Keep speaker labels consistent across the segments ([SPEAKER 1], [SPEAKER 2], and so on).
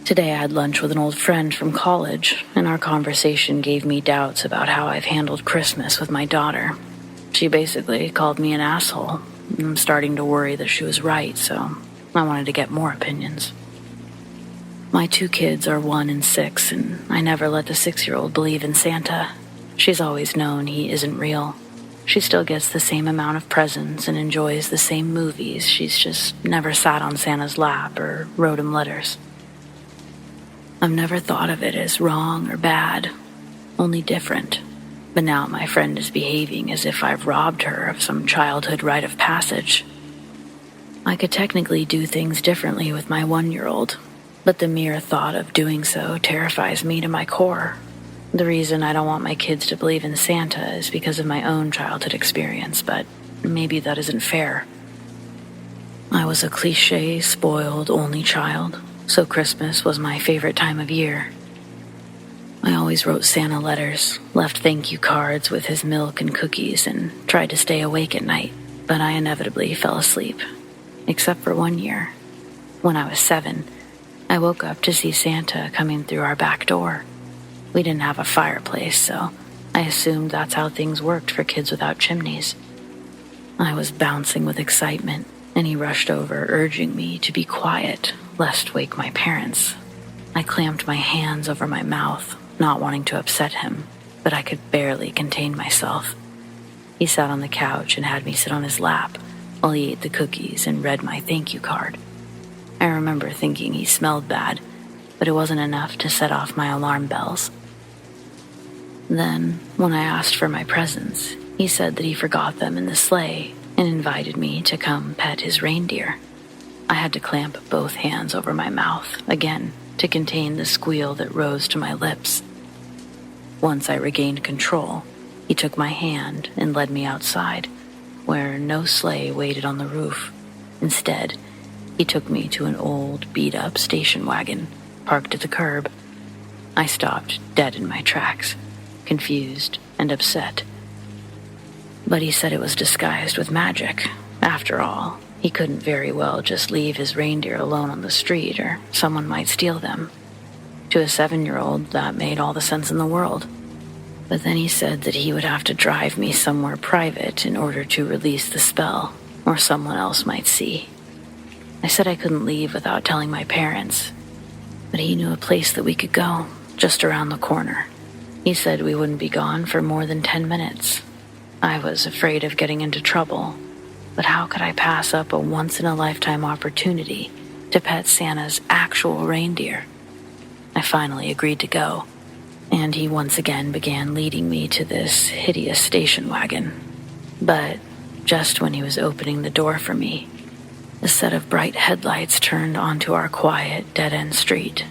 [SPEAKER 1] Today I had lunch with an old friend from college, and our conversation gave me doubts about how I've handled Christmas with my daughter. She basically called me an asshole. I'm starting to worry that she was right, so I wanted to get more opinions. My 2 kids are 1 and 6, and I never let the 6-year-old believe in Santa. She's always known he isn't real. She still gets the same amount of presents and enjoys the same movies. She's just never sat on Santa's lap or wrote him letters. I've never thought of it as wrong or bad, only different. But now my friend is behaving as if I've robbed her of some childhood rite of passage. I could technically do things differently with my 1-year-old, but the mere thought of doing so terrifies me to my core. The reason I don't want my kids to believe in Santa is because of my own childhood experience, but maybe that isn't fair. I was a cliché, spoiled, only child, so Christmas was my favorite time of year. I always wrote Santa letters, left thank you cards with his milk and cookies, and tried to stay awake at night, but I inevitably fell asleep, except for one year. When I was 7, I woke up to see Santa coming through our back door. We didn't have a fireplace, so I assumed that's how things worked for kids without chimneys. I was bouncing with excitement, and he rushed over, urging me to be quiet, lest wake my parents. I clamped my hands over my mouth, not wanting to upset him, but I could barely contain myself. He sat on the couch and had me sit on his lap while he ate the cookies and read my thank you card. I remember thinking he smelled bad, but it wasn't enough to set off my alarm bells. Then, when I asked for my presents, he said that he forgot them in the sleigh and invited me to come pet his reindeer. I had to clamp both hands over my mouth, again, to contain the squeal that rose to my lips. Once I regained control, he took my hand and led me outside, where no sleigh waited on the roof. Instead, he took me to an old, beat-up station wagon, parked at the curb. I stopped dead in my tracks, confused and upset. But he said it was disguised with magic. After all, he couldn't very well just leave his reindeer alone on the street, or someone might steal them. To a 7-year-old, that made all the sense in the world. But then he said that he would have to drive me somewhere private in order to release the spell, or someone else might see. I said I couldn't leave without telling my parents, but he knew a place that we could go, just around the corner. He said we wouldn't be gone for more than 10 minutes. I was afraid of getting into trouble, but how could I pass up a once-in-a-lifetime opportunity to pet Santa's actual reindeer? I finally agreed to go, and he once again began leading me to this hideous station wagon. But just when he was opening the door for me, a set of bright headlights turned onto our quiet, dead-end street.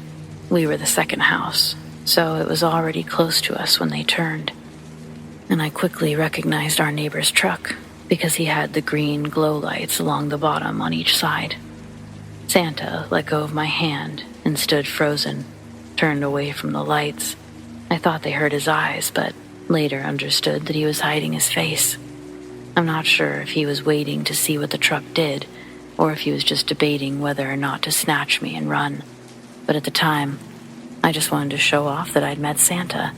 [SPEAKER 1] We were the second house, so it was already close to us when they turned. And I quickly recognized our neighbor's truck, because he had the green glow lights along the bottom on each side. Santa let go of my hand and stood frozen, turned away from the lights. I thought they hurt his eyes, but later understood that he was hiding his face. I'm not sure if he was waiting to see what the truck did, or if he was just debating whether or not to snatch me and run. But at the time, I just wanted to show off that I'd met Santa,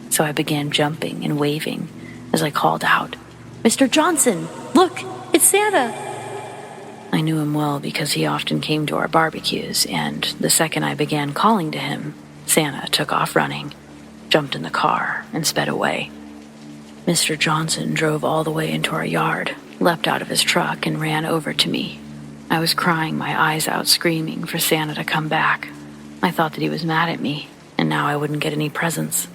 [SPEAKER 1] so I began jumping and waving as I called out, "Mr. Johnson, look, it's Santa!" I knew him well because he often came to our barbecues, and the second I began calling to him, Santa took off running, jumped in the car, and sped away. Mr. Johnson drove all the way into our yard, leapt out of his truck, and ran over to me. I was crying my eyes out, screaming for Santa to come back. I thought that he was mad at me, and now I wouldn't get any presents.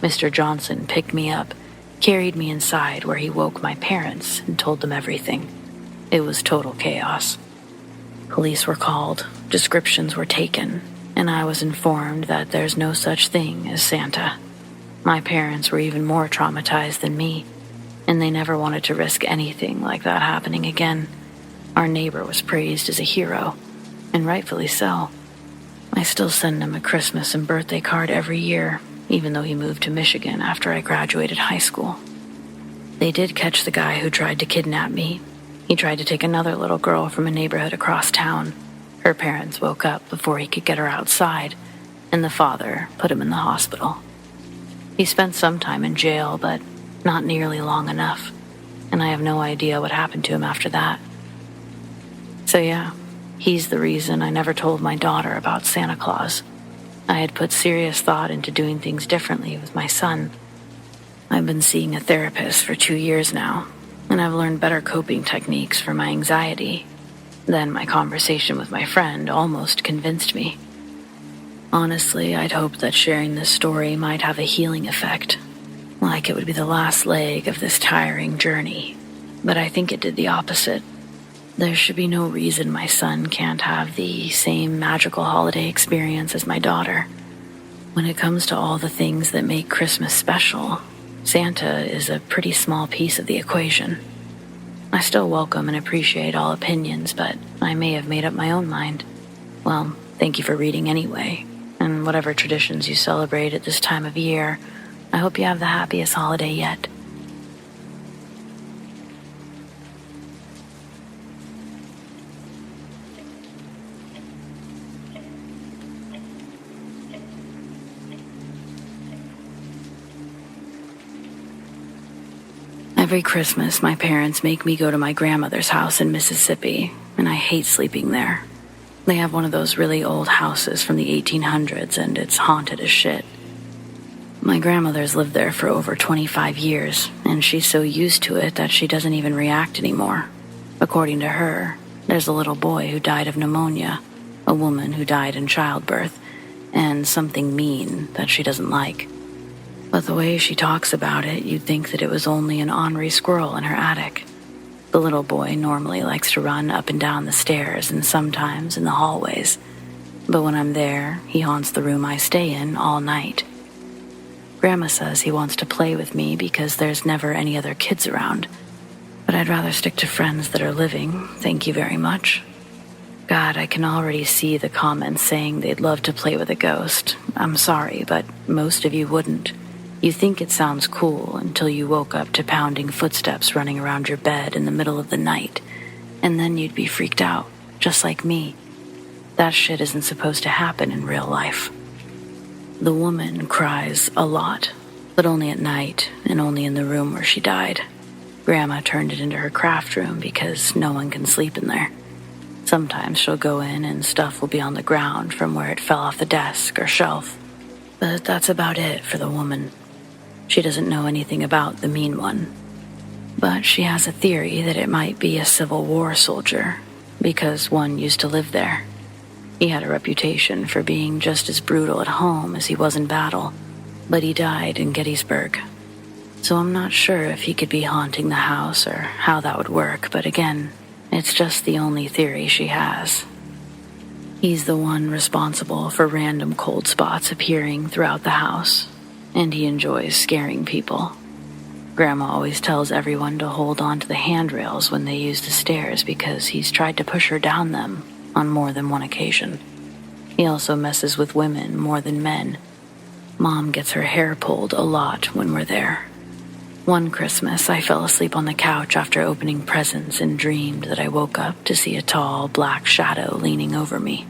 [SPEAKER 1] Mr. Johnson picked me up, carried me inside where he woke my parents and told them everything. It was total chaos. Police were called, descriptions were taken, and I was informed that there's no such thing as Santa. My parents were even more traumatized than me, and they never wanted to risk anything like that happening again. Our neighbor was praised as a hero, and rightfully so. I still send him a Christmas and birthday card every year, even though he moved to Michigan after I graduated high school. They did catch the guy who tried to kidnap me. He tried to take another little girl from a neighborhood across town, Her parents woke up before he could get her outside, and the father put him in the hospital. He spent some time in jail, but not nearly long enough, and I have no idea what happened to him after that. So yeah, he's the reason I never told my daughter about Santa Claus. I had put serious thought into doing things differently with my son. I've been seeing a therapist for 2 years now, and I've learned better coping techniques for my anxiety. Then my conversation with my friend almost convinced me. Honestly, I'd hoped that sharing this story might have a healing effect, like it would be the last leg of this tiring journey, but I think it did the opposite. There should be no reason my son can't have the same magical holiday experience as my daughter. When it comes to all the things that make Christmas special, Santa is a pretty small piece of the equation. I still welcome and appreciate all opinions, but I may have made up my own mind. Well, thank you for reading anyway, and whatever traditions you celebrate at this time of year, I hope you have the happiest holiday yet. Every Christmas, my parents make me go to my grandmother's house in Mississippi, and I hate sleeping there. They have one of those really old houses from the 1800s, and it's haunted as shit. My grandmother's lived there for over 25 years, and she's so used to it that she doesn't even react anymore. According to her, there's a little boy who died of pneumonia, a woman who died in childbirth, and something mean that she doesn't like. But the way she talks about it, you'd think that it was only an ornery squirrel in her attic. The little boy normally likes to run up and down the stairs and sometimes in the hallways. But when I'm there, he haunts the room I stay in all night. Grandma says he wants to play with me because there's never any other kids around. But I'd rather stick to friends that are living, thank you very much. God, I can already see the comments saying they'd love to play with a ghost. I'm sorry, but most of you wouldn't. You think it sounds cool until you woke up to pounding footsteps running around your bed in the middle of the night, and then you'd be freaked out, just like me. That shit isn't supposed to happen in real life. The woman cries a lot, but only at night and only in the room where she died. Grandma turned it into her craft room because no one can sleep in there. Sometimes she'll go in and stuff will be on the ground from where it fell off the desk or shelf. But that's about it for the woman. She doesn't know anything about the mean one. But she has a theory that it might be a Civil War soldier, because one used to live there. He had a reputation for being just as brutal at home as he was in battle, but he died in Gettysburg. So I'm not sure if he could be haunting the house or how that would work, but again, it's just the only theory she has. He's the one responsible for random cold spots appearing throughout the house, and he enjoys scaring people. Grandma always tells everyone to hold on to the handrails when they use the stairs because he's tried to push her down them on more than one occasion. He also messes with women more than men. Mom gets her hair pulled a lot when we're there. One Christmas, I fell asleep on the couch after opening presents and dreamed that I woke up to see a tall, black shadow leaning over me.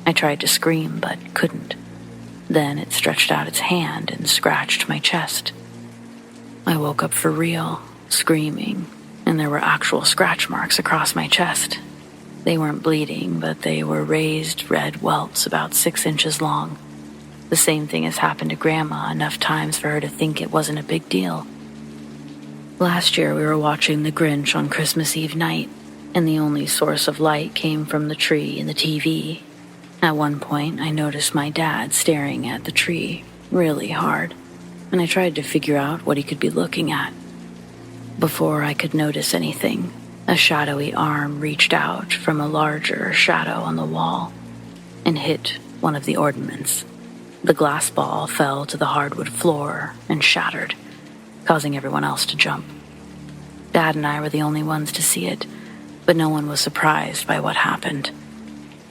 [SPEAKER 1] I tried to scream, but couldn't. Then it stretched out its hand and scratched my chest. I woke up for real, screaming, and there were actual scratch marks across my chest. They weren't bleeding, but they were raised red welts about 6 inches long. The same thing has happened to Grandma enough times for her to think it wasn't a big deal. Last year we were watching The Grinch on Christmas Eve night, and the only source of light came from the tree and the TV. At one point, I noticed my dad staring at the tree really hard, and I tried to figure out what he could be looking at. Before I could notice anything, a shadowy arm reached out from a larger shadow on the wall and hit one of the ornaments. The glass ball fell to the hardwood floor and shattered, causing everyone else to jump. Dad and I were the only ones to see it, but no one was surprised by what happened.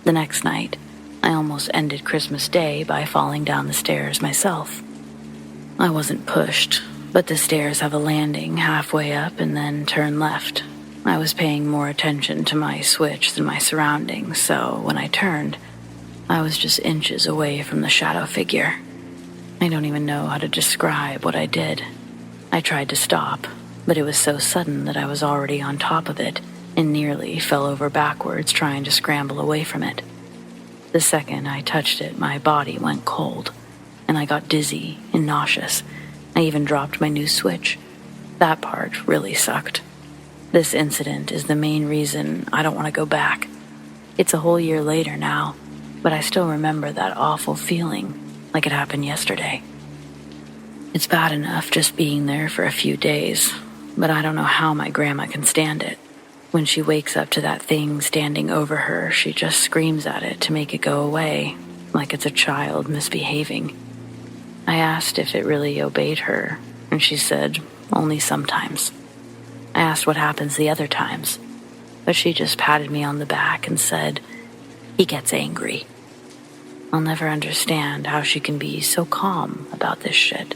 [SPEAKER 1] The next night, I almost ended Christmas Day by falling down the stairs myself. I wasn't pushed, but the stairs have a landing halfway up and then turn left. I was paying more attention to my switch than my surroundings, so when I turned, I was just inches away from the shadow figure. I don't even know how to describe what I did. I tried to stop, but it was so sudden that I was already on top of it and nearly fell over backwards trying to scramble away from it. The second I touched it, my body went cold, and I got dizzy and nauseous. I even dropped my new switch. That part really sucked. This incident is the main reason I don't want to go back. It's a whole year later now, but I still remember that awful feeling like it happened yesterday. It's bad enough just being there for a few days, but I don't know how my grandma can stand it. When she wakes up to that thing standing over her, she just screams at it to make it go away, like it's a child misbehaving. I asked if it really obeyed her, and she said, only sometimes. I asked what happens the other times, but she just patted me on the back and said, he gets angry. I'll never understand how she can be so calm about this shit.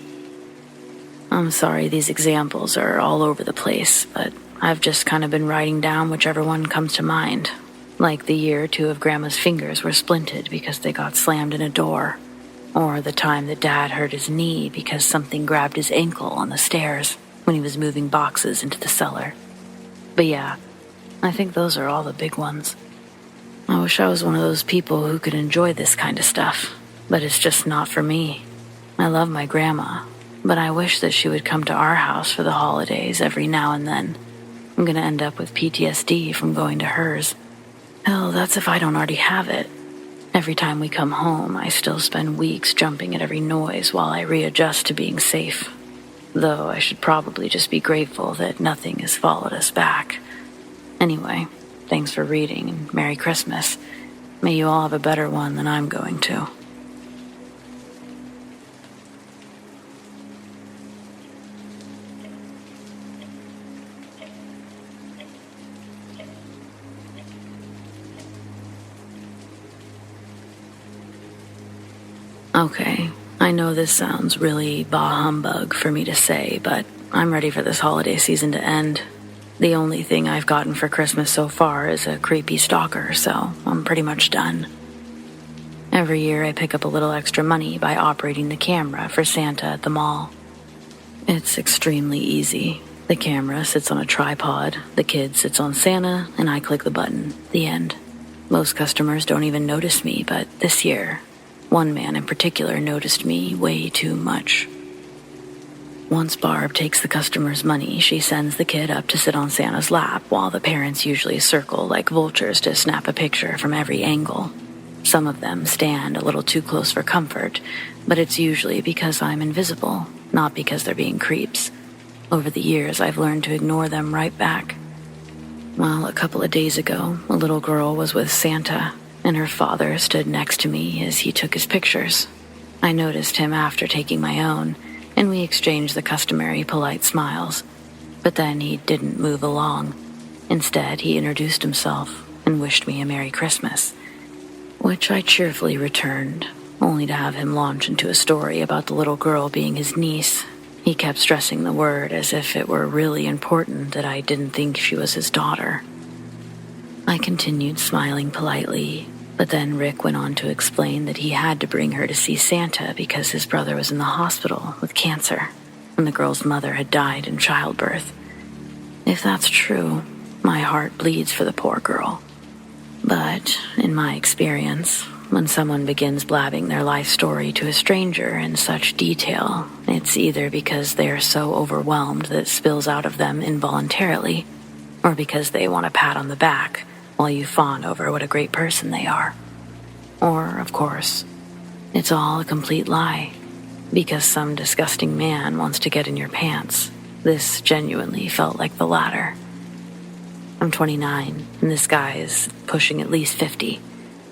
[SPEAKER 1] I'm sorry these examples are all over the place, but I've just kind of been writing down whichever one comes to mind, like the year two of Grandma's fingers were splinted because they got slammed in a door, or the time that Dad hurt his knee because something grabbed his ankle on the stairs when he was moving boxes into the cellar. But yeah, I think those are all the big ones. I wish I was one of those people who could enjoy this kind of stuff, but it's just not for me. I love my grandma, but I wish that she would come to our house for the holidays every now and then. I'm gonna end up with PTSD from going to hers. Hell, that's if I don't already have it. Every time we come home, I still spend weeks jumping at every noise while I readjust to being safe. Though I should probably just be grateful that nothing has followed us back. Anyway, thanks for reading and Merry Christmas. May you all have a better one than I'm going to. Okay, I know this sounds really bah humbug for me to say, but I'm ready for this holiday season to end. The only thing I've gotten for Christmas so far is a creepy stalker, so I'm pretty much done. Every year I pick up a little extra money by operating the camera for Santa at the mall. It's extremely easy. The camera sits on a tripod, the kid sits on Santa, and I click the button. The end. Most customers don't even notice me, but this year, one man in particular noticed me way too much. Once Barb takes the customer's money, she sends the kid up to sit on Santa's lap while the parents usually circle like vultures to snap a picture from every angle. Some of them stand a little too close for comfort, but it's usually because I'm invisible, not because they're being creeps. Over the years, I've learned to ignore them right back. Well, a couple of days ago, a little girl was with Santa, and her father stood next to me as he took his pictures. I noticed him after taking my own, and we exchanged the customary polite smiles. But then he didn't move along. Instead, he introduced himself and wished me a Merry Christmas, which I cheerfully returned, only to have him launch into a story about the little girl being his niece. He kept stressing the word as if it were really important that I didn't think she was his daughter. I continued smiling politely, but then Rick went on to explain that he had to bring her to see Santa because his brother was in the hospital with cancer, and the girl's mother had died in childbirth. If that's true, my heart bleeds for the poor girl. But, in my experience, when someone begins blabbing their life story to a stranger in such detail, it's either because they are so overwhelmed that it spills out of them involuntarily, or because they want a pat on the back while you fawn over what a great person they are. Or, of course, it's all a complete lie, because some disgusting man wants to get in your pants. This genuinely felt like the latter. I'm 29, and this guy is pushing at least 50.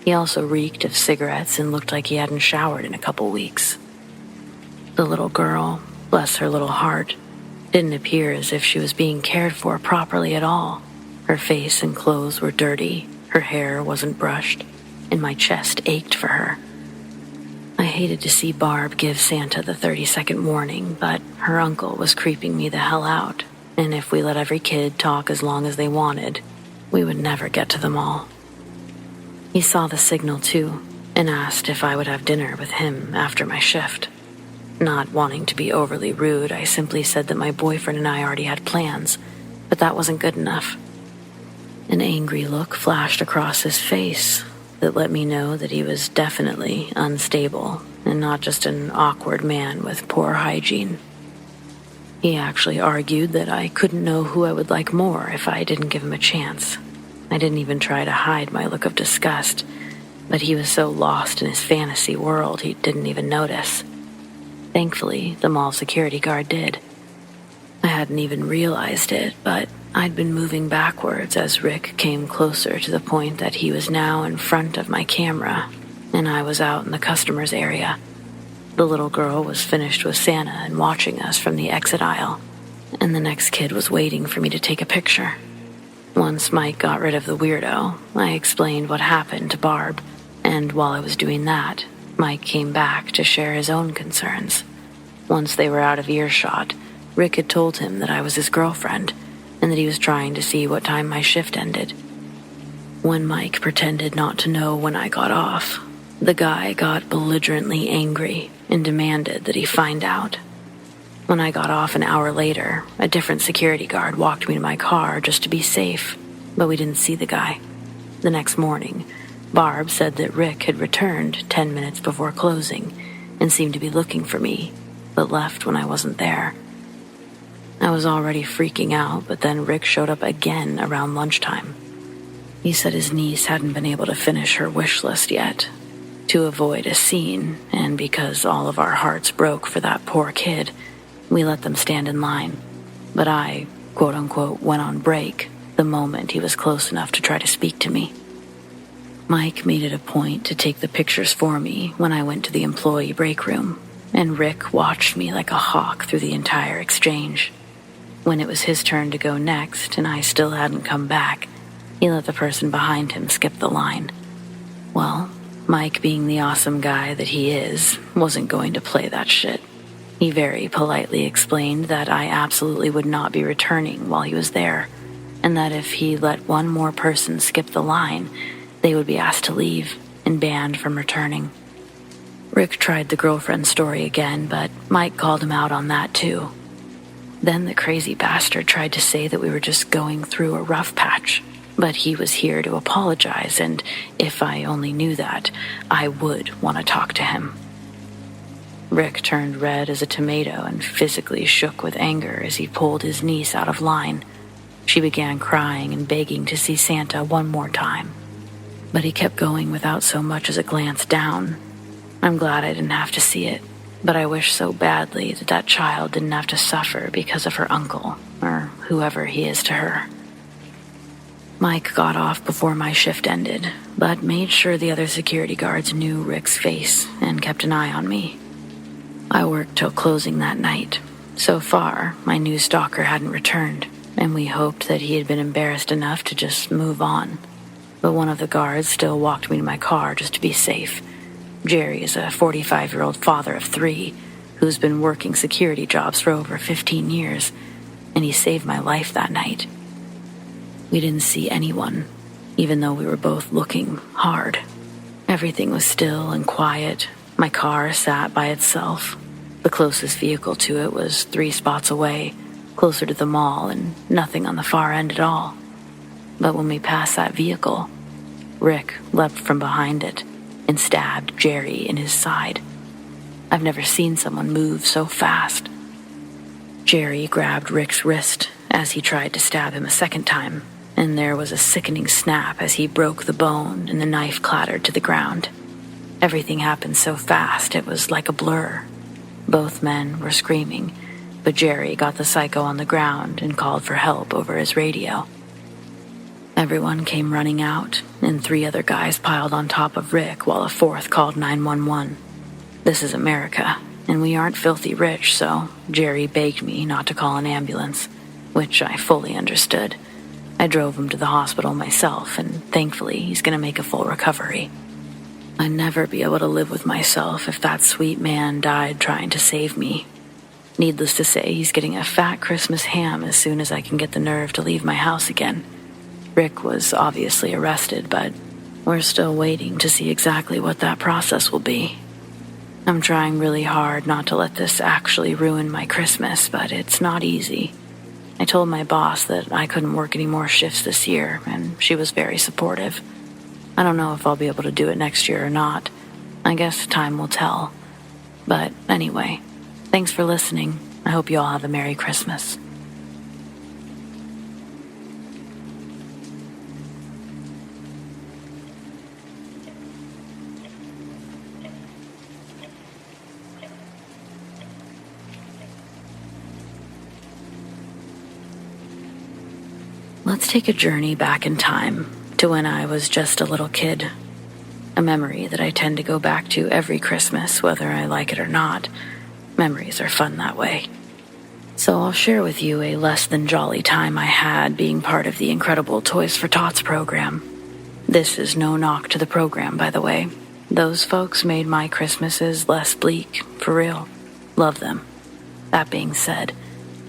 [SPEAKER 1] He also reeked of cigarettes and looked like he hadn't showered in a couple weeks. The little girl, bless her little heart, didn't appear as if she was being cared for properly at all. Her face and clothes were dirty, her hair wasn't brushed, and my chest ached for her. I hated to see Barb give Santa the 30-second warning, but her uncle was creeping me the hell out. and if we let every kid talk as long as they wanted, we would never get to them all. He saw the signal too, and asked if I would have dinner with him after my shift. Not wanting to be overly rude, I simply said that my boyfriend and I already had plans, but that wasn't good enough. An angry look flashed across his face that let me know that he was definitely unstable and not just an awkward man with poor hygiene. He actually argued that I couldn't know who I would like more if I didn't give him a chance. I didn't even try to hide my look of disgust, but he was so lost in his fantasy world he didn't even notice. Thankfully, the mall security guard did. I hadn't even realized it, but I'd been moving backwards as Rick came closer to the point that he was now in front of my camera, and I was out in the customers area. The little girl was finished with Santa and watching us from the exit aisle, and the next kid was waiting for me to take a picture. Once Mike got rid of the weirdo, I explained what happened to Barb, and while I was doing that, Mike came back to share his own concerns. Once they were out of earshot, Rick had told him that I was his girlfriend, and that he was trying to see what time my shift ended. When Mike pretended not to know when I got off, the guy got belligerently angry and demanded that he find out. When I got off an hour later, a different security guard walked me to my car just to be safe, but we didn't see the guy. The next morning, Barb said that Rick had returned 10 minutes before closing and seemed to be looking for me, but left when I wasn't there. I was already freaking out, but then Rick showed up again around lunchtime. He said his niece hadn't been able to finish her wish list yet. To avoid a scene, and because all of our hearts broke for that poor kid, we let them stand in line. But I, quote-unquote, went on break the moment he was close enough to try to speak to me. Mike made it a point to take the pictures for me when I went to the employee break room, and Rick watched me like a hawk through the entire exchange. When it was his turn to go next, and I still hadn't come back, he let the person behind him skip the line. Well, Mike, being the awesome guy that he is, wasn't going to play that shit. He very politely explained that I absolutely would not be returning while he was there, and that if he let one more person skip the line, they would be asked to leave and banned from returning. Rick tried the girlfriend story again, but Mike called him out on that too. Then the crazy bastard tried to say that we were just going through a rough patch, but he was here to apologize, and if I only knew that, I would want to talk to him. Rick turned red as a tomato and physically shook with anger as he pulled his niece out of line. She began crying and begging to see Santa one more time, but he kept going without so much as a glance down. I'm glad I didn't have to see it, but I wish so badly that that child didn't have to suffer because of her uncle, or whoever he is to her. Mike got off before my shift ended, but made sure the other security guards knew Rick's face and kept an eye on me. I worked till closing that night. So far, my new stalker hadn't returned, and we hoped that he had been embarrassed enough to just move on. But one of the guards still walked me to my car just to be safe. Jerry is a 45-year-old father of 3 who's been working security jobs for over 15 years, and he saved my life that night. We didn't see anyone, even though we were both looking hard. Everything was still and quiet. My car sat by itself. The closest vehicle to it was 3 spots away, closer to the mall, and nothing on the far end at all. But when we passed that vehicle, Rick leapt from behind it and stabbed Jerry in his side. I've never seen someone move so fast. Jerry grabbed Rick's wrist as he tried to stab him a second time, and there was a sickening snap as he broke the bone and the knife clattered to the ground. Everything happened so fast it was like a blur. Both men were screaming, but Jerry got the psycho on the ground and called for help over his radio. Everyone came running out, and 3 other guys piled on top of Rick while a 4th called 911. This is America, and we aren't filthy rich, so Jerry begged me not to call an ambulance, which I fully understood. I drove him to the hospital myself, and thankfully he's going to make a full recovery. I'd never be able to live with myself if that sweet man died trying to save me. Needless to say, he's getting a fat Christmas ham as soon as I can get the nerve to leave my house again. Rick was obviously arrested, but we're still waiting to see exactly what that process will be. I'm trying really hard not to let this actually ruin my Christmas, but it's not easy. I told my boss that I couldn't work any more shifts this year, and she was very supportive. I don't know if I'll be able to do it next year or not. I guess time will tell. But anyway, thanks for listening. I hope you all have a Merry Christmas. Let's take a journey back in time to when I was just a little kid. A memory that I tend to go back to every Christmas, whether I like it or not. Memories are fun that way. So I'll share with you a less than jolly time I had being part of the incredible Toys for Tots program. This is no knock to the program, by the way. Those folks made my Christmases less bleak, for real. Love them. That being said,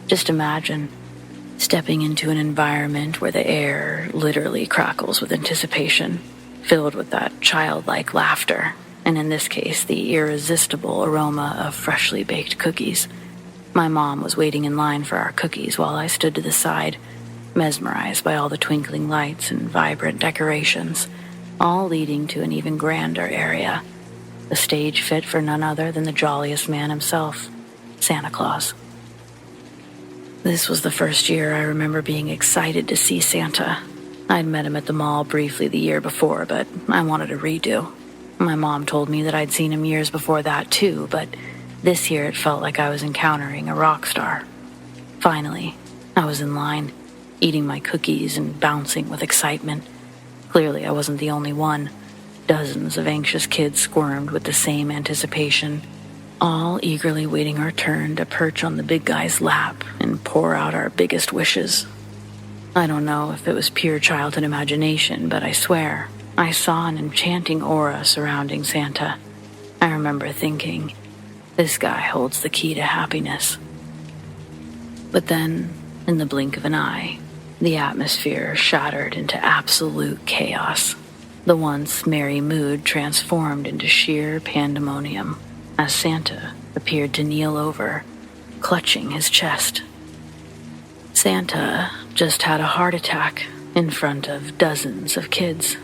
[SPEAKER 1] just imagine stepping into an environment where the air literally crackles with anticipation, filled with that childlike laughter, and in this case, the irresistible aroma of freshly baked cookies. My mom was waiting in line for our cookies while I stood to the side, mesmerized by all the twinkling lights and vibrant decorations, all leading to an even grander area, the stage fit for none other than the jolliest man himself, Santa Claus. This was the first year I remember being excited to see Santa. I'd met him at the mall briefly the year before, but I wanted a redo. My mom told me that I'd seen him years before that too, but this year it felt like I was encountering a rock star. Finally, I was in line, eating my cookies and bouncing with excitement. Clearly, I wasn't the only one. Dozens of anxious kids squirmed with the same anticipation, all eagerly waiting our turn to perch on the big guy's lap and pour out our biggest wishes. I don't know if it was pure childhood imagination, but I swear, I saw an enchanting aura surrounding Santa. I remember thinking, this guy holds the key to happiness. But then, in the blink of an eye, the atmosphere shattered into absolute chaos. The once merry mood transformed into sheer pandemonium as Santa appeared to kneel over, clutching his chest. Santa just had a heart attack in front of dozens of kids.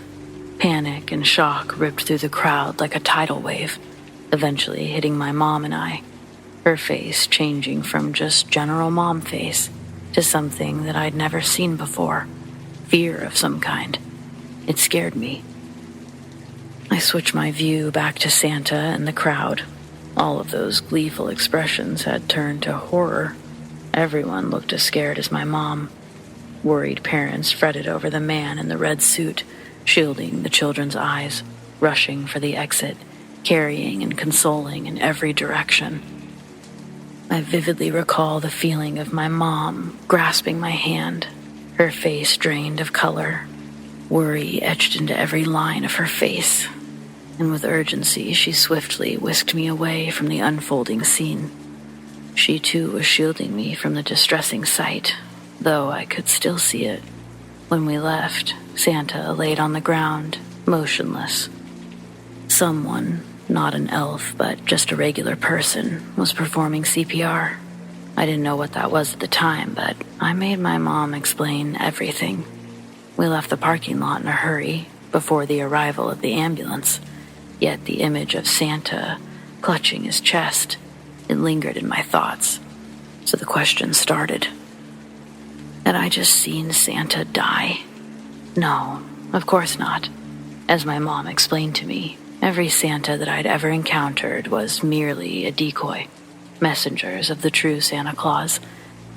[SPEAKER 1] Panic and shock ripped through the crowd like a tidal wave, eventually hitting my mom and I, her face changing from just general mom face to something that I'd never seen before, fear of some kind. It scared me. I switched my view back to Santa and the crowd. All of those gleeful expressions had turned to horror. Everyone looked as scared as my mom. Worried parents fretted over the man in the red suit, shielding the children's eyes, rushing for the exit, carrying and consoling in every direction. I vividly recall the feeling of my mom grasping my hand, her face drained of color, worry etched into every line of her face, and with urgency she swiftly whisked me away from the unfolding scene. She too was shielding me from the distressing sight, though I could still see it. When we left, Santa laid on the ground, motionless. Someone, not an elf, but just a regular person, was performing CPR. I didn't know what that was at the time, but I made my mom explain everything. We left the parking lot in a hurry before the arrival of the ambulance, yet the image of Santa clutching his chest, it lingered in my thoughts. So the question started. Had I just seen Santa die? No, of course not. As my mom explained to me, every Santa that I'd ever encountered was merely a decoy, messengers of the true Santa Claus.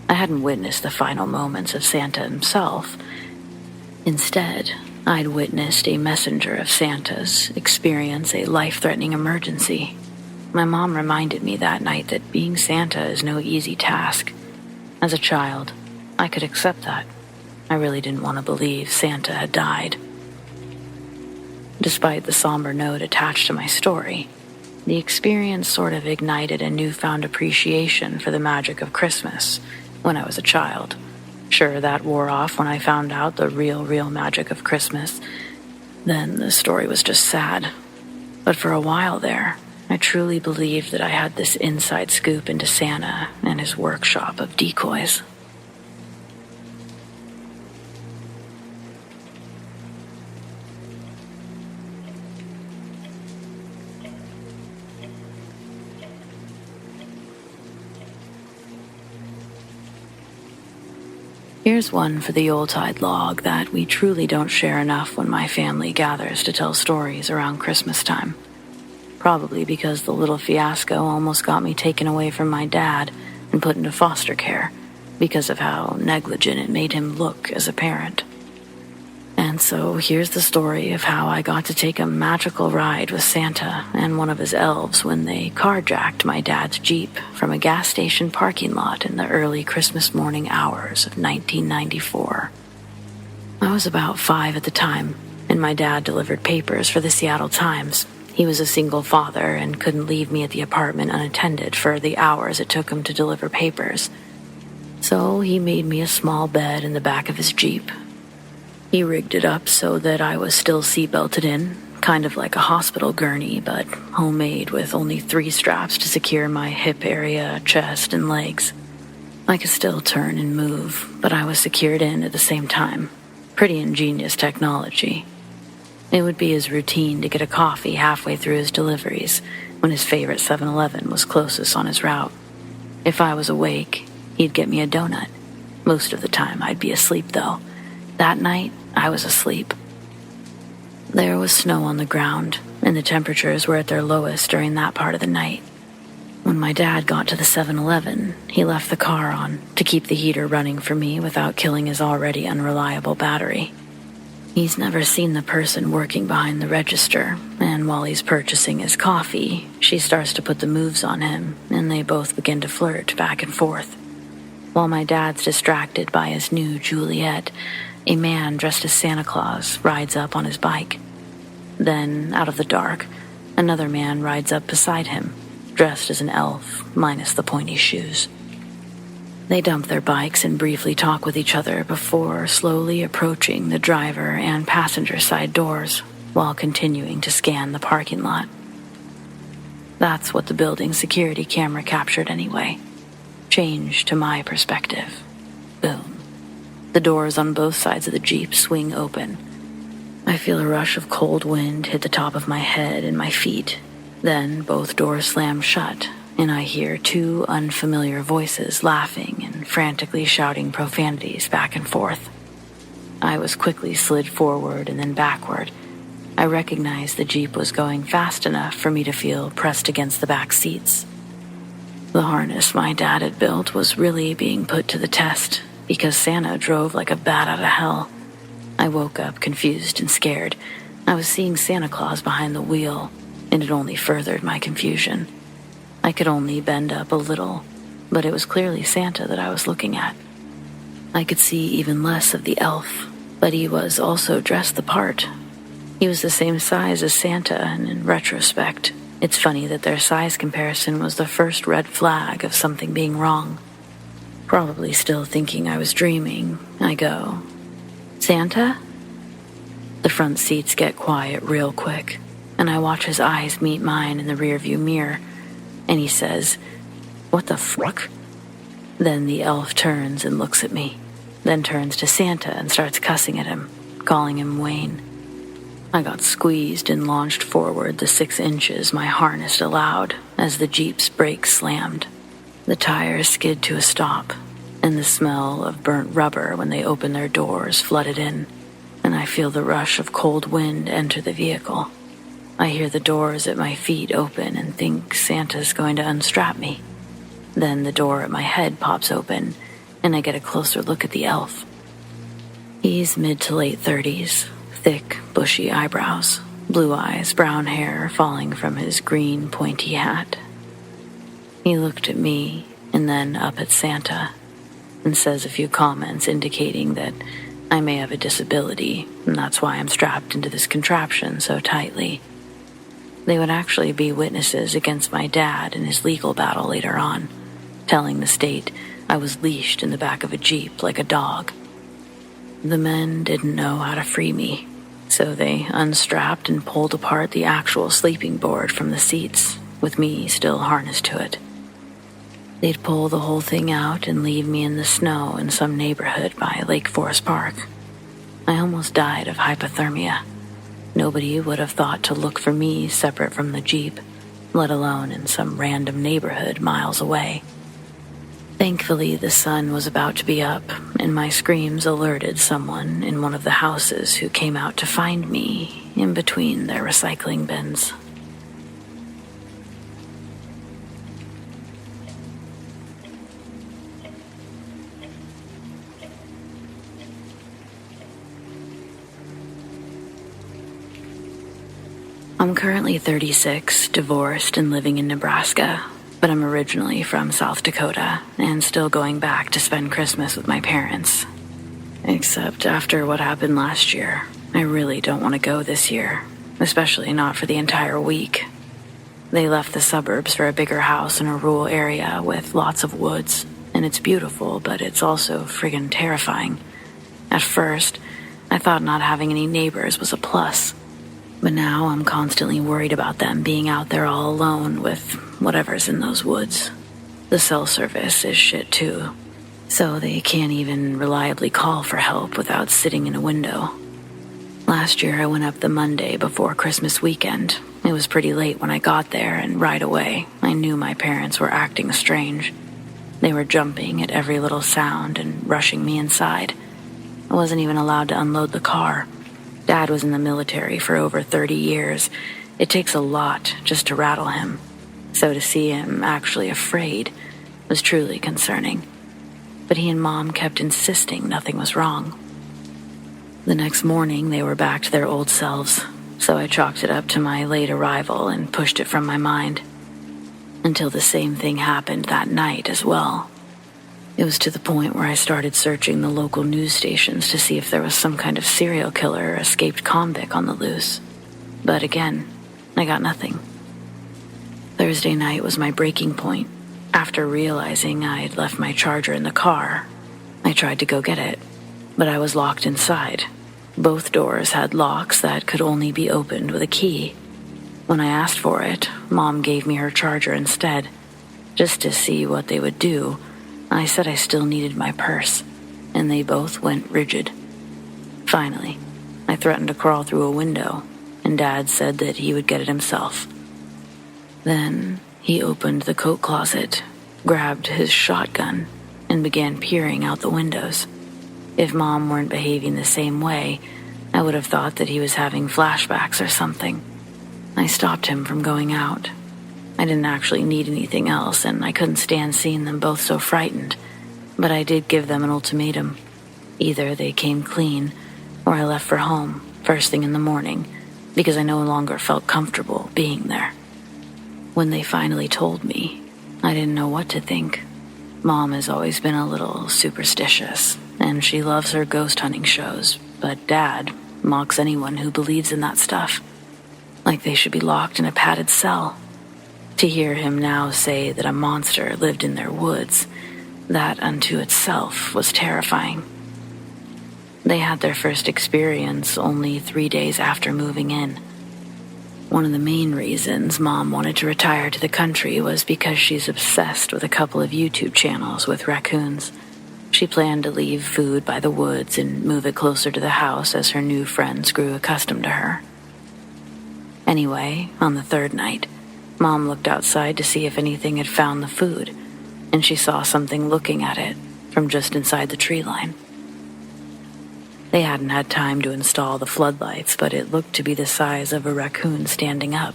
[SPEAKER 1] I hadn't witnessed the final moments of Santa himself. Instead, I'd witnessed a messenger of Santa's experience a life-threatening emergency. My mom reminded me that night that being Santa is no easy task. As a child, I could accept that. I really didn't want to believe Santa had died. Despite the somber note attached to my story, the experience sort of ignited a newfound appreciation for the magic of Christmas when I was a child. Sure, that wore off when I found out the real magic of Christmas. Then the story was just sad. But for a while there, I truly believed that I had this inside scoop into Santa and his workshop of decoys. Here's one for the Yuletide log that we truly don't share enough when my family gathers to tell stories around Christmas time. Probably because the little fiasco almost got me taken away from my dad and put into foster care because of how negligent it made him look as a parent. And so here's the story of how I got to take a magical ride with Santa and one of his elves when they carjacked my dad's Jeep from a gas station parking lot in the early Christmas morning hours of 1994. I was about 5 at the time, and my dad delivered papers for the Seattle Times. He was a single father and couldn't leave me at the apartment unattended for the hours it took him to deliver papers. So he made me a small bed in the back of his Jeep. He rigged it up so that I was still seatbelted in, kind of like a hospital gurney, but homemade with only 3 straps to secure my hip area, chest, and legs. I could still turn and move, but I was secured in at the same time. Pretty ingenious technology. It would be his routine to get a coffee halfway through his deliveries when his favorite 7-Eleven was closest on his route. If I was awake, he'd get me a donut. Most of the time I'd be asleep though. That night, I was asleep. There was snow on the ground, and the temperatures were at their lowest during that part of the night. When my dad got to the 7-Eleven, he left the car on to keep the heater running for me without killing his already unreliable battery. He's never seen the person working behind the register, and while he's purchasing his coffee, she starts to put the moves on him, and they both begin to flirt back and forth. While my dad's distracted by his new Juliet, a man dressed as Santa Claus rides up on his bike. Then, out of the dark, another man rides up beside him, dressed as an elf, minus the pointy shoes. They dump their bikes and briefly talk with each other before slowly approaching the driver and passenger side doors while continuing to scan the parking lot. That's what the building's security camera captured anyway. Change to my perspective. Boom. The doors on both sides of the Jeep swing open. I feel a rush of cold wind hit the top of my head and my feet. Then both doors slam shut, and I hear 2 unfamiliar voices laughing and frantically shouting profanities back and forth. I was quickly slid forward and then backward. I recognized the Jeep was going fast enough for me to feel pressed against the back seats. The harness my dad had built was really being put to the test, because Santa drove like a bat out of hell. I woke up confused and scared. I was seeing Santa Claus behind the wheel, and it only furthered my confusion. I could only bend up a little, but it was clearly Santa that I was looking at. I could see even less of the elf, but he was also dressed the part. He was the same size as Santa, and in retrospect, it's funny that their size comparison was the first red flag of something being wrong. Probably still thinking I was dreaming, I go, "Santa?" The front seats get quiet real quick, and I watch his eyes meet mine in the rearview mirror, and he says, "What the fuck?" Then the elf turns and looks at me, then turns to Santa and starts cussing at him, calling him Wayne. I got squeezed and launched forward the 6 inches my harness allowed as the Jeep's brakes slammed. The tires skid to a stop, and the smell of burnt rubber when they open their doors flooded in, and I feel the rush of cold wind enter the vehicle. I hear the doors at my feet open and think Santa's going to unstrap me. Then the door at my head pops open, and I get a closer look at the elf. He's mid to late 30s, thick, bushy eyebrows, blue eyes, brown hair falling from his green, pointy hat. He looked at me and then up at Santa and says a few comments indicating that I may have a disability, and that's why I'm strapped into this contraption so tightly. They would actually be witnesses against my dad in his legal battle later on, telling the state I was leashed in the back of a Jeep like a dog. The men didn't know how to free me, so they unstrapped and pulled apart the actual sleeping board from the seats, with me still harnessed to it. They'd pull the whole thing out and leave me in the snow in some neighborhood by Lake Forest Park. I almost died of hypothermia. Nobody would have thought to look for me separate from the Jeep, let alone in some random neighborhood miles away. Thankfully, the sun was about to be up, and my screams alerted someone in one of the houses who came out to find me in between their recycling bins. I'm currently 36, divorced, and living in Nebraska, but I'm originally from South Dakota and still going back to spend Christmas with my parents. Except after what happened last year, I really don't want to go this year, especially not for the entire week. They left the suburbs for a bigger house in a rural area with lots of woods, and it's beautiful, but it's also friggin' terrifying. At first, I thought not having any neighbors was a plus. But now I'm constantly worried about them being out there all alone with whatever's in those woods. The cell service is shit too, so they can't even reliably call for help without sitting in a window. Last year I went up the Monday before Christmas weekend. It was pretty late when I got there, and right away I knew my parents were acting strange. They were jumping at every little sound and rushing me inside. I wasn't even allowed to unload the car. Dad was in the military for over 30 years. It takes a lot just to rattle him. So to see him actually afraid was truly concerning. But he and Mom kept insisting nothing was wrong. The next morning, they were back to their old selves, so I chalked it up to my late arrival and pushed it from my mind. Until the same thing happened that night as well. It was to the point where I started searching the local news stations to see if there was some kind of serial killer or escaped convict on the loose. But again, I got nothing. Thursday night was my breaking point. After realizing I'd left my charger in the car, I tried to go get it, but I was locked inside. Both doors had locks that could only be opened with a key. When I asked for it, Mom gave me her charger instead, just to see what they would do. I said I still needed my purse, and they both went rigid. Finally, I threatened to crawl through a window, and Dad said that he would get it himself. Then he opened the coat closet, grabbed his shotgun, and began peering out the windows. If Mom weren't behaving the same way, I would have thought that he was having flashbacks or something. I stopped him from going out. I didn't actually need anything else, and I couldn't stand seeing them both so frightened. But I did give them an ultimatum. Either they came clean, or I left for home first thing in the morning, because I no longer felt comfortable being there. When they finally told me, I didn't know what to think. Mom has always been a little superstitious, and she loves her ghost hunting shows, but Dad mocks anyone who believes in that stuff, like they should be locked in a padded cell. To hear him now say that a monster lived in their woods, that unto itself was terrifying. They had their first experience only 3 days after moving in. One of the main reasons Mom wanted to retire to the country was because she's obsessed with a couple of YouTube channels with raccoons. She planned to leave food by the woods and move it closer to the house as her new friends grew accustomed to her. Anyway, on the third night, Mom looked outside to see if anything had found the food, and she saw something looking at it from just inside the tree line. They hadn't had time to install the floodlights, but it looked to be the size of a raccoon standing up,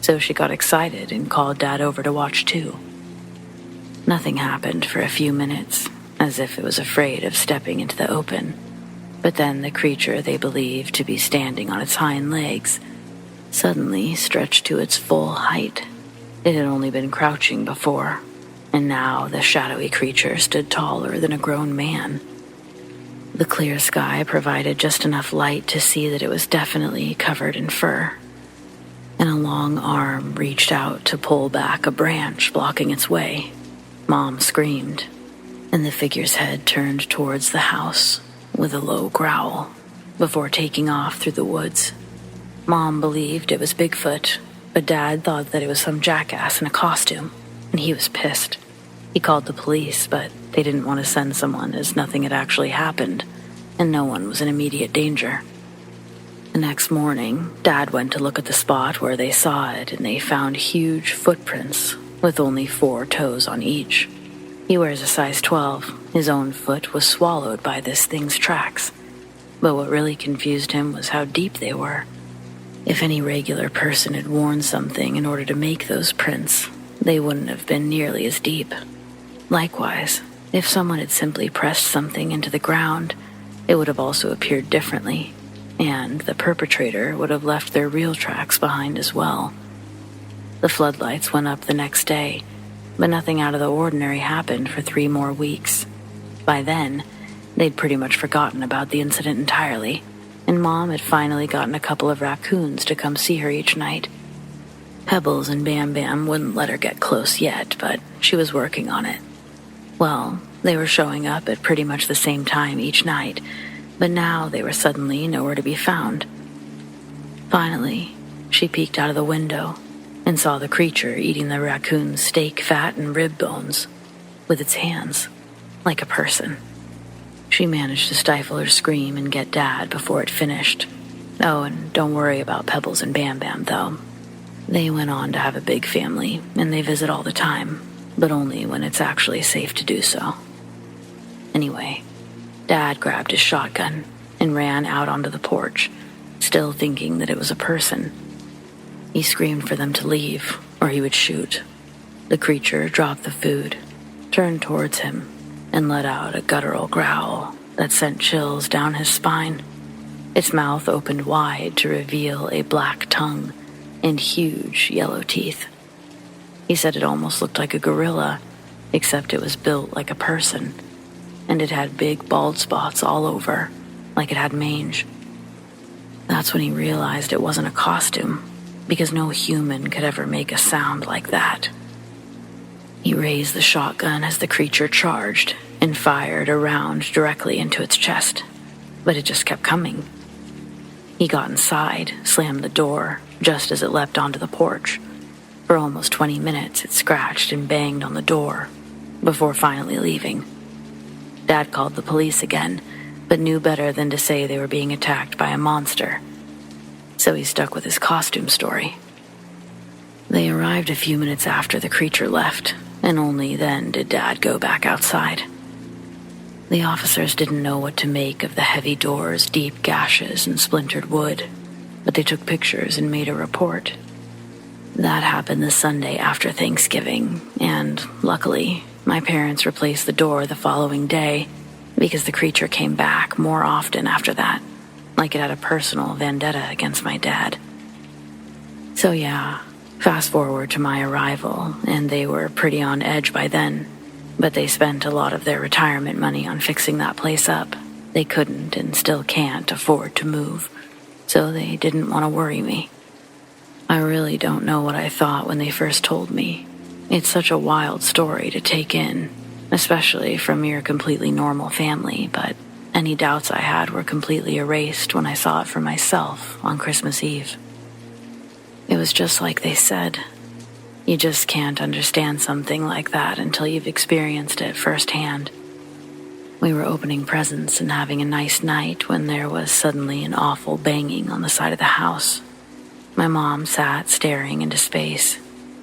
[SPEAKER 1] so she got excited and called Dad over to watch too. Nothing happened for a few minutes, as if it was afraid of stepping into the open, but then the creature they believed to be standing on its hind legs suddenly stretched to its full height. It had only been crouching before, and now the shadowy creature stood taller than a grown man. The clear sky provided just enough light to see that it was definitely covered in fur. and a long arm reached out to pull back a branch blocking its way. Mom screamed, and the figure's head turned towards the house with a low growl before taking off through the woods. Mom believed it was Bigfoot, but Dad thought that it was some jackass in a costume, and he was pissed. He called the police, but they didn't want to send someone as nothing had actually happened, and no one was in immediate danger. The next morning, Dad went to look at the spot where they saw it, and they found huge footprints with only 4 toes on each. He wears a size 12. His own foot was swallowed by this thing's tracks. But what really confused him was how deep they were. If any regular person had worn something in order to make those prints, they wouldn't have been nearly as deep. Likewise, if someone had simply pressed something into the ground, it would have also appeared differently, and the perpetrator would have left their real tracks behind as well. The floodlights went up the next day, but nothing out of the ordinary happened for 3 more weeks. By then, they'd pretty much forgotten about the incident entirely, and Mom had finally gotten a couple of raccoons to come see her each night. Pebbles and Bam Bam wouldn't let her get close yet, but she was working on it. Well, they were showing up at pretty much the same time each night, but now they were suddenly nowhere to be found. Finally, she peeked out of the window and saw the creature eating the raccoon's steak fat and rib bones with its hands, like a person. She managed to stifle her scream and get Dad before it finished. Oh, and don't worry about Pebbles and Bam Bam, though. They went on to have a big family, and they visit all the time, but only when it's actually safe to do so. Anyway, Dad grabbed his shotgun and ran out onto the porch, still thinking that it was a person. He screamed for them to leave, or he would shoot. The creature dropped the food, turned towards him, and let out a guttural growl that sent chills down his spine. Its mouth opened wide to reveal a black tongue and huge yellow teeth. He said it almost looked like a gorilla, except it was built like a person, and it had big bald spots all over, like it had mange. That's when he realized it wasn't a costume, because no human could ever make a sound like that. He raised the shotgun as the creature charged and fired a round directly into its chest, but it just kept coming. He got inside, slammed the door, just as it leapt onto the porch. For almost 20 minutes, it scratched and banged on the door, before finally leaving. Dad called the police again, but knew better than to say they were being attacked by a monster. So he stuck with his costume story. They arrived a few minutes after the creature left, and only then did Dad go back outside. The officers didn't know what to make of the heavy doors, deep gashes, and splintered wood, but they took pictures and made a report. That happened the Sunday after Thanksgiving, and luckily, my parents replaced the door the following day because the creature came back more often after that, like it had a personal vendetta against my dad. So yeah, fast forward to my arrival, and they were pretty on edge by then, but they spent a lot of their retirement money on fixing that place up. They couldn't and still can't afford to move, so they didn't want to worry me. I really don't know what I thought when they first told me. It's such a wild story to take in, especially from your completely normal family, but any doubts I had were completely erased when I saw it for myself on Christmas Eve. It was just like they said. You just can't understand something like that until you've experienced it firsthand. We were opening presents and having a nice night when there was suddenly an awful banging on the side of the house. My mom sat staring into space.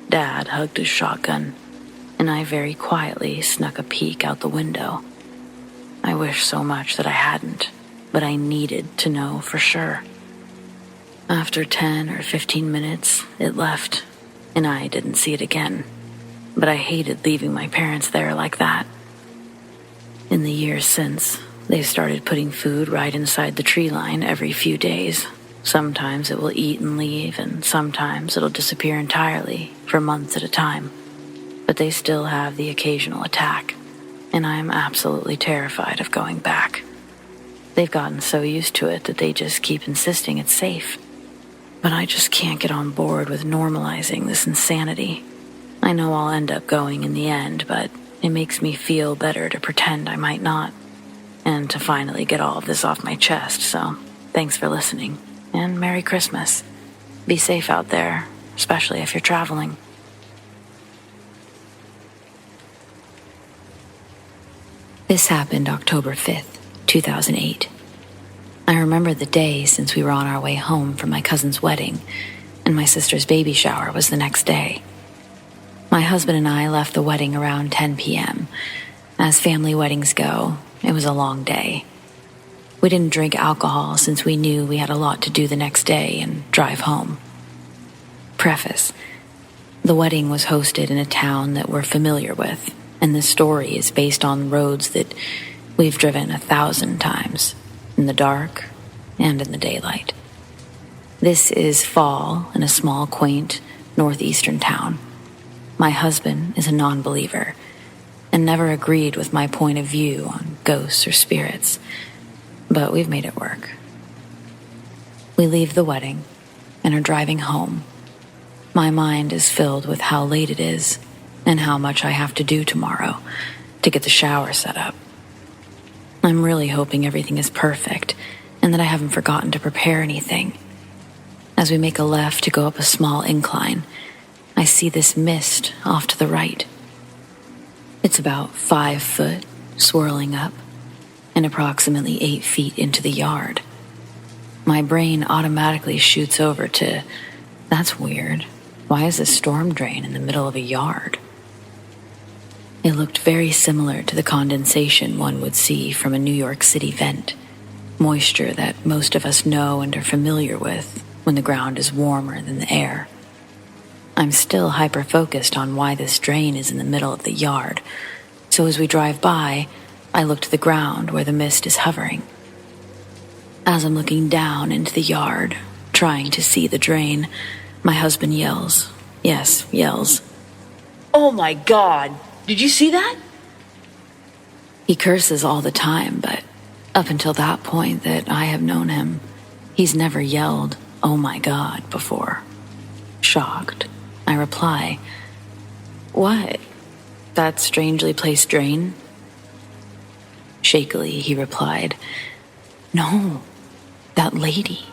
[SPEAKER 1] Dad hugged his shotgun, and I very quietly snuck a peek out the window. I wish so much that I hadn't, but I needed to know for sure. After 10 or 15 minutes, it left, and I didn't see it again. But I hated leaving my parents there like that. In the years since, they've started putting food right inside the tree line every few days. Sometimes it will eat and leave, and sometimes it'll disappear entirely for months at a time. But they still have the occasional attack, and I am absolutely terrified of going back. They've gotten so used to it that they just keep insisting it's safe. But I just can't get on board with normalizing this insanity. I know I'll end up going in the end, but it makes me feel better to pretend I might not, and to finally get all of this off my chest, so thanks for listening, and Merry Christmas. Be safe out there, especially if you're traveling. This happened October 5th, 2008. I remember the day since we were on our way home from my cousin's wedding, and my sister's baby shower was the next day. My husband and I left the wedding around 10 p.m. As family weddings go, it was a long day. We didn't drink alcohol since we knew we had a lot to do the next day and drive home. Preface: the wedding was hosted in a town that we're familiar with, and the story is based on roads that we've driven 1,000 times, in the dark and in the daylight. This is fall in a small, quaint, northeastern town. My husband is a non-believer and never agreed with my point of view on ghosts or spirits, but we've made it work. We leave the wedding and are driving home. My mind is filled with how late it is and how much I have to do tomorrow to get the shower set up. I'm really hoping everything is perfect and that I haven't forgotten to prepare anything. As we make a left to go up a small incline, I see this mist off to the right. It's about 5 foot, swirling up, and approximately 8 feet into the yard. My brain automatically shoots over to, that's weird. Why is a storm drain in the middle of a yard? It looked very similar to the condensation one would see from a New York City vent, moisture that most of us know and are familiar with when the ground is warmer than the air. I'm still hyper-focused on why this drain is in the middle of the yard, so as we drive by, I look to the ground where the mist is hovering. As I'm looking down into the yard, trying to see the drain, my husband yells. Yes, yells.
[SPEAKER 2] "Oh my God! Did you see that?"
[SPEAKER 1] He curses all the time, but up until that point that I have known him, he's never yelled, "Oh my God," before. Shocked, I reply, "What? That strangely placed drain?" Shakily, he replied, "No, that lady."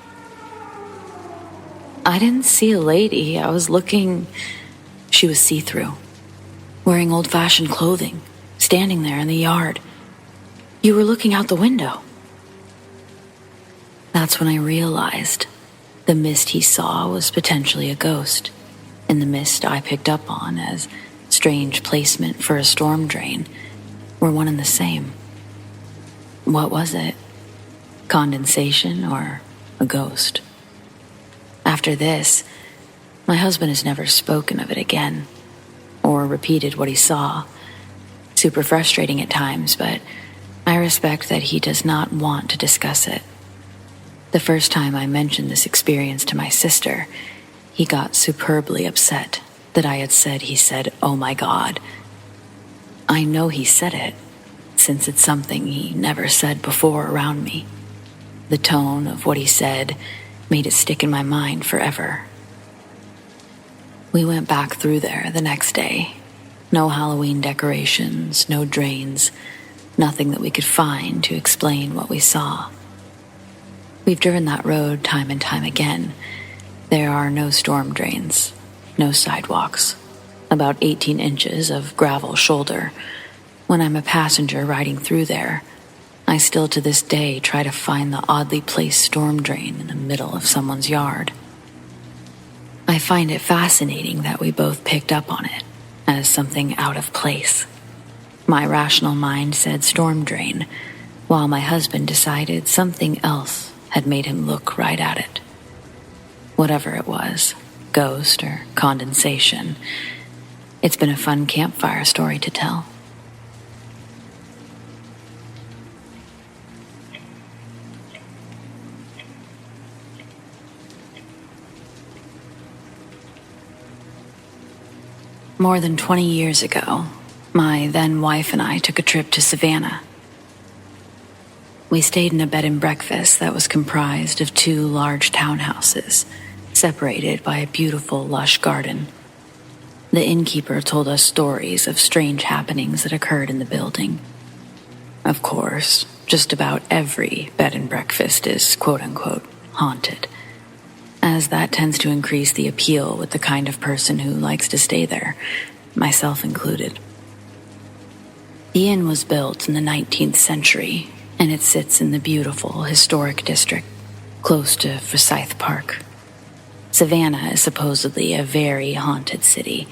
[SPEAKER 1] I didn't see a lady. I was looking. She was see-through, wearing old-fashioned clothing, standing there in the yard. You were looking out the window. That's when I realized the mist he saw was potentially a ghost, and the mist I picked up on as strange placement for a storm drain were one and the same. What was it? Condensation or a ghost? After this, my husband has never spoken of it again or repeated what he saw. Super frustrating at times, but I respect that he does not want to discuss it. The first time I mentioned this experience to my sister, he got superbly upset that I had said he said, "Oh my God." I know he said it, since it's something he never said before around me. The tone of what he said made it stick in my mind forever. We went back through there the next day. No Halloween decorations, no drains, nothing that we could find to explain what we saw. We've driven that road time and time again. There are no storm drains, no sidewalks, about 18 inches of gravel shoulder. When I'm a passenger riding through there, I still to this day try to find the oddly placed storm drain in the middle of someone's yard. I find it fascinating that we both picked up on it as something out of place. My rational mind said storm drain, while my husband decided something else had made him look right at it. Whatever it was, ghost or condensation, it's been a fun campfire story to tell. More than 20 years ago, my then wife and I took a trip to Savannah. We stayed in a bed and breakfast that was comprised of 2 large townhouses, separated by a beautiful, lush garden. The innkeeper told us stories of strange happenings that occurred in the building. Of course, just about every bed and breakfast is quote-unquote haunted, as that tends to increase the appeal with the kind of person who likes to stay there, myself included. The inn was built in the 19th century, and it sits in the beautiful historic district, close to Forsyth Park. Savannah is supposedly a very haunted city,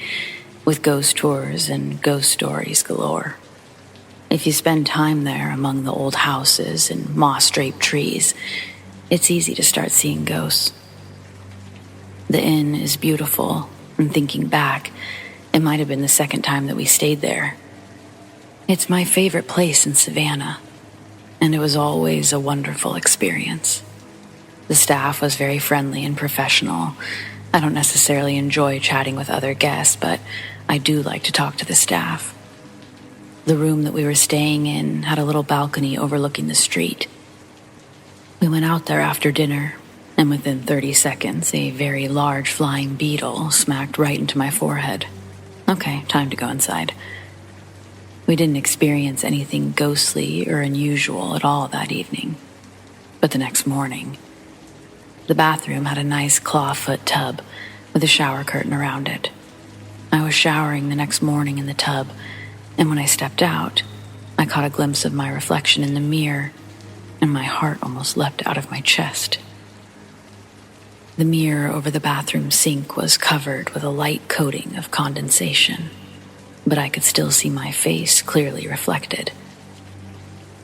[SPEAKER 1] with ghost tours and ghost stories galore. If you spend time there among the old houses and moss-draped trees, it's easy to start seeing ghosts. The inn is beautiful, and thinking back, it might have been the second time that we stayed there. It's my favorite place in Savannah, and it was always a wonderful experience. The staff was very friendly and professional. I don't necessarily enjoy chatting with other guests, but I do like to talk to the staff. The room that we were staying in had a little balcony overlooking the street. We went out there after dinner, and within 30 seconds, a very large flying beetle smacked right into my forehead. Okay, time to go inside. We didn't experience anything ghostly or unusual at all that evening. But the next morning, the bathroom had a nice clawfoot tub with a shower curtain around it. I was showering the next morning in the tub, and when I stepped out, I caught a glimpse of my reflection in the mirror, and my heart almost leapt out of my chest. The mirror over the bathroom sink was covered with a light coating of condensation, but I could still see my face clearly reflected.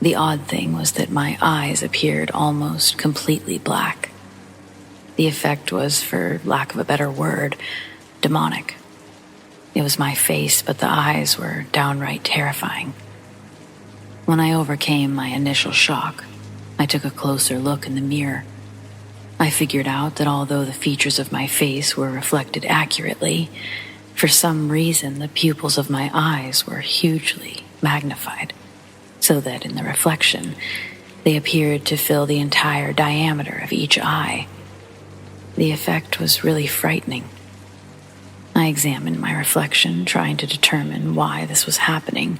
[SPEAKER 1] The odd thing was that my eyes appeared almost completely black. The effect was, for lack of a better word, demonic. It was my face, but the eyes were downright terrifying. When I overcame my initial shock, I took a closer look in the mirror. I figured out that although the features of my face were reflected accurately, for some reason the pupils of my eyes were hugely magnified, so that in the reflection, they appeared to fill the entire diameter of each eye. The effect was really frightening. I examined my reflection, trying to determine why this was happening,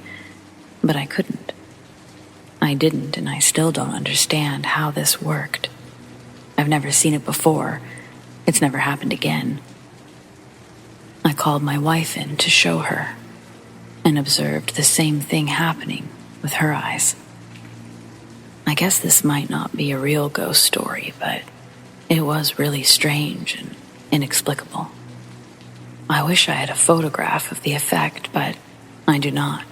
[SPEAKER 1] but I couldn't. I didn't, and I still don't understand how this worked. I've never seen it before. It's never happened again. I called my wife in to show her, and observed the same thing happening with her eyes. I guess this might not be a real ghost story, but it was really strange and inexplicable. I wish I had a photograph of the effect, but I do not.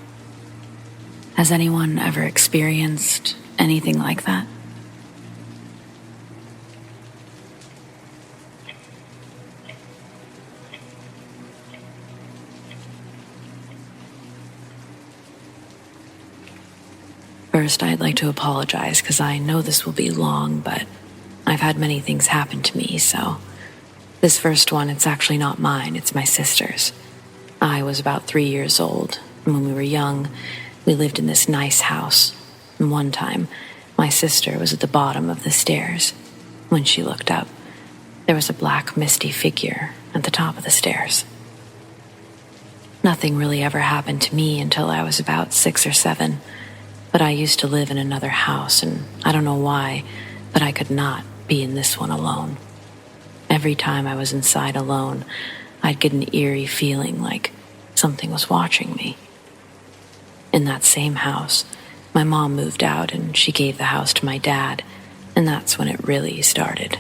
[SPEAKER 1] Has anyone ever experienced anything like that? First, I'd like to apologize because I know this will be long, but I've had many things happen to me, so this first one, it's actually not mine, it's my sister's. I was about 3 years old, and when we were young, we lived in this nice house. And one time, my sister was at the bottom of the stairs. When she looked up, there was a black, misty figure at the top of the stairs. Nothing really ever happened to me until I was about 6 or 7, but I used to live in another house, and I don't know why, but I could not be in this one alone. Every time I was inside alone, I'd get an eerie feeling like something was watching me. In that same house, my mom moved out and she gave the house to my dad, and that's when it really started.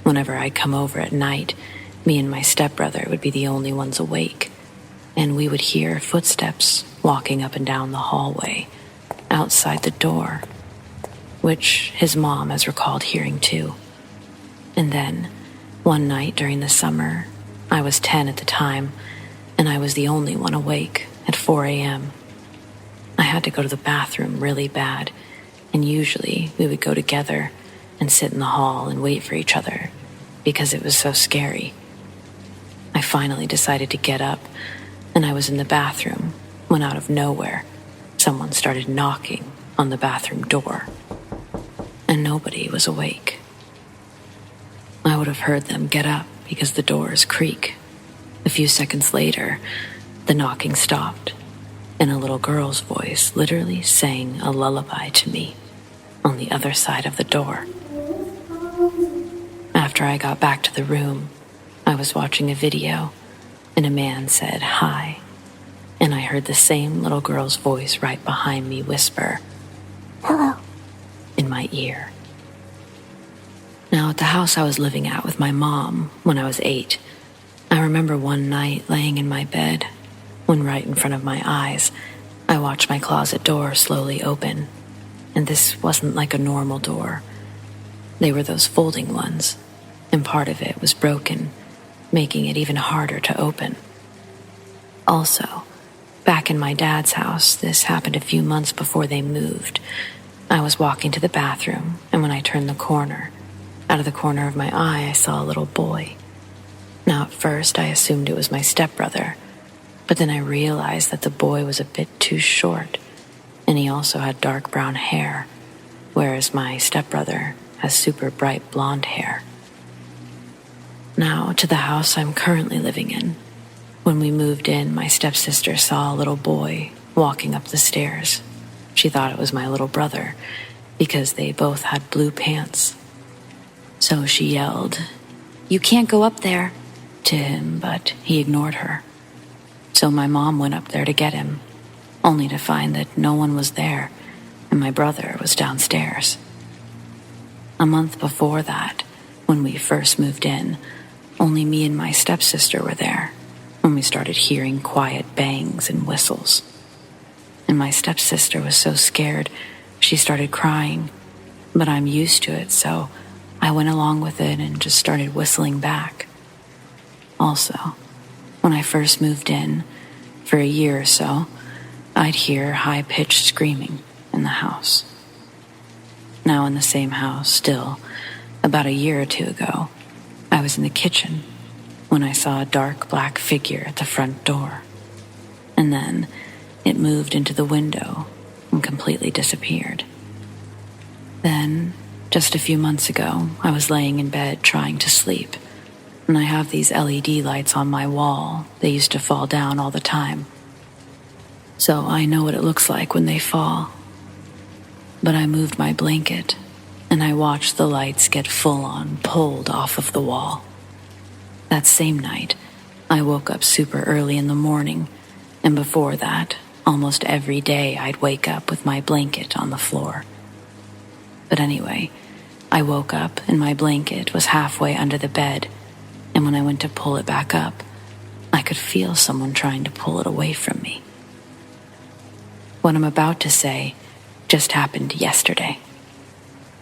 [SPEAKER 1] Whenever I'd come over at night, me and my stepbrother would be the only ones awake, and we would hear footsteps walking up and down the hallway outside the door, which his mom has recalled hearing too. And then, one night during the summer, I was 10 at the time, and I was the only one awake at 4 a.m. I had to go to the bathroom really bad, and usually we would go together and sit in the hall and wait for each other because it was so scary. I finally decided to get up, and I was in the bathroom when out of nowhere, someone started knocking on the bathroom door, and nobody was awake. I I would have heard them get up because the doors creak. A few seconds later, the knocking stopped, and a little girl's voice literally sang a lullaby to me on the other side of the door. After I got back to the room, I was watching a video, and a man said hi, and I heard the same little girl's voice right behind me whisper, "Hello," in my ear. Now, at the house I was living at with my mom when I was 8, I remember one night laying in my bed when right in front of my eyes, I watched my closet door slowly open. And this wasn't like a normal door. They were those folding ones, and part of it was broken, making it even harder to open. Also, back in my dad's house, this happened a few months before they moved. I was walking to the bathroom, and when I turned the corner, out of the corner of my eye, I saw a little boy. Now, at first, I assumed it was my stepbrother, but then I realized that the boy was a bit too short, and he also had dark brown hair, whereas my stepbrother has super bright blonde hair. Now, to the house I'm currently living in. When we moved in, my stepsister saw a little boy walking up the stairs. She thought it was my little brother because they both had blue pants. So she yelled, "You can't go up there," to him, but he ignored her. So my mom went up there to get him, only to find that no one was there and my brother was downstairs. A month before that, when we first moved in, only me and my stepsister were there when we started hearing quiet bangs and whistles. And my stepsister was so scared, she started crying, but I'm used to it, so I went along with it and just started whistling back. Also, when I first moved in, for a year or so, I'd hear high-pitched screaming in the house. Now in the same house, still, about a year or two ago, I was in the kitchen when I saw a dark black figure at the front door. And then it moved into the window and completely disappeared. Then, just a few months ago, I was laying in bed trying to sleep, and I have these LED lights on my wall. They used to fall down all the time. So I know what it looks like when they fall. But I moved my blanket, and I watched the lights get full-on pulled off of the wall. That same night, I woke up super early in the morning, and before that, almost every day I'd wake up with my blanket on the floor. But anyway, I woke up and my blanket was halfway under the bed, and when I went to pull it back up, I could feel someone trying to pull it away from me. What I'm about to say just happened yesterday.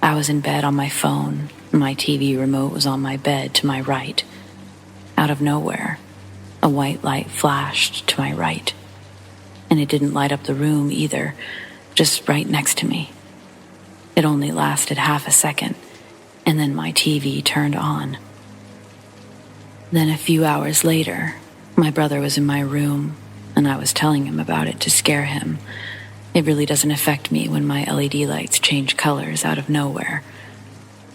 [SPEAKER 1] I was in bed on my phone, and my TV remote was on my bed to my right. Out of nowhere, a white light flashed to my right, and it didn't light up the room either, just right next to me. It only lasted half a second, and then my TV turned on. Then a few hours later, my brother was in my room, and I was telling him about it to scare him. It really doesn't affect me when my LED lights change colors out of nowhere.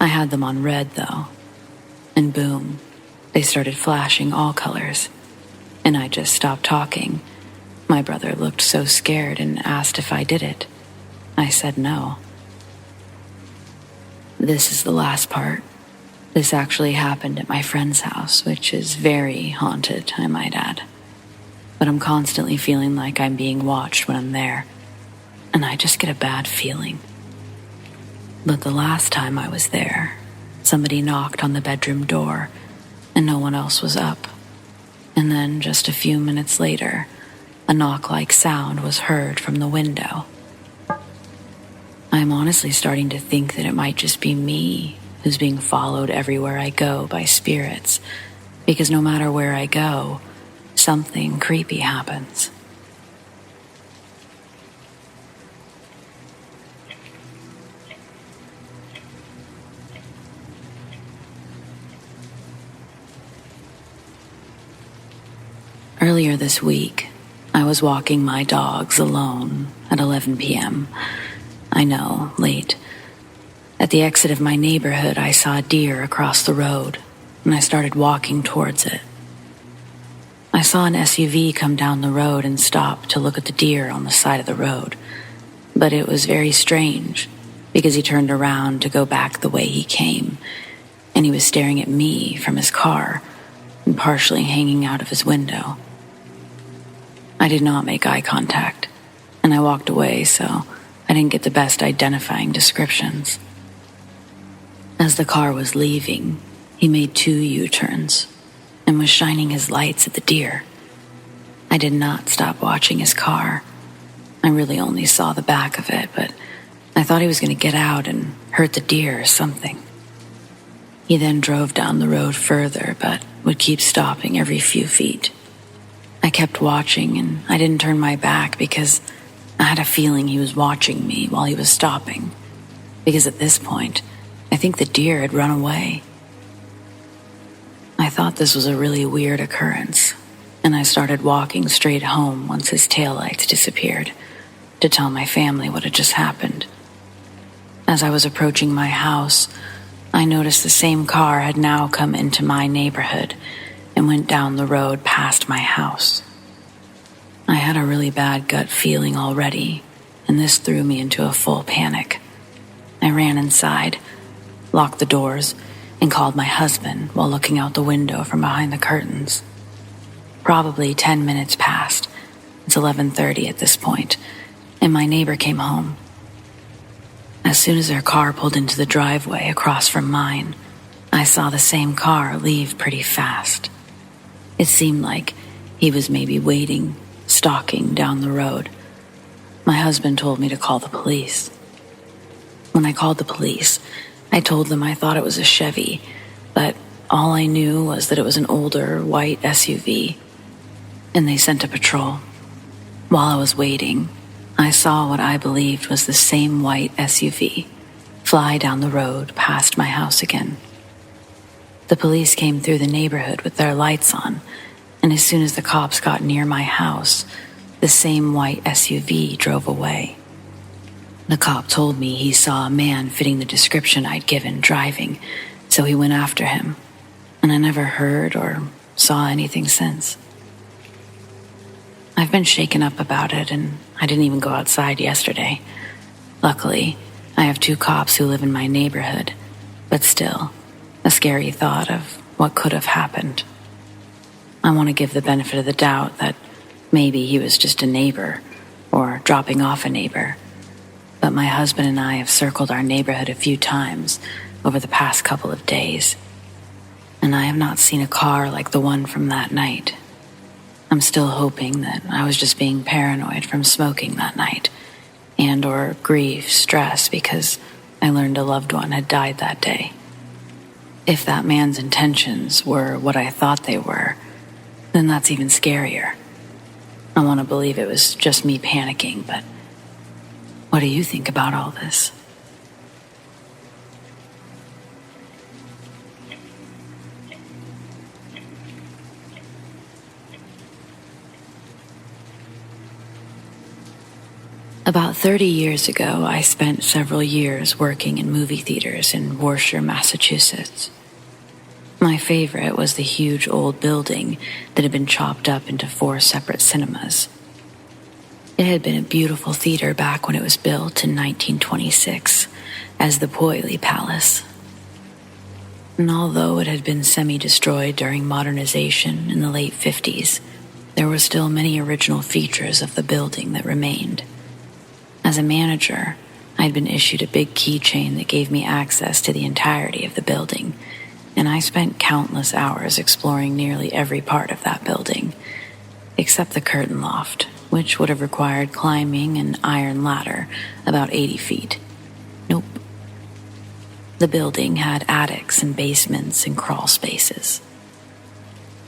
[SPEAKER 1] I had them on red, though. And boom, they started flashing all colors. And I just stopped talking. My brother looked so scared and asked if I did it. I said no. This is the last part. This actually happened at my friend's house, which is very haunted, I might add. But I'm constantly feeling like I'm being watched when I'm there, and I just get a bad feeling. But the last time I was there, somebody knocked on the bedroom door, and no one else was up. And then just a few minutes later, a knock-like sound was heard from the window. I'm honestly starting to think that it might just be me who's being followed everywhere I go by spirits, because no matter where I go, something creepy happens. Earlier this week, I was walking my dogs alone at 11 p.m. I know, late. At the exit of my neighborhood, I saw a deer across the road, and I started walking towards it. I saw an SUV come down the road and stop to look at the deer on the side of the road, but it was very strange because he turned around to go back the way he came, and he was staring at me from his car and partially hanging out of his window. I did not make eye contact, and I walked away so I didn't get the best identifying descriptions. As the car was leaving, he made 2 U-turns and was shining his lights at the deer. I did not stop watching his car. I really only saw the back of it, but I thought he was going to get out and hurt the deer or something. He then drove down the road further, but would keep stopping every few feet. I kept watching, and I didn't turn my back because I had a feeling he was watching me while he was stopping, because at this point, I think the deer had run away. I thought this was a really weird occurrence, and I started walking straight home once his taillights disappeared to tell my family what had just happened. As I was approaching my house, I noticed the same car had now come into my neighborhood and went down the road past my house. I had a really bad gut feeling already, and this threw me into a full panic. I ran inside, locked the doors, and called my husband while looking out the window from behind the curtains. Probably 10 minutes passed. It's 11:30 at this point, and my neighbor came home. As soon as their car pulled into the driveway across from mine, I saw the same car leave pretty fast. It seemed like he was maybe waiting, stalking down the road. My husband told me to call the police. When I called the police, I told them I thought it was a Chevy, but all I knew was that it was an older white SUV, and they sent a patrol. While I was waiting, I saw what I believed was the same white SUV fly down the road past my house again. The police came through the neighborhood with their lights on, and as soon as the cops got near my house, the same white SUV drove away. The cop told me he saw a man fitting the description I'd given driving, so he went after him, and I never heard or saw anything since. I've been shaken up about it, and I didn't even go outside yesterday. Luckily, I have 2 cops who live in my neighborhood, but still, a scary thought of what could have happened. I want to give the benefit of the doubt that maybe he was just a neighbor or dropping off a neighbor, but my husband and I have circled our neighborhood a few times over the past couple of days, and I have not seen a car like the one from that night. I'm still hoping that I was just being paranoid from smoking that night, and or grief, stress because I learned a loved one had died that day. If that man's intentions were what I thought they were, then that's even scarier. I want to believe it was just me panicking, but what do you think about all this? About 30 years ago, I spent several years working in movie theaters in Worcester, Massachusetts. My favorite was the huge old building that had been chopped up into 4 separate cinemas. It had been a beautiful theater back when it was built in 1926 as the Poyley Palace. And although it had been semi-destroyed during modernization in the late 50s, there were still many original features of the building that remained. As a manager, I had been issued a big keychain that gave me access to the entirety of the building, and I spent countless hours exploring nearly every part of that building, except the curtain loft, which would have required climbing an iron ladder about 80 feet. Nope. The building had attics and basements and crawl spaces.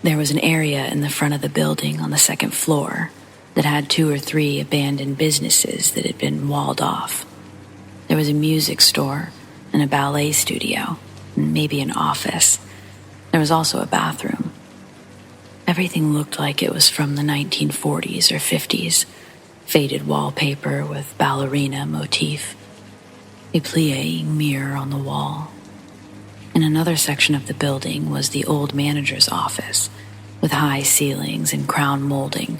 [SPEAKER 1] There was an area in the front of the building on the 2nd floor that had 2 or 3 abandoned businesses that had been walled off. There was a music store and a ballet studio, and maybe an office. There was also a bathroom. Everything looked like it was from the 1940s or 50s. Faded wallpaper with ballerina motif. A plie mirror on the wall. In another section of the building was the old manager's office, with high ceilings and crown molding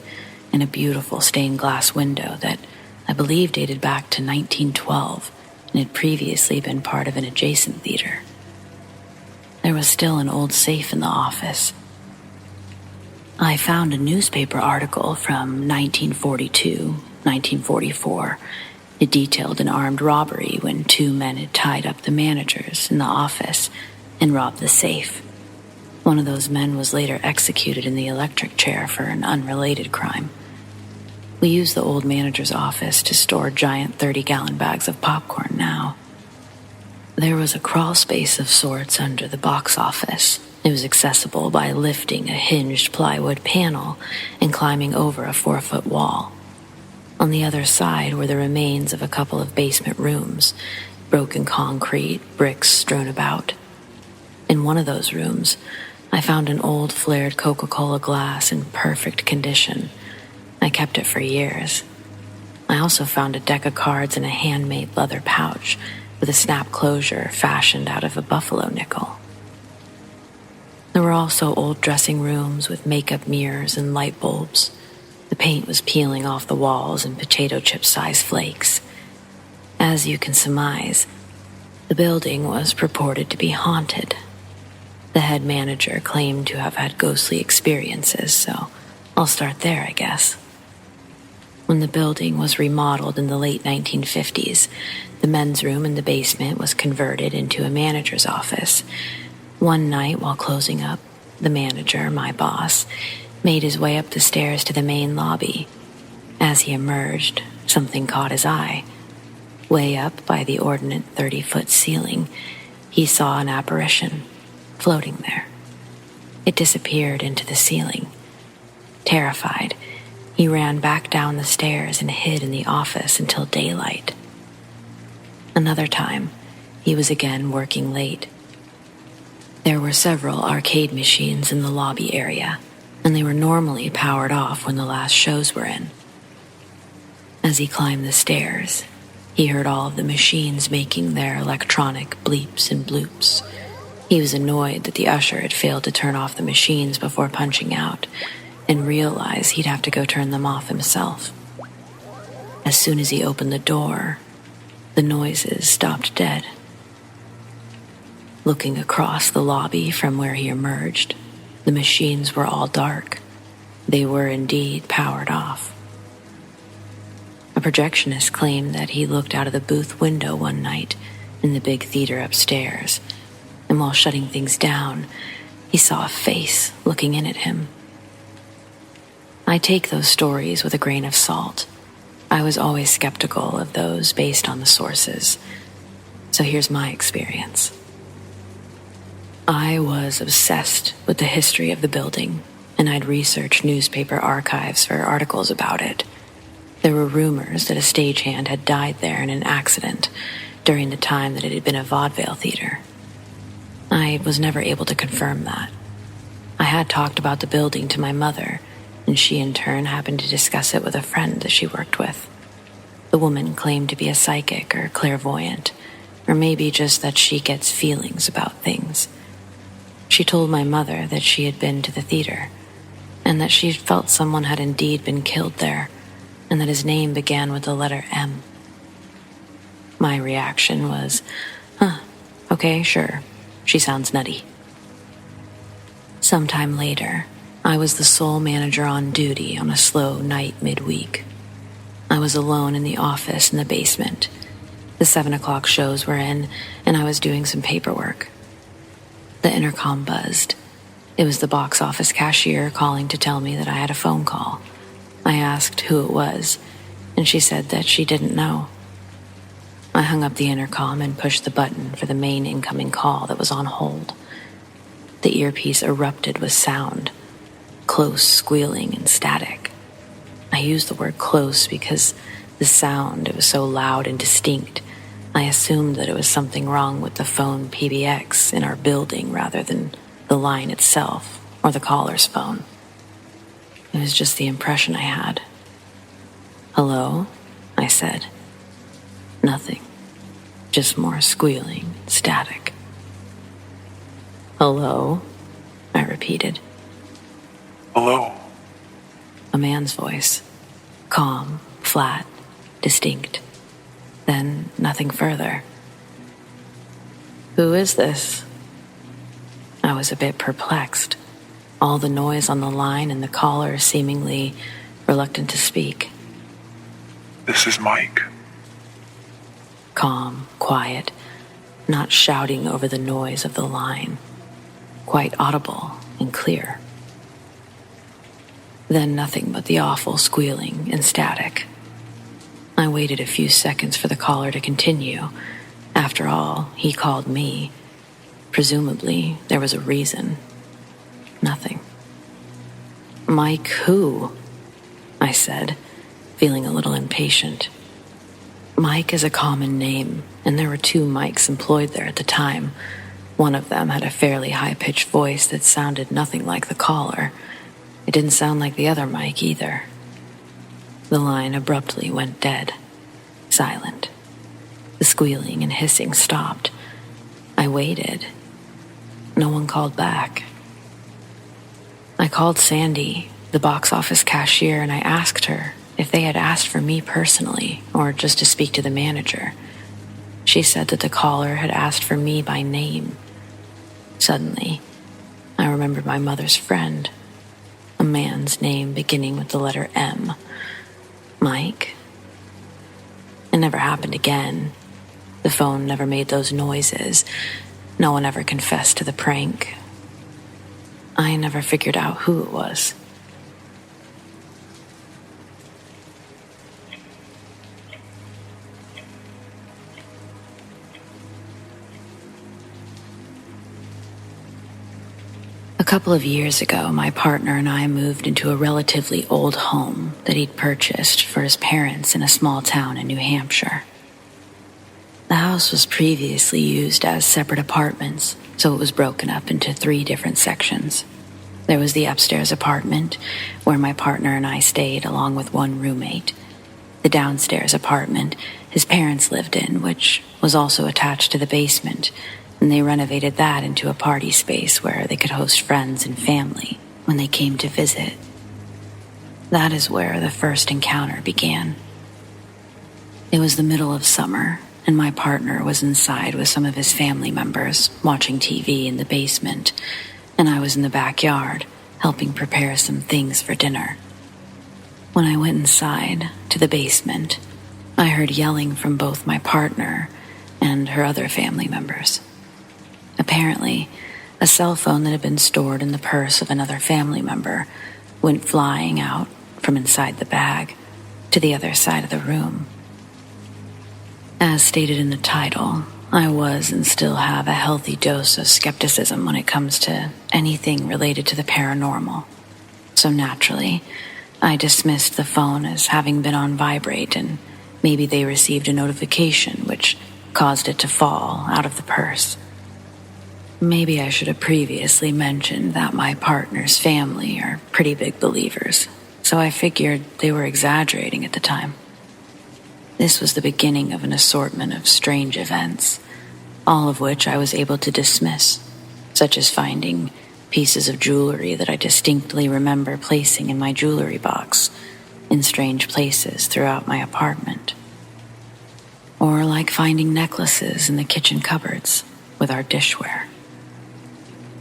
[SPEAKER 1] and a beautiful stained glass window that I believe dated back to 1912 and had previously been part of an adjacent theater. There was still an old safe in the office. I found a newspaper article from 1942, 1944. It detailed an armed robbery when two men had tied up the managers in the office and robbed the safe. One of those men was later executed in the electric chair for an unrelated crime. We use the old manager's office to store giant 30-gallon bags of popcorn now. There was a crawl space of sorts under the box office. It was accessible by lifting a hinged plywood panel and climbing over a 4-foot wall. On the other side were the remains of a couple of basement rooms, broken concrete, bricks strewn about. In one of those rooms, I found an old flared Coca-Cola glass in perfect condition. I kept it for years. I also found a deck of cards in a handmade leather pouch with a snap closure fashioned out of a buffalo nickel. There were also old dressing rooms with makeup mirrors and light bulbs. The paint was peeling off the walls in potato chip-sized flakes. As you can surmise, the building was purported to be haunted. The head manager claimed to have had ghostly experiences, so I'll start there, I guess. When the building was remodeled in the late 1950s, the men's room in the basement was converted into a manager's office. One night while closing up, the manager, my boss, made his way up the stairs to the main lobby. As he emerged, something caught his eye. Way up by the ordnate 30-foot ceiling, he saw an apparition floating there. It disappeared into the ceiling. Terrified, he ran back down the stairs and hid in the office until daylight. Another time, he was again working late. There were several arcade machines in the lobby area, and they were normally powered off when the last shows were in. As he climbed the stairs, he heard all of the machines making their electronic bleeps and bloops. He was annoyed that the usher had failed to turn off the machines before punching out, and realized he'd have to go turn them off himself. As soon as he opened the door, the noises stopped dead. Looking across the lobby from where he emerged, the machines were all dark. They were indeed powered off. A projectionist claimed that he looked out of the booth window one night in the big theater upstairs, and while shutting things down, he saw a face looking in at him. I take those stories with a grain of salt. I was always skeptical of those based on the sources. So here's my experience. I was obsessed with the history of the building, and I'd researched newspaper archives for articles about it. There were rumors that a stagehand had died there in an accident during the time that it had been a vaudeville theater. I was never able to confirm that. I had talked about the building to my mother, and she in turn happened to discuss it with a friend that she worked with. The woman claimed to be a psychic or clairvoyant, or maybe just that she gets feelings about things. She told my mother that she had been to the theater, and that she felt someone had indeed been killed there, and that his name began with the letter M. My reaction was, okay, sure, she sounds nutty. Sometime later, I was the sole manager on duty on a slow night midweek. I was alone in the office in the basement. The 7 o'clock shows were in, and I was doing some paperwork. The intercom buzzed. It was the box office cashier calling to tell me that I had a phone call. I asked who it was, and she said that she didn't know. I hung up the intercom and pushed the button for the main incoming call that was on hold. The earpiece erupted with sound, close squealing and static. I used the word close because the sound, it was so loud and distinct. I assumed that it was something wrong with the phone PBX in our building rather than the line itself or the caller's phone. It was just the impression I had. "Hello?" I said. Nothing. Just more squealing and static. "Hello?" I repeated.
[SPEAKER 3] "Hello."
[SPEAKER 1] A man's voice. Calm, flat, distinct. Then nothing further. "Who is this?" I was a bit perplexed. All the noise on the line and the caller seemingly reluctant to speak.
[SPEAKER 3] "This is Mike."
[SPEAKER 1] Calm, quiet, not shouting over the noise of the line. Quite audible and clear. Then nothing but the awful squealing and static. I waited a few seconds for the caller to continue. After all, he called me. Presumably, there was a reason. Nothing. "Mike who?" I said, feeling a little impatient. Mike is a common name, and there were 2 Mikes employed there at the time. One of them had a fairly high-pitched voice that sounded nothing like the caller. It didn't sound like the other Mike either. The line abruptly went dead. Silent. The squealing and hissing stopped. I waited. No one called back. I called Sandy, the box office cashier, and I asked her if they had asked for me personally or just to speak to the manager. She said that the caller had asked for me by name. Suddenly, I remembered my mother's friend, a man's name beginning with the letter M. Mike? It never happened again. The phone never made those noises. No one ever confessed to the prank. I never figured out who it was. A couple of years ago, my partner and I moved into a relatively old home that he'd purchased for his parents in a small town in New Hampshire. The house was previously used as separate apartments, so it was broken up into 3 different sections. There was the upstairs apartment, where my partner and I stayed along with 1 roommate. The downstairs apartment his parents lived in, which was also attached to the basement, and they renovated that into a party space where they could host friends and family when they came to visit. That is where the first encounter began. It was the middle of summer, and my partner was inside with some of his family members watching TV in the basement, and I was in the backyard helping prepare some things for dinner. When I went inside to the basement, I heard yelling from both my partner and her other family members. Apparently, a cell phone that had been stored in the purse of another family member went flying out from inside the bag to the other side of the room. As stated in the title, I was and still have a healthy dose of skepticism when it comes to anything related to the paranormal. So naturally, I dismissed the phone as having been on vibrate, and maybe they received a notification which caused it to fall out of the purse. Maybe I should have previously mentioned that my partner's family are pretty big believers, so I figured they were exaggerating at the time. This was the beginning of an assortment of strange events, all of which I was able to dismiss, such as finding pieces of jewelry that I distinctly remember placing in my jewelry box in strange places throughout my apartment. Or like finding necklaces in the kitchen cupboards with our dishware.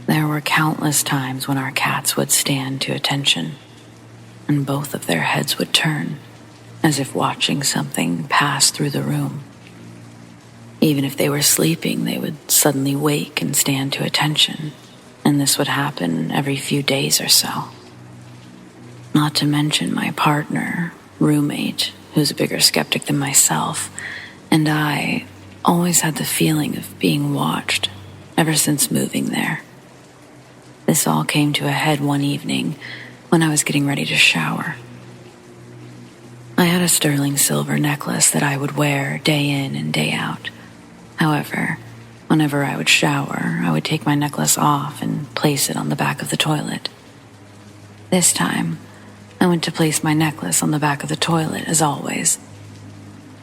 [SPEAKER 1] There were countless times when our cats would stand to attention, and both of their heads would turn, as if watching something pass through the room. Even if they were sleeping, they would suddenly wake and stand to attention, and this would happen every few days or so. Not to mention my partner, roommate, who's a bigger skeptic than myself, and I always had the feeling of being watched ever since moving there. This all came to a head one evening when I was getting ready to shower. I had a sterling silver necklace that I would wear day in and day out. However, whenever I would shower, I would take my necklace off and place it on the back of the toilet. This time, I went to place my necklace on the back of the toilet as always,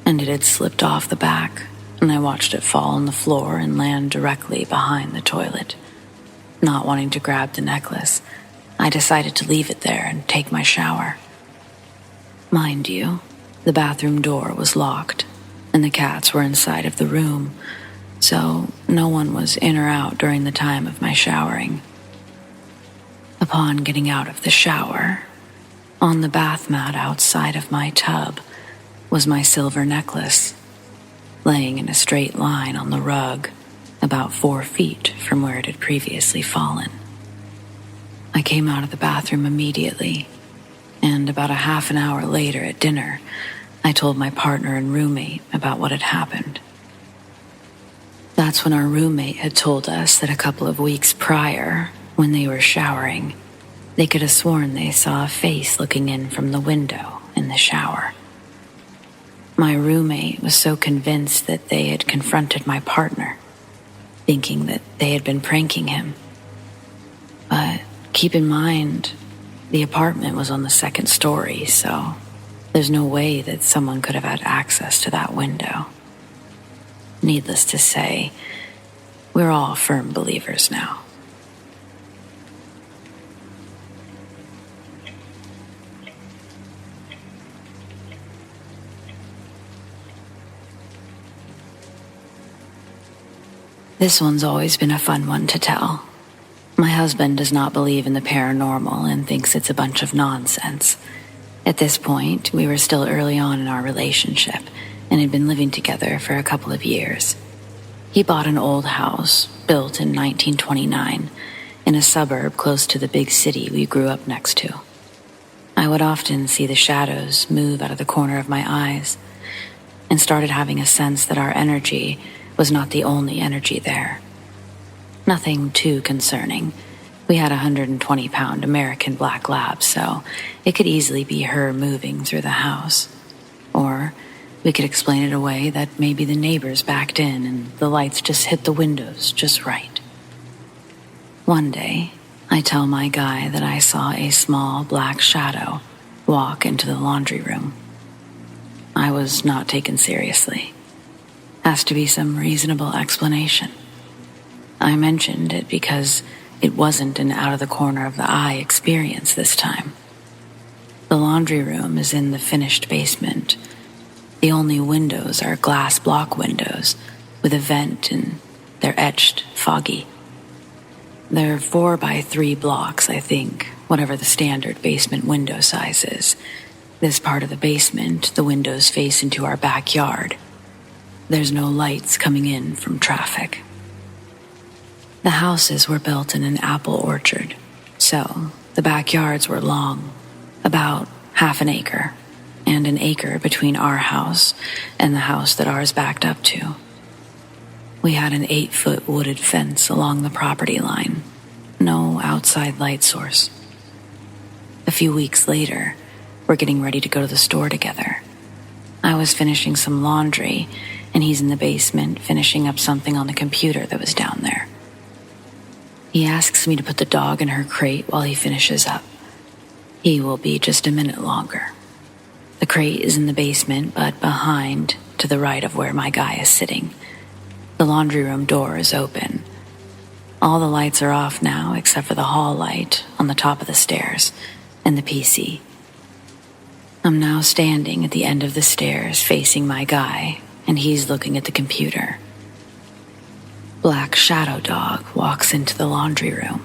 [SPEAKER 1] and it had slipped off the back, and I watched it fall on the floor and land directly behind the toilet. Not wanting to grab the necklace, I decided to leave it there and take my shower. Mind you, the bathroom door was locked, and the cats were inside of the room, so no one was in or out during the time of my showering. Upon getting out of the shower, on the bath mat outside of my tub was my silver necklace, laying in a straight line on the rug, about 4 feet from where it had previously fallen. I came out of the bathroom immediately, and about a half an hour later at dinner, I told my partner and roommate about what had happened. That's when our roommate had told us that a couple of weeks prior, when they were showering, they could have sworn they saw a face looking in from the window in the shower. My roommate was so convinced that they had confronted my partner, thinking that they had been pranking him. But keep in mind, the apartment was on the 2nd story, so there's no way that someone could have had access to that window. Needless to say, we're all firm believers now. This one's always been a fun one to tell. My husband does not believe in the paranormal and thinks it's a bunch of nonsense. At this point, we were still early on in our relationship and had been living together for a couple of years. He bought an old house, built in 1929, in a suburb close to the big city we grew up next to. I would often see the shadows move out of the corner of my eyes and started having a sense that our energy was not the only energy there. Nothing too concerning. We had a 120-pound American black lab, so it could easily be her moving through the house. Or we could explain it away that maybe the neighbors backed in and the lights just hit the windows just right. One day, I tell my guy that I saw a small black shadow walk into the laundry room. I was not taken seriously. Has to be some reasonable explanation. I mentioned it because it wasn't an out-of-the-corner-of-the-eye experience this time. The laundry room is in the finished basement. The only windows are glass block windows with a vent, and they're etched foggy. They're 4 by 3 blocks, I think, whatever the standard basement window size is. This part of the basement, the windows face into our backyard. There's no lights coming in from traffic. The houses were built in an apple orchard, so the backyards were long, about half an acre, and an acre between our house and the house that ours backed up to. We had an 8-foot wooded fence along the property line, no outside light source. A few weeks later, we're getting ready to go to the store together. I was finishing some laundry, and he's in the basement finishing up something on the computer that was down there. He asks me to put the dog in her crate while he finishes up. He will be just a minute longer. The crate is in the basement, but behind, to the right of where my guy is sitting. The laundry room door is open. All the lights are off now except for the hall light on the top of the stairs and the PC. I'm now standing at the end of the stairs facing my guy, and he's looking at the computer. Black Shadow Dog walks into the laundry room.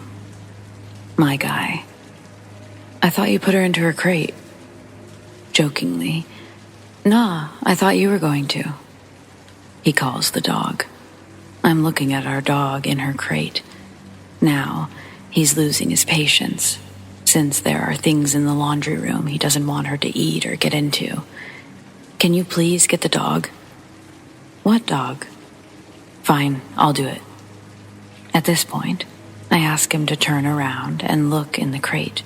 [SPEAKER 1] My guy. I thought you put her into her crate. Jokingly. Nah, I thought you were going to. He calls the dog. I'm looking at our dog in her crate. Now, he's losing his patience, since there are things in the laundry room he doesn't want her to eat or get into. Can you please get the dog? What dog? Fine, I'll do it. At this point, I ask him to turn around and look in the crate.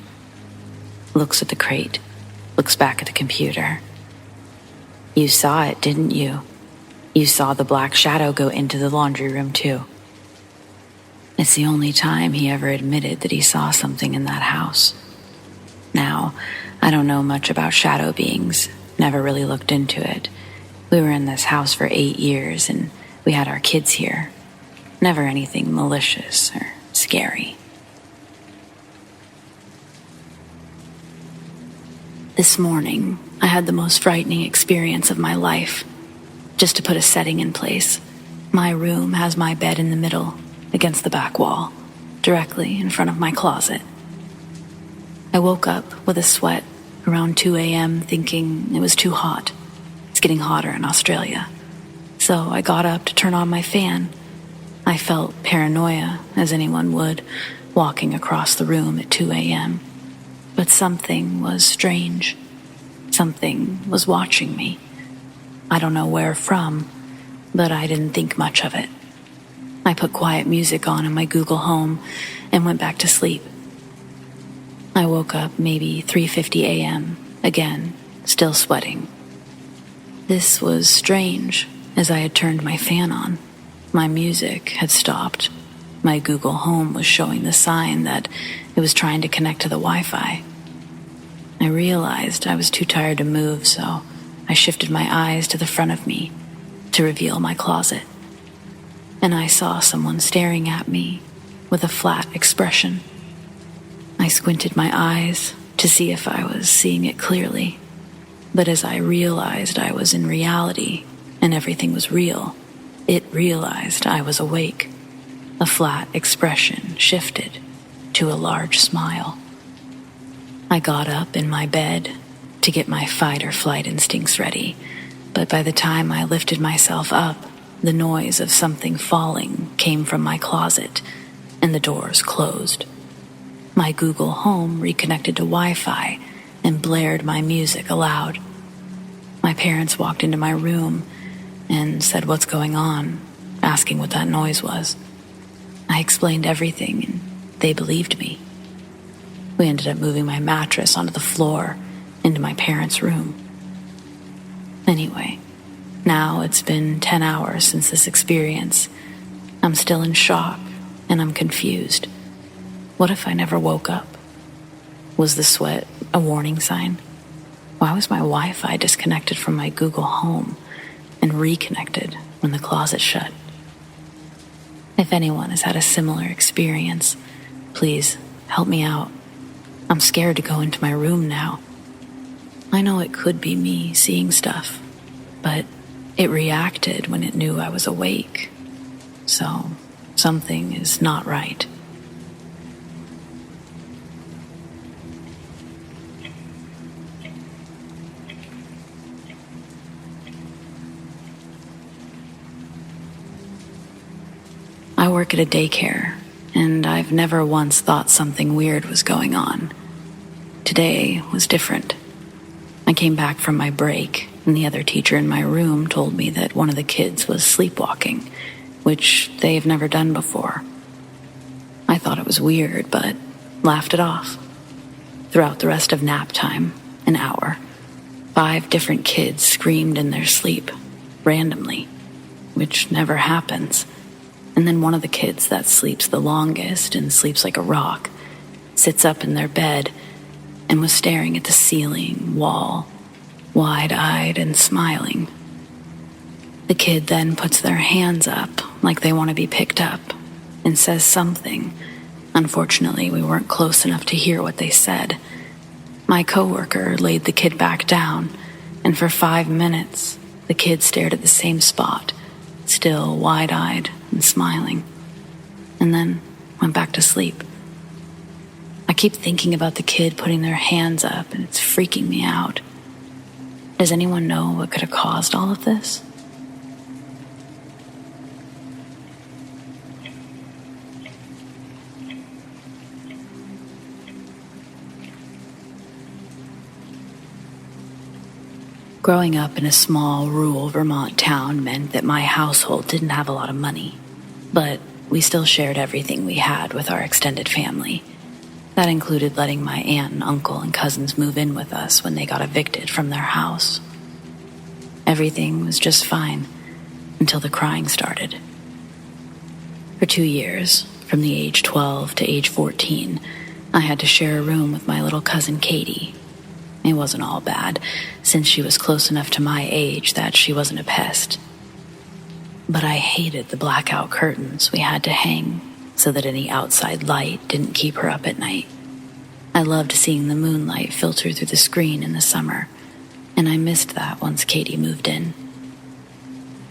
[SPEAKER 1] Looks at the crate, looks back at the computer. You saw it, didn't you? You saw the black shadow go into the laundry room too. It's the only time he ever admitted that he saw something in that house. Now, I don't know much about shadow beings, never really looked into it. We were in this house for 8 years and we had our kids here. Never anything malicious or scary. This morning, I had the most frightening experience of my life. Just to put a setting in place, my room has my bed in the middle, against the back wall, directly in front of my closet. I woke up with a sweat around 2 a.m. thinking it was too hot. It's getting hotter in Australia. So I got up to turn on my fan. I felt paranoia, as anyone would, walking across the room at 2 a.m. But something was strange. Something was watching me. I don't know where from, but I didn't think much of it. I put quiet music on in my Google Home and went back to sleep. I woke up maybe 3:50 a.m., again, still sweating. This was strange, as I had turned my fan on. My music had stopped. My Google Home was showing the sign that it was trying to connect to the Wi-Fi. I realized I was too tired to move, so I shifted my eyes to the front of me to reveal my closet. And I saw someone staring at me with a flat expression. I squinted my eyes to see if I was seeing it clearly, but as I realized I was in reality and everything was real, it realized I was awake. A flat expression shifted to a large smile. I got up in my bed to get my fight or flight instincts ready, but by the time I lifted myself up, the noise of something falling came from my closet, and the doors closed. My Google Home reconnected to Wi-Fi and blared my music aloud. My parents walked into my room and said, "What's going on?" asking what that noise was. I explained everything, and they believed me. We ended up moving my mattress onto the floor into my parents' room. Anyway, now it's been 10 hours since this experience. I'm still in shock, and I'm confused. What if I never woke up? Was the sweat a warning sign? Why was my Wi-Fi disconnected from my Google Home and reconnected when the closet shut? If anyone has had a similar experience, please help me out. I'm scared to go into my room now. I know it could be me seeing stuff, but it reacted when it knew I was awake. So something is not right. I work at a daycare, and I've never once thought something weird was going on. Today was different. I came back from my break, and the other teacher in my room told me that one of the kids was sleepwalking, which they've never done before. I thought it was weird, but laughed it off. Throughout the rest of nap time, an hour, 5 different kids screamed in their sleep, randomly, which never happens. And then one of the kids that sleeps the longest and sleeps like a rock sits up in their bed and was staring at the ceiling, wall, wide-eyed and smiling. The kid then puts their hands up like they want to be picked up and says something. Unfortunately, we weren't close enough to hear what they said. My coworker laid the kid back down, and for 5 minutes, the kid stared at the same spot, still wide-eyed and smiling, and then went back to sleep. I keep thinking about the kid putting their hands up, and it's freaking me out. Does anyone know what could have caused all of this? Growing up in a small, rural Vermont town meant that my household didn't have a lot of money, but we still shared everything we had with our extended family. That included letting my aunt and uncle and cousins move in with us when they got evicted from their house. Everything was just fine until the crying started. For 2 years, from the age 12 to age 14, I had to share a room with my little cousin Katie. It wasn't all bad, since she was close enough to my age that she wasn't a pest. But I hated the blackout curtains we had to hang so that any outside light didn't keep her up at night. I loved seeing the moonlight filter through the screen in the summer, and I missed that once Katie moved in.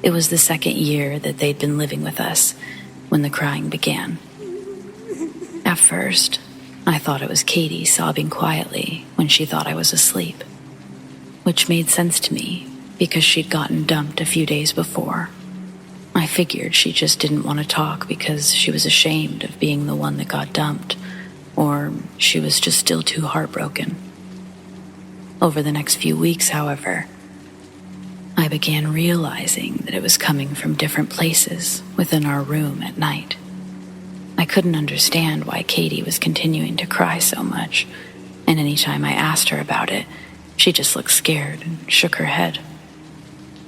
[SPEAKER 1] It was the second year that they'd been living with us when the crying began. At first, I thought it was Katie sobbing quietly when she thought I was asleep, which made sense to me because she'd gotten dumped a few days before. I figured she just didn't want to talk because she was ashamed of being the one that got dumped, or she was just still too heartbroken. Over the next few weeks, however, I began realizing that it was coming from different places within our room at night. I couldn't understand why Katie was continuing to cry so much, and anytime I asked her about it, she just looked scared and shook her head.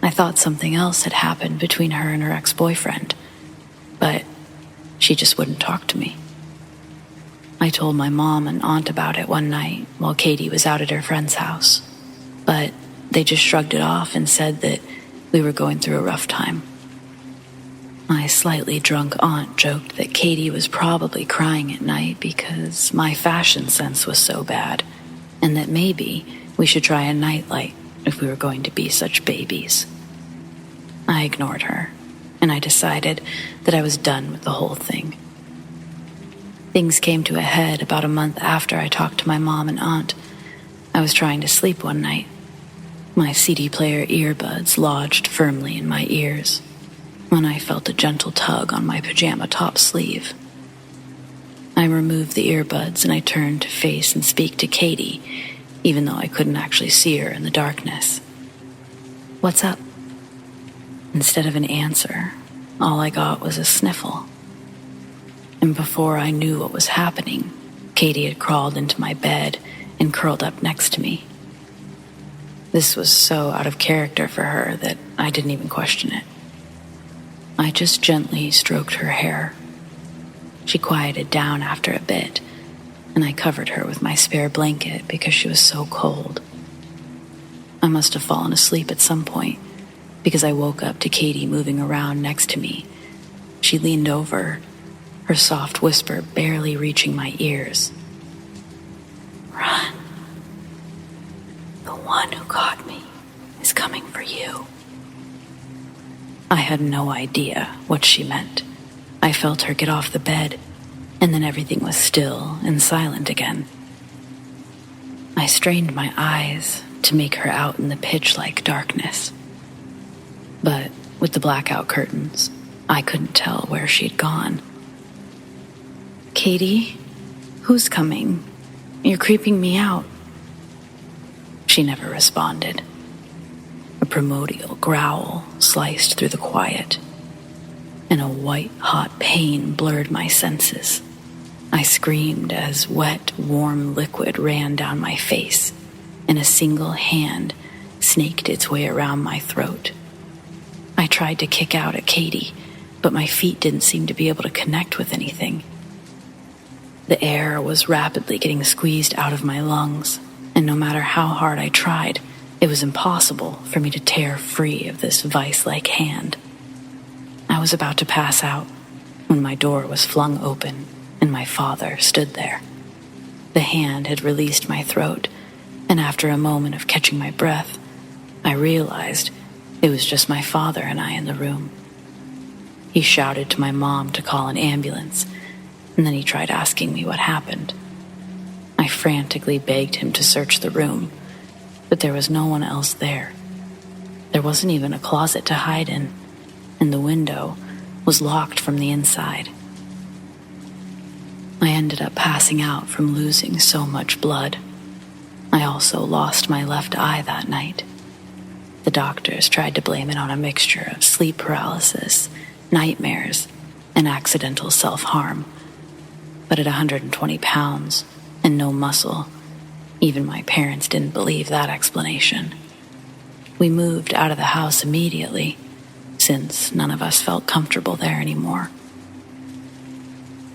[SPEAKER 1] I thought something else had happened between her and her ex-boyfriend, but she just wouldn't talk to me. I told my mom and aunt about it one night while Katie was out at her friend's house, but they just shrugged it off and said that we were going through a rough time. My slightly drunk aunt joked that Katie was probably crying at night because my fashion sense was so bad, and that maybe we should try a nightlight if we were going to be such babies. I ignored her, and I decided that I was done with the whole thing. Things came to a head about a month after I talked to my mom and aunt. I was trying to sleep one night. My CD player earbuds lodged firmly in my ears when I felt a gentle tug on my pajama top sleeve. I removed the earbuds and I turned to face and speak to Katie, even though I couldn't actually see her in the darkness. "What's up?" Instead of an answer, all I got was a sniffle. And before I knew what was happening, Katie had crawled into my bed and curled up next to me. This was so out of character for her that I didn't even question it. I just gently stroked her hair. She quieted down after a bit, and I covered her with my spare blanket because she was so cold. I must have fallen asleep at some point because I woke up to Katie moving around next to me. She leaned over, her soft whisper barely reaching my ears. "Run. The one who caught me is coming for you." I had no idea what she meant. I felt her get off the bed, and then everything was still and silent again. I strained my eyes to make her out in the pitch-like darkness. But with the blackout curtains, I couldn't tell where she'd gone. "Katie, who's coming? You're creeping me out." She never responded. A primordial growl sliced through the quiet, and a white-hot pain blurred my senses. I screamed as wet, warm liquid ran down my face, and a single hand snaked its way around my throat. I tried to kick out at Katie, but my feet didn't seem to be able to connect with anything. The air was rapidly getting squeezed out of my lungs, and no matter how hard I tried, it was impossible for me to tear free of this vice-like hand. I was about to pass out when my door was flung open and my father stood there. The hand had released my throat, and after a moment of catching my breath, I realized it was just my father and I in the room. He shouted to my mom to call an ambulance, and then he tried asking me what happened. I frantically begged him to search the room, but there was no one else there. There wasn't even a closet to hide in, and the window was locked from the inside. I ended up passing out from losing so much blood. I also lost my left eye that night. The doctors tried to blame it on a mixture of sleep paralysis, nightmares, and accidental self-harm. But at 120 pounds and no muscle, even my parents didn't believe that explanation. We moved out of the house immediately, since none of us felt comfortable there anymore.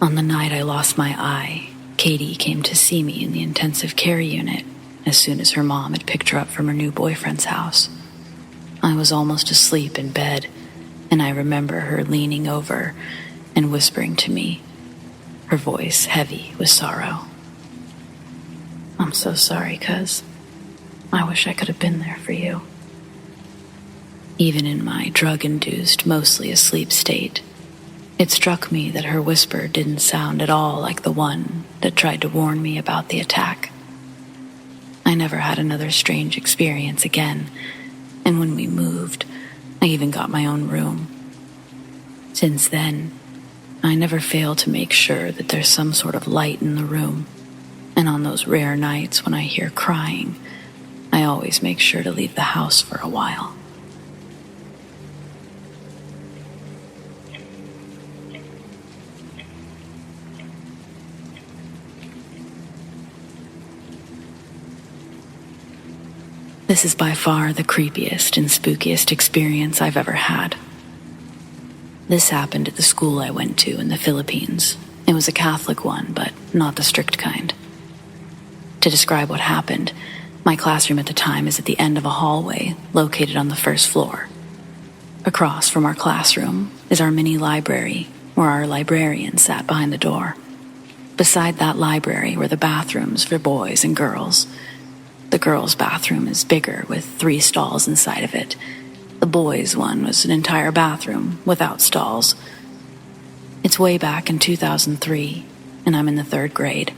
[SPEAKER 1] On the night I lost my eye, Katie came to see me in the intensive care unit as soon as her mom had picked her up from her new boyfriend's house. I was almost asleep in bed, and I remember her leaning over and whispering to me, her voice heavy with sorrow. I'm so sorry, cuz. I wish I could have been there for you. Even in my drug-induced, mostly asleep state, it struck me that her whisper didn't sound at all like the one that tried to warn me about the attack. I never had another strange experience again, and when we moved, I even got my own room. Since then, I never fail to make sure that there's some sort of light in the room, and on those rare nights when I hear crying, I always make sure to leave the house for a while. This is by far the creepiest and spookiest experience I've ever had. This happened at the school I went to in the Philippines. It was a Catholic one, but not the strict kind. To describe what happened, my classroom at the time is at the end of a hallway located on the first floor. Across from our classroom is our mini library, where our librarian sat behind the door. Beside that library were the bathrooms for boys and girls. The girls' bathroom is bigger, with 3 stalls inside of it. The boys' one was an entire bathroom without stalls. It's way back in 2003, and I'm in the 3rd grade.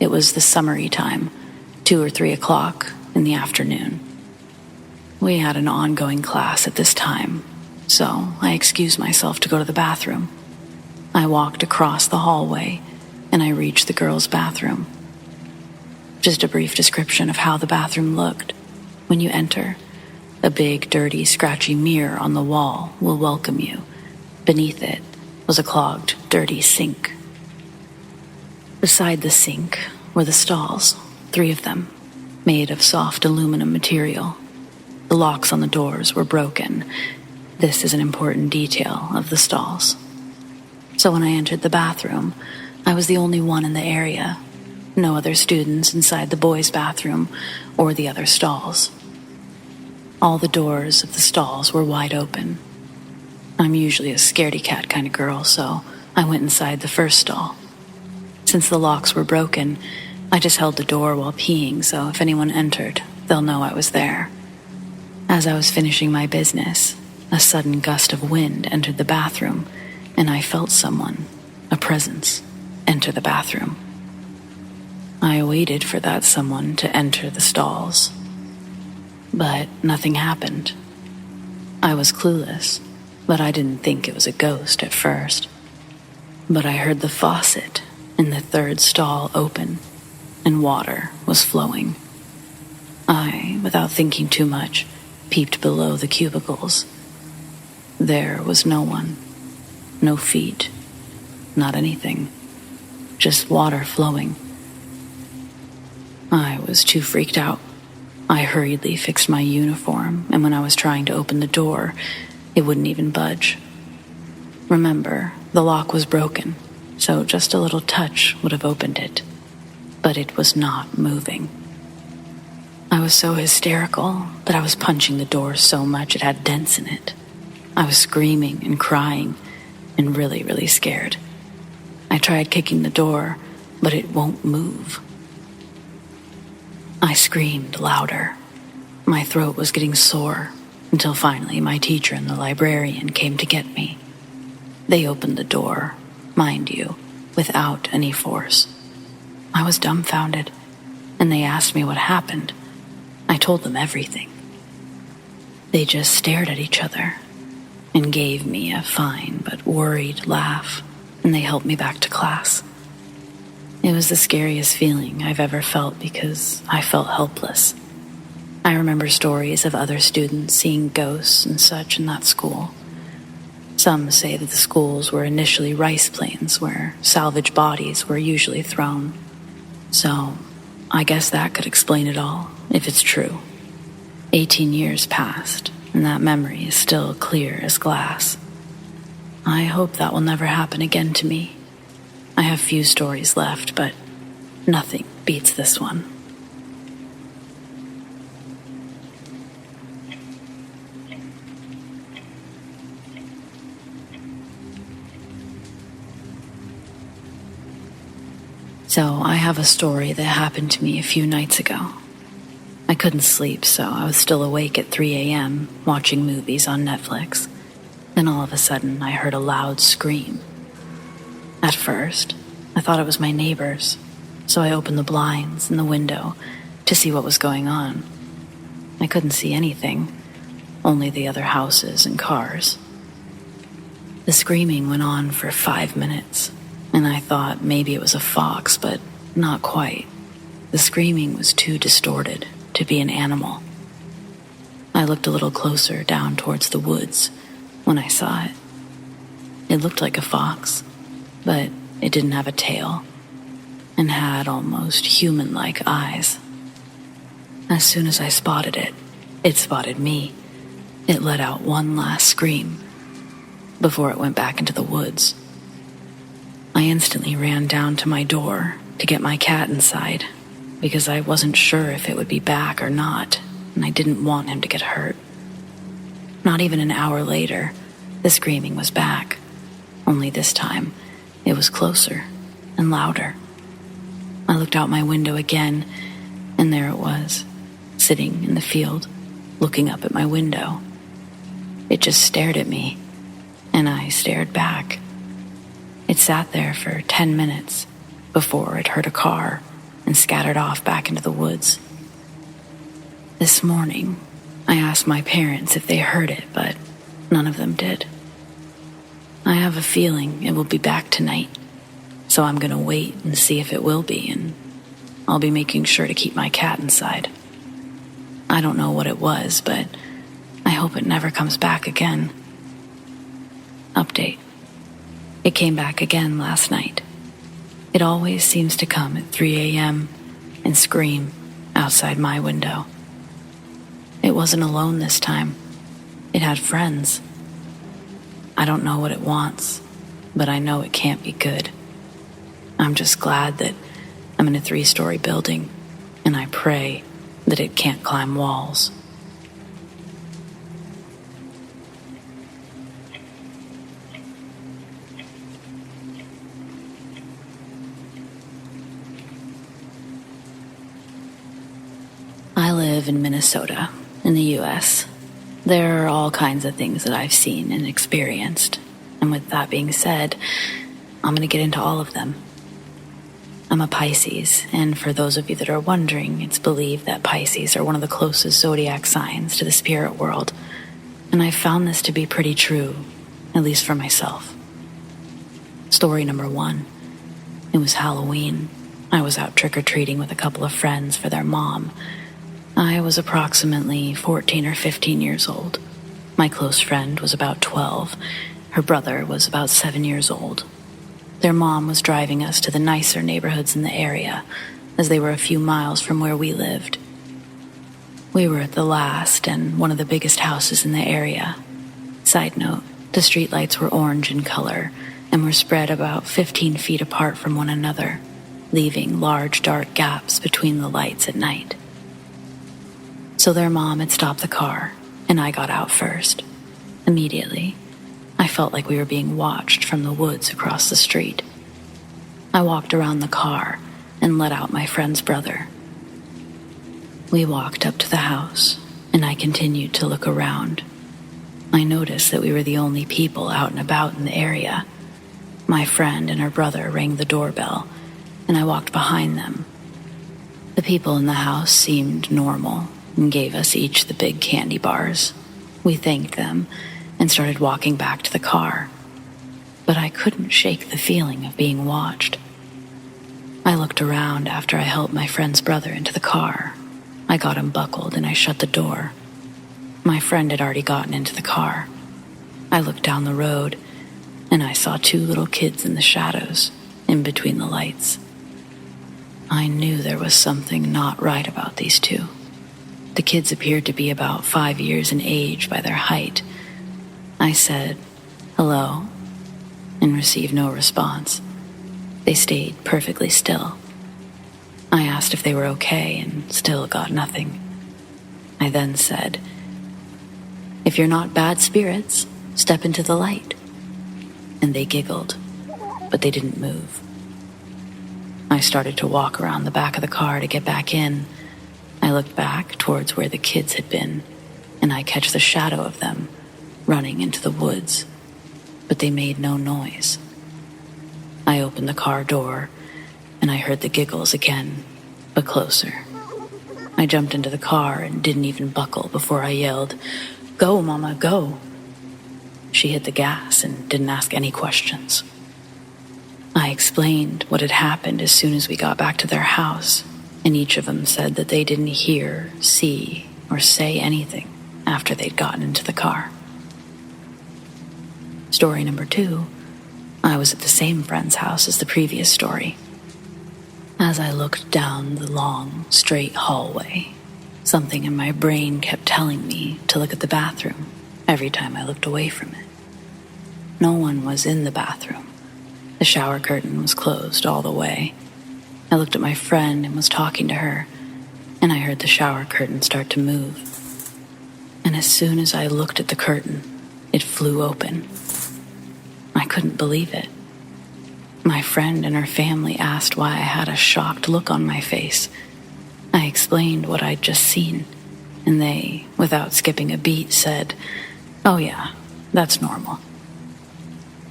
[SPEAKER 1] It was the summery time, 2 or 3 o'clock in the afternoon. We had an ongoing class at this time, so I excused myself to go to the bathroom. I walked across the hallway, and I reached the girls' bathroom. Just a brief description of how the bathroom looked. When you enter, a big, dirty, scratchy mirror on the wall will welcome you. Beneath it was a clogged, dirty sink. Beside the sink were the stalls, 3 of them, made of soft aluminum material. The locks on the doors were broken. This is an important detail of the stalls. So when I entered the bathroom, I was the only one in the area. No other students inside the boys' bathroom or the other stalls. All the doors of the stalls were wide open. I'm usually a scaredy cat kind of girl, so I went inside the first stall. Since the locks were broken, I just held the door while peeing, so if anyone entered, they'll know I was there. As I was finishing my business, a sudden gust of wind entered the bathroom, and I felt someone, a presence, enter the bathroom. I waited for that someone to enter the stalls, but nothing happened. I was clueless, but I didn't think it was a ghost at first. But I heard the faucet in the 3rd stall open, and water was flowing. I, without thinking too much, peeped below the cubicles. There was no one, no feet, not anything, just water flowing. I was too freaked out. I hurriedly fixed my uniform, and when I was trying to open the door, it wouldn't even budge. Remember, the lock was broken, so just a little touch would have opened it, but it was not moving. I was so hysterical that I was punching the door so much it had dents in it. I was screaming and crying and really, really scared. I tried kicking the door, but it won't move. I screamed louder. My throat was getting sore until finally my teacher and the librarian came to get me. They opened the door, mind you, without any force. I was dumbfounded, and they asked me what happened. I told them everything. They just stared at each other and gave me a fine but worried laugh, and they helped me back to class. It was the scariest feeling I've ever felt because I felt helpless. I remember stories of other students seeing ghosts and such in that school. Some say that the schools were initially rice plains where salvage bodies were usually thrown. So, I guess that could explain it all, if it's true. 18 years passed, and that memory is still clear as glass. I hope that will never happen again to me. I have few stories left, but nothing beats this one. So I have a story that happened to me a few nights ago. I couldn't sleep, so I was still awake at 3 a.m. watching movies on Netflix. Then all of a sudden, I heard a loud scream. At first, I thought it was my neighbors, so I opened the blinds and the window to see what was going on. I couldn't see anything, only the other houses and cars. The screaming went on for 5 minutes, and I thought maybe it was a fox, but not quite. The screaming was too distorted to be an animal. I looked a little closer down towards the woods when I saw it. It looked like a fox, but it didn't have a tail and had almost human-like eyes. As soon as I spotted it, it spotted me. It let out one last scream before it went back into the woods. I instantly ran down to my door to get my cat inside because I wasn't sure if it would be back or not, and I didn't want him to get hurt. Not even an hour later, the screaming was back, only this time it was closer and louder. I looked out my window again, and there it was, sitting in the field, looking up at my window. It just stared at me, and I stared back. It sat there for 10 minutes before it heard a car and scattered off back into the woods. This morning, I asked my parents if they heard it, but none of them did. I have a feeling it will be back tonight, so I'm going to wait and see if it will be, and I'll be making sure to keep my cat inside. I don't know what it was, but I hope it never comes back again. Update. It came back again last night. It always seems to come at 3 a.m. and scream outside my window. It wasn't alone this time. It had friends. I don't know what it wants, but I know it can't be good. I'm just glad that I'm in a 3-story building, and I pray that it can't climb walls. I live in Minnesota, in the U.S. There are all kinds of things that I've seen and experienced, and with that being said, I'm going to get into all of them. I'm a Pisces, and for those of you that are wondering, it's believed that Pisces are one of the closest zodiac signs to the spirit world, and I found this to be pretty true, at least for myself. Story number 1. It was Halloween. I was out trick-or-treating with a couple of friends for their mom. I was approximately 14 or 15 years old. My close friend was about 12. Her brother was about 7 years old. Their mom was driving us to the nicer neighborhoods in the area, as they were a few miles from where we lived. We were at the last and one of the biggest houses in the area. Side note, the streetlights were orange in color and were spread about 15 feet apart from one another, leaving large dark gaps between the lights at night. So their mom had stopped the car, and I got out first. Immediately, I felt like we were being watched from the woods across the street. I walked around the car and let out my friend's brother. We walked up to the house, and I continued to look around. I noticed that we were the only people out and about in the area. My friend and her brother rang the doorbell, and I walked behind them. The people in the house seemed normal and gave us each the big candy bars. We thanked them and started walking back to the car, but I couldn't shake the feeling of being watched. I looked around after I helped my friend's brother into the car. I got him buckled and I shut the door. My friend had already gotten into the car. I looked down the road and I saw 2 little kids in the shadows, in between the lights. I knew there was something not right about these 2. The kids appeared to be about 5 years in age by their height. I said, "Hello," and received no response. They stayed perfectly still. I asked if they were okay and still got nothing. I then said, "If you're not bad spirits, step into the light." And they giggled, but they didn't move. I started to walk around the back of the car to get back in. I looked back towards where the kids had been, and I catch the shadow of them running into the woods, but they made no noise. I opened the car door, and I heard the giggles again, but closer. I jumped into the car and didn't even buckle before I yelled, "Go, Mama, go!" She hit the gas and didn't ask any questions. I explained what had happened as soon as we got back to their house, and each of them said that they didn't hear, see, or say anything after they'd gotten into the car. Story number 2, I was at the same friend's house as the previous story. As I looked down the long, straight hallway, something in my brain kept telling me to look at the bathroom every time I looked away from it. No one was in the bathroom. The shower curtain was closed all the way. I looked at my friend and was talking to her, and I heard the shower curtain start to move. And as soon as I looked at the curtain, it flew open. I couldn't believe it. My friend and her family asked why I had a shocked look on my face. I explained what I'd just seen, and they, without skipping a beat, said, "Oh yeah, that's normal."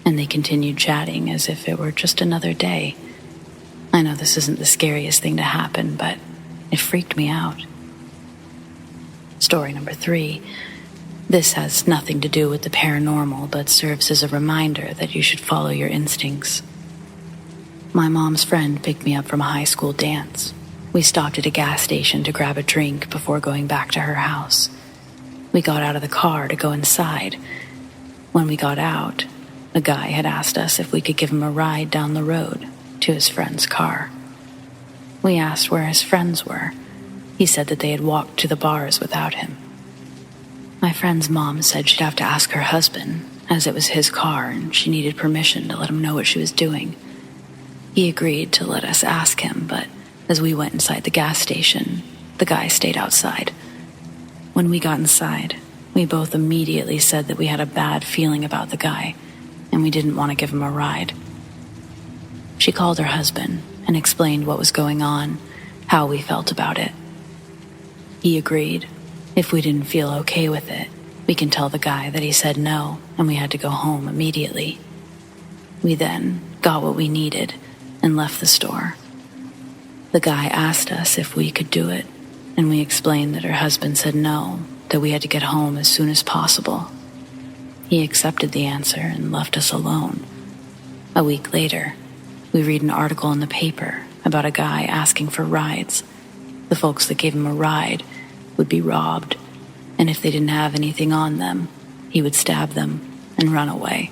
[SPEAKER 1] And they continued chatting as if it were just another day. I know this isn't the scariest thing to happen, but it freaked me out. Story number 3. This has nothing to do with the paranormal, but serves as a reminder that you should follow your instincts. My mom's friend picked me up from a high school dance. We stopped at a gas station to grab a drink before going back to her house. We got out of the car to go inside. When we got out, a guy had asked us if we could give him a ride down the road to his friend's car. We asked where his friends were. He said that they had walked to the bars without him. My friend's mom said she'd have to ask her husband, as it was his car and she needed permission to let him know what she was doing. He agreed to let us ask him, but as we went inside the gas station, the guy stayed outside. When we got inside, we both immediately said that we had a bad feeling about the guy, and we didn't want to give him a ride. She called her husband and explained what was going on, how we felt about it. He agreed. If we didn't feel okay with it, we can tell the guy that he said no, and we had to go home immediately. We then got what we needed and left the store. The guy asked us if we could do it, and we explained that her husband said no, that we had to get home as soon as possible. He accepted the answer and left us alone. A week later, we read an article in the paper about a guy asking for rides. The folks that gave him a ride would be robbed, and if they didn't have anything on them, he would stab them and run away.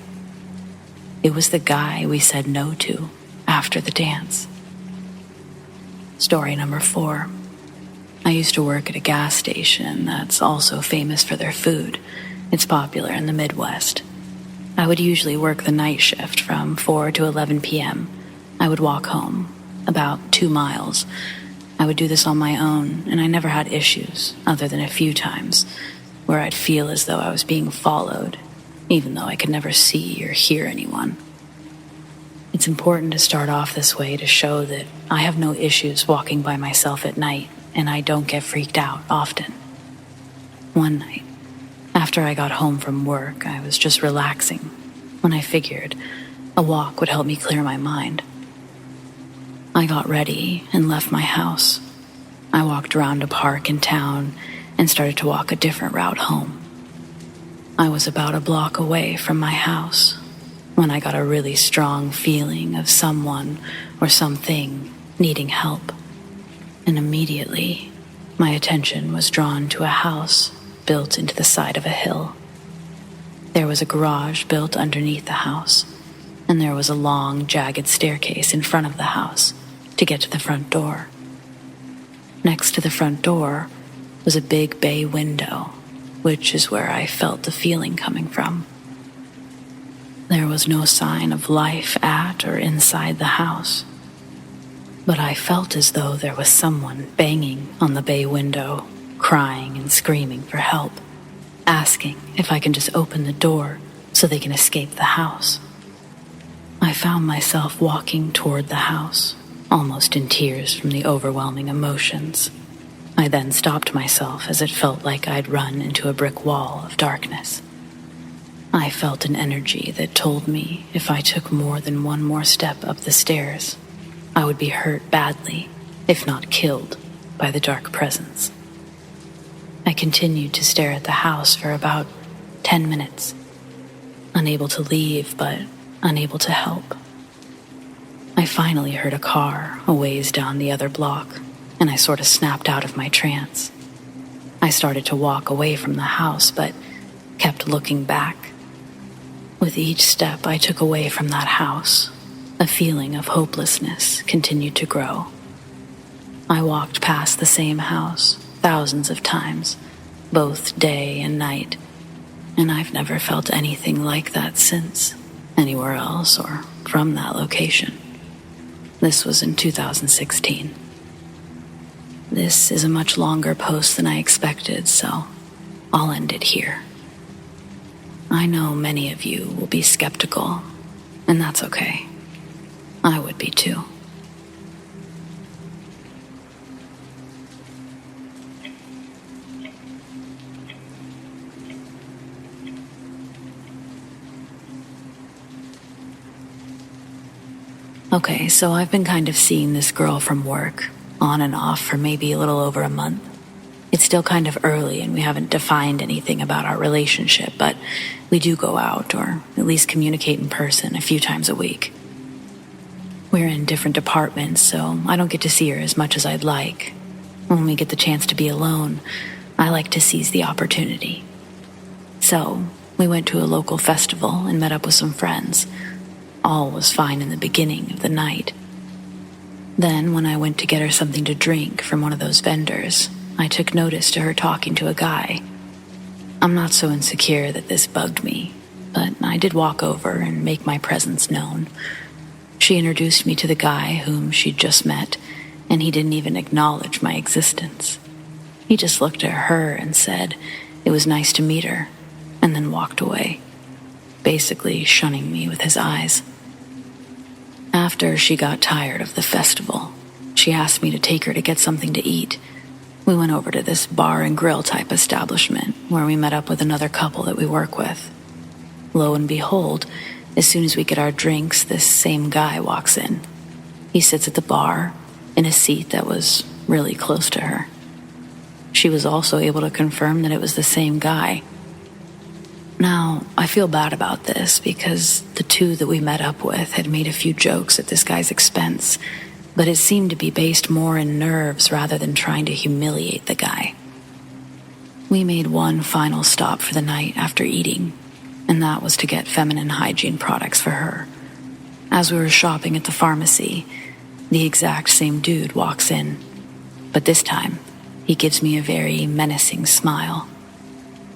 [SPEAKER 1] It was the guy we said no to after the dance. Story number 4. I used to work at a gas station that's also famous for their food. It's popular in the Midwest. I would usually work the night shift from 4 to 11 p.m. I would walk home, about 2 miles. I would do this on my own, and I never had issues, other than a few times, where I'd feel as though I was being followed, even though I could never see or hear anyone. It's important to start off this way to show that I have no issues walking by myself at night, and I don't get freaked out often. One night, after I got home from work, I was just relaxing when I figured a walk would help me clear my mind. I got ready and left my house. I walked around a park in town and started to walk a different route home. I was about a block away from my house when I got a really strong feeling of someone or something needing help. And immediately, my attention was drawn to a house built into the side of a hill. There was a garage built underneath the house, and there was a long, jagged staircase in front of the house to get to the front door. Next to the front door was a big bay window, which is where I felt the feeling coming from. There was no sign of life at or inside the house, but I felt as though there was someone banging on the bay window, crying and screaming for help, asking if I can just open the door so they can escape the house. I found myself walking toward the house, almost in tears from the overwhelming emotions. I then stopped myself as it felt like I'd run into a brick wall of darkness. I felt an energy that told me if I took more than one more step up the stairs, I would be hurt badly, if not killed, by the dark presence. I continued to stare at the house for about 10 minutes, unable to leave but unable to help. I finally heard a car a ways down the other block, and I sort of snapped out of my trance. I started to walk away from the house, but kept looking back. With each step I took away from that house, a feeling of hopelessness continued to grow. I walked past the same house thousands of times, both day and night, and I've never felt anything like that since, anywhere else or from that location. This was in 2016. This is a much longer post than I expected, so I'll end it here. I know many of you will be skeptical, and that's okay. I would be too. Okay, so I've been kind of seeing this girl from work, on and off for maybe a little over a month. It's still kind of early and we haven't defined anything about our relationship, but we do go out, or at least communicate in person a few times a week. We're in different departments, so I don't get to see her as much as I'd like. When we get the chance to be alone, I like to seize the opportunity. So, we went to a local festival and met up with some friends. All was fine in the beginning of the night. Then, when I went to get her something to drink from one of those vendors, I took notice to her talking to a guy. I'm not so insecure that this bugged me, but I did walk over and make my presence known. She introduced me to the guy whom she'd just met, and he didn't even acknowledge my existence. He just looked at her and said it was nice to meet her, and then walked away, basically shunning me with his eyes. After she got tired of the festival, she asked me to take her to get something to eat. We went over to this bar and grill type establishment where we met up with another couple that we work with. Lo and behold, as soon as we get our drinks, this same guy walks in. He sits at the bar in a seat that was really close to her. She was also able to confirm that it was the same guy. Now, I feel bad about this because the two that we met up with had made a few jokes at this guy's expense, but it seemed to be based more in nerves rather than trying to humiliate the guy. We made one final stop for the night after eating, and that was to get feminine hygiene products for her. As we were shopping at the pharmacy, the exact same dude walks in, but this time, he gives me a very menacing smile.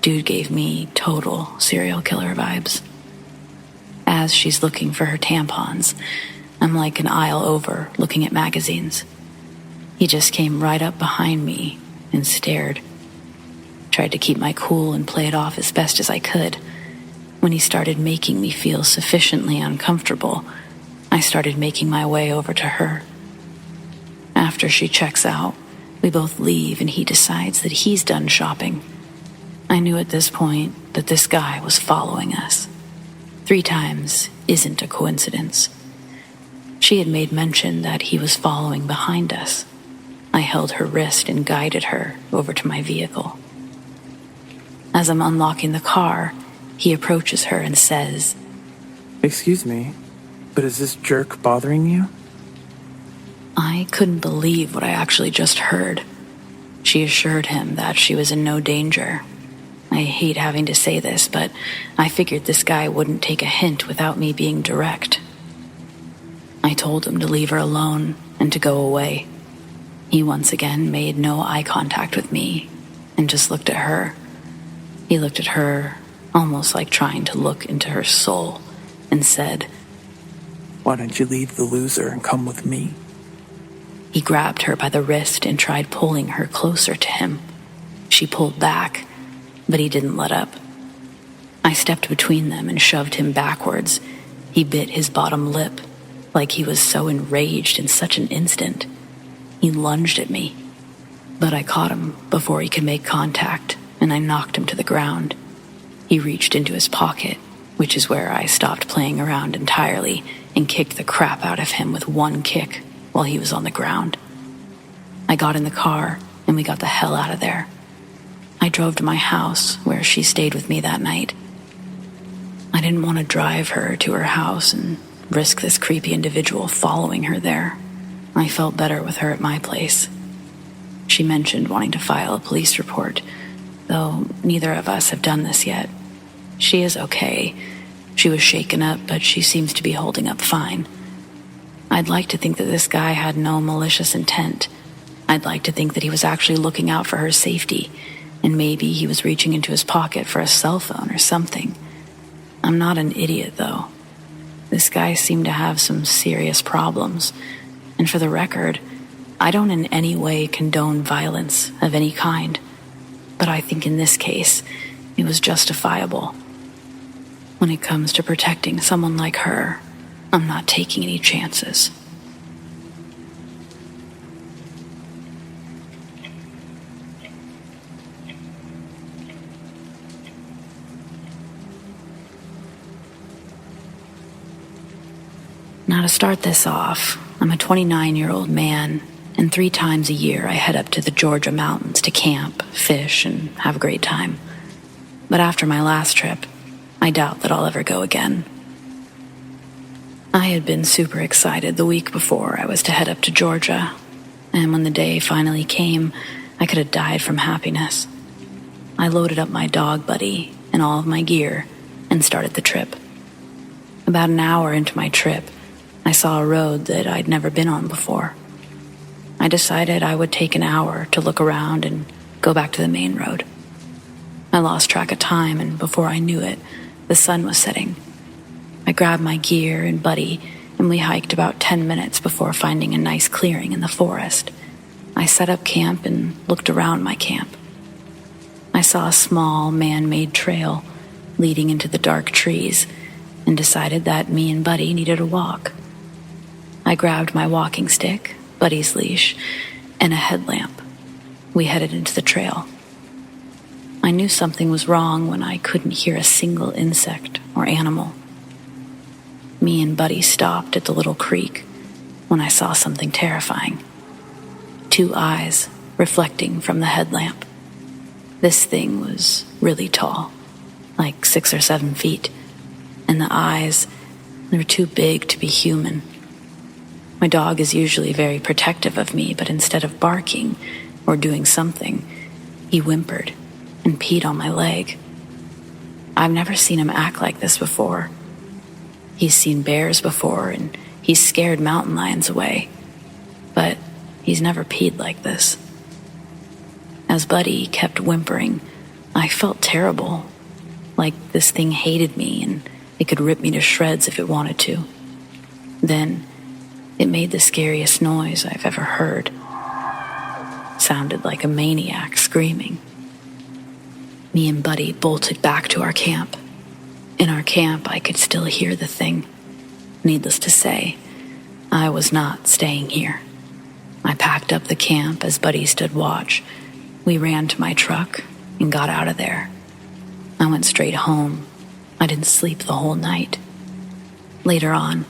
[SPEAKER 1] Dude gave me total serial killer vibes. As she's looking for her tampons, I'm like an aisle over looking at magazines. He just came right up behind me and stared. Tried to keep my cool and play it off as best as I could. When he started making me feel sufficiently uncomfortable, I started making my way over to her. After she checks out, we both leave and he decides that he's done shopping. I knew at this point that this guy was following us. 3 times isn't a coincidence. She had made mention that he was following behind us. I held her wrist and guided her over to my vehicle. As I'm unlocking the car, he approaches her and says,
[SPEAKER 4] "Excuse me, but is this jerk bothering you?"
[SPEAKER 1] I couldn't believe what I actually just heard. She assured him that she was in no danger. I hate having to say this, but I figured this guy wouldn't take a hint without me being direct. I told him to leave her alone and to go away. He once again made no eye contact with me and just looked at her. He looked at her almost like trying to look into her soul and said,
[SPEAKER 4] "Why don't you leave the loser and come with me?"
[SPEAKER 1] He grabbed her by the wrist and tried pulling her closer to him. She pulled back, but he didn't let up. I stepped between them and shoved him backwards. He bit his bottom lip, like he was so enraged in such an instant. He lunged at me, but I caught him before he could make contact, and I knocked him to the ground. He reached into his pocket, which is where I stopped playing around entirely and kicked the crap out of him with one kick while he was on the ground. I got in the car and we got the hell out of there. I drove to my house where she stayed with me that night. I didn't want to drive her to her house and risk this creepy individual following her there. I felt better with her at my place. She mentioned wanting to file a police report, though neither of us have done this yet. She is okay. She was shaken up, but she seems to be holding up fine. I'd like to think that this guy had no malicious intent. I'd like to think that he was actually looking out for her safety, and maybe he was reaching into his pocket for a cell phone or something. I'm not an idiot, though. This guy seemed to have some serious problems, and for the record, I don't in any way condone violence of any kind, but I think in this case, it was justifiable. When it comes to protecting someone like her, I'm not taking any chances. Now to start this off, I'm a 29-year-old man, and 3 times a year I head up to the Georgia mountains to camp, fish, and have a great time. But after my last trip, I doubt that I'll ever go again. I had been super excited the week before I was to head up to Georgia, and when the day finally came, I could have died from happiness. I loaded up my dog buddy and all of my gear and started the trip. About an hour into my trip, I saw a road that I'd never been on before. I decided I would take an hour to look around and go back to the main road. I lost track of time, and before I knew it, the sun was setting. I grabbed my gear and buddy, and we hiked about 10 minutes before finding a nice clearing in the forest. I set up camp and looked around my camp. I saw a small, man-made trail leading into the dark trees and decided that me and Buddy needed a walk. I grabbed my walking stick, Buddy's leash, and a headlamp. We headed into the trail. I knew something was wrong when I couldn't hear a single insect or animal. Me and Buddy stopped at the little creek when I saw something terrifying. 2 eyes reflecting from the headlamp. This thing was really tall, like 6 or 7 feet, and the eyes, they were too big to be human. My dog is usually very protective of me, but instead of barking or doing something, he whimpered and peed on my leg. I've never seen him act like this before. He's seen bears before, and he's scared mountain lions away, but he's never peed like this. As Buddy kept whimpering, I felt terrible, like this thing hated me and it could rip me to shreds if it wanted to. Then it made the scariest noise I've ever heard. Sounded like a maniac screaming. Me and Buddy bolted back to our camp. In our camp, I could still hear the thing. Needless to say, I was not staying here. I packed up the camp as Buddy stood watch. We ran to my truck and got out of there. I went straight home. I didn't sleep the whole night. Later on,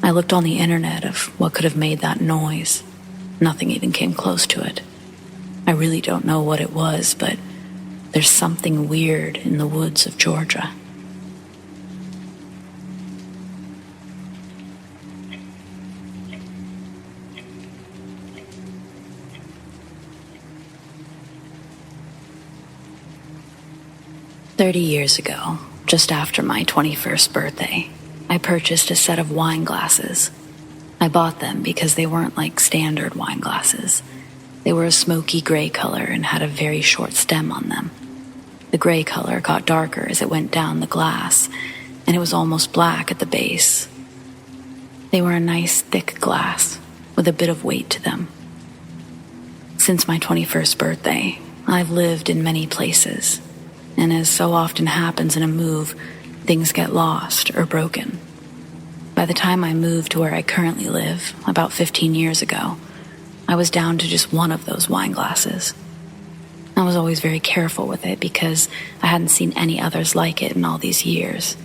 [SPEAKER 1] I looked on the internet of what could have made that noise. Nothing even came close to it. I really don't know what it was, but there's something weird in the woods of Georgia. "30 years ago, just after my 21st birthday, I purchased a set of wine glasses. I bought them because they weren't like standard wine glasses. They were a smoky gray color and had a very short stem on them. The gray color got darker as it went down the glass, and it was almost black at the base. They were a nice thick glass with a bit of weight to them. Since my 21st birthday, I've lived in many places, and as so often happens in a move, things get lost or broken. By the time I moved to where I currently live, about 15 years ago, I was down to just one of those wine glasses. I was always very careful with it because I hadn't seen any others like it in all these years.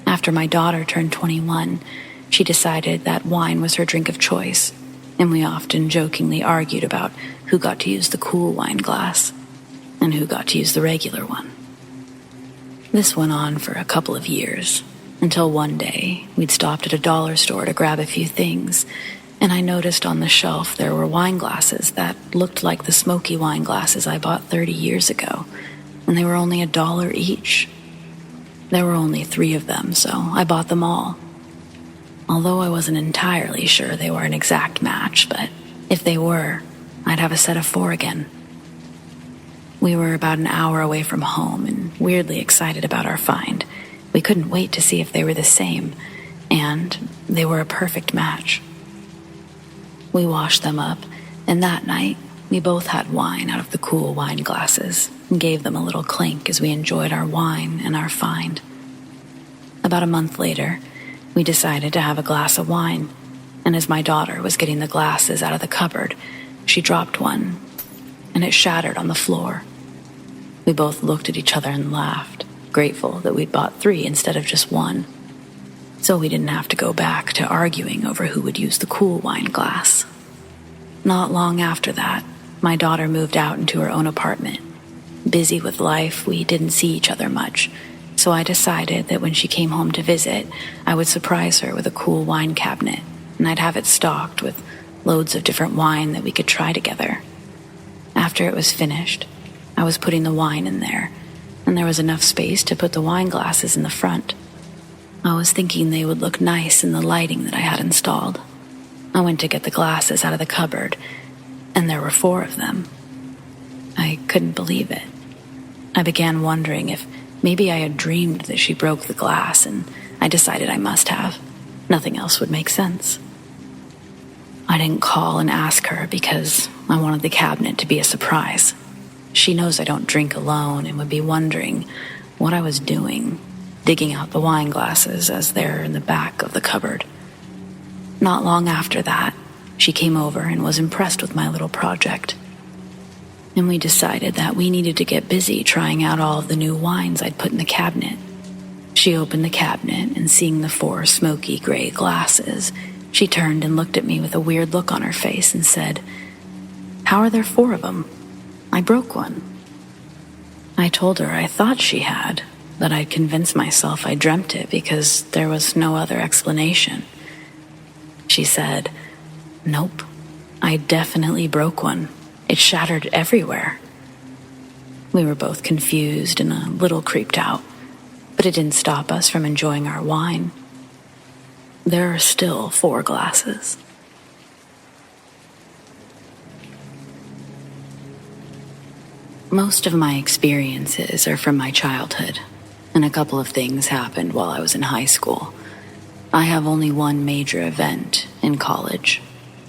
[SPEAKER 1] After my daughter turned 21, she decided that wine was her drink of choice, and we often jokingly argued about who got to use the cool wine glass and who got to use the regular one. This went on for a couple of years, until one day we'd stopped at a dollar store to grab a few things, and I noticed on the shelf there were wine glasses that looked like the smoky wine glasses I bought 30 years ago, and they were only $1 each. There were only 3 of them, so I bought them all. Although I wasn't entirely sure they were an exact match, but if they were, I'd have a set of 4 again. We were about an hour away from home and weirdly excited about our find. We couldn't wait to see if they were the same, and they were a perfect match. We washed them up, and that night, we both had wine out of the cool wine glasses and gave them a little clink as we enjoyed our wine and our find. About a month later, we decided to have a glass of wine, and as my daughter was getting the glasses out of the cupboard, she dropped one, and it shattered on the floor. We both looked at each other and laughed, grateful that we'd bought 3 instead of just 1. So we didn't have to go back to arguing over who would use the cool wine glass. Not long after that, my daughter moved out into her own apartment. Busy with life, we didn't see each other much, so I decided that when she came home to visit, I would surprise her with a cool wine cabinet, and I'd have it stocked with loads of different wine that we could try together. After it was finished, I was putting the wine in there, and there was enough space to put the wine glasses in the front. I was thinking they would look nice in the lighting that I had installed. I went to get the glasses out of the cupboard, and there were 4 of them. I couldn't believe it. I began wondering if maybe I had dreamed that she broke the glass, and I decided I must have. Nothing else would make sense. I didn't call and ask her because I wanted the cabinet to be a surprise. She knows I don't drink alone and would be wondering what I was doing, digging out the wine glasses as they're in the back of the cupboard. Not long after that, she came over and was impressed with my little project. And we decided that we needed to get busy trying out all of the new wines I'd put in the cabinet. She opened the cabinet, and seeing the 4 smoky gray glasses, she turned and looked at me with a weird look on her face and said, "How are there 4 of them? I broke one." I told her I thought she had, but I'd convinced myself I dreamt it because there was no other explanation. She said, "Nope, I definitely broke one. It shattered everywhere." We were both confused and a little creeped out, but it didn't stop us from enjoying our wine. There are still 4 glasses. Most of my experiences are from my childhood, and a couple of things happened while I was in high school. I have only one major event in college,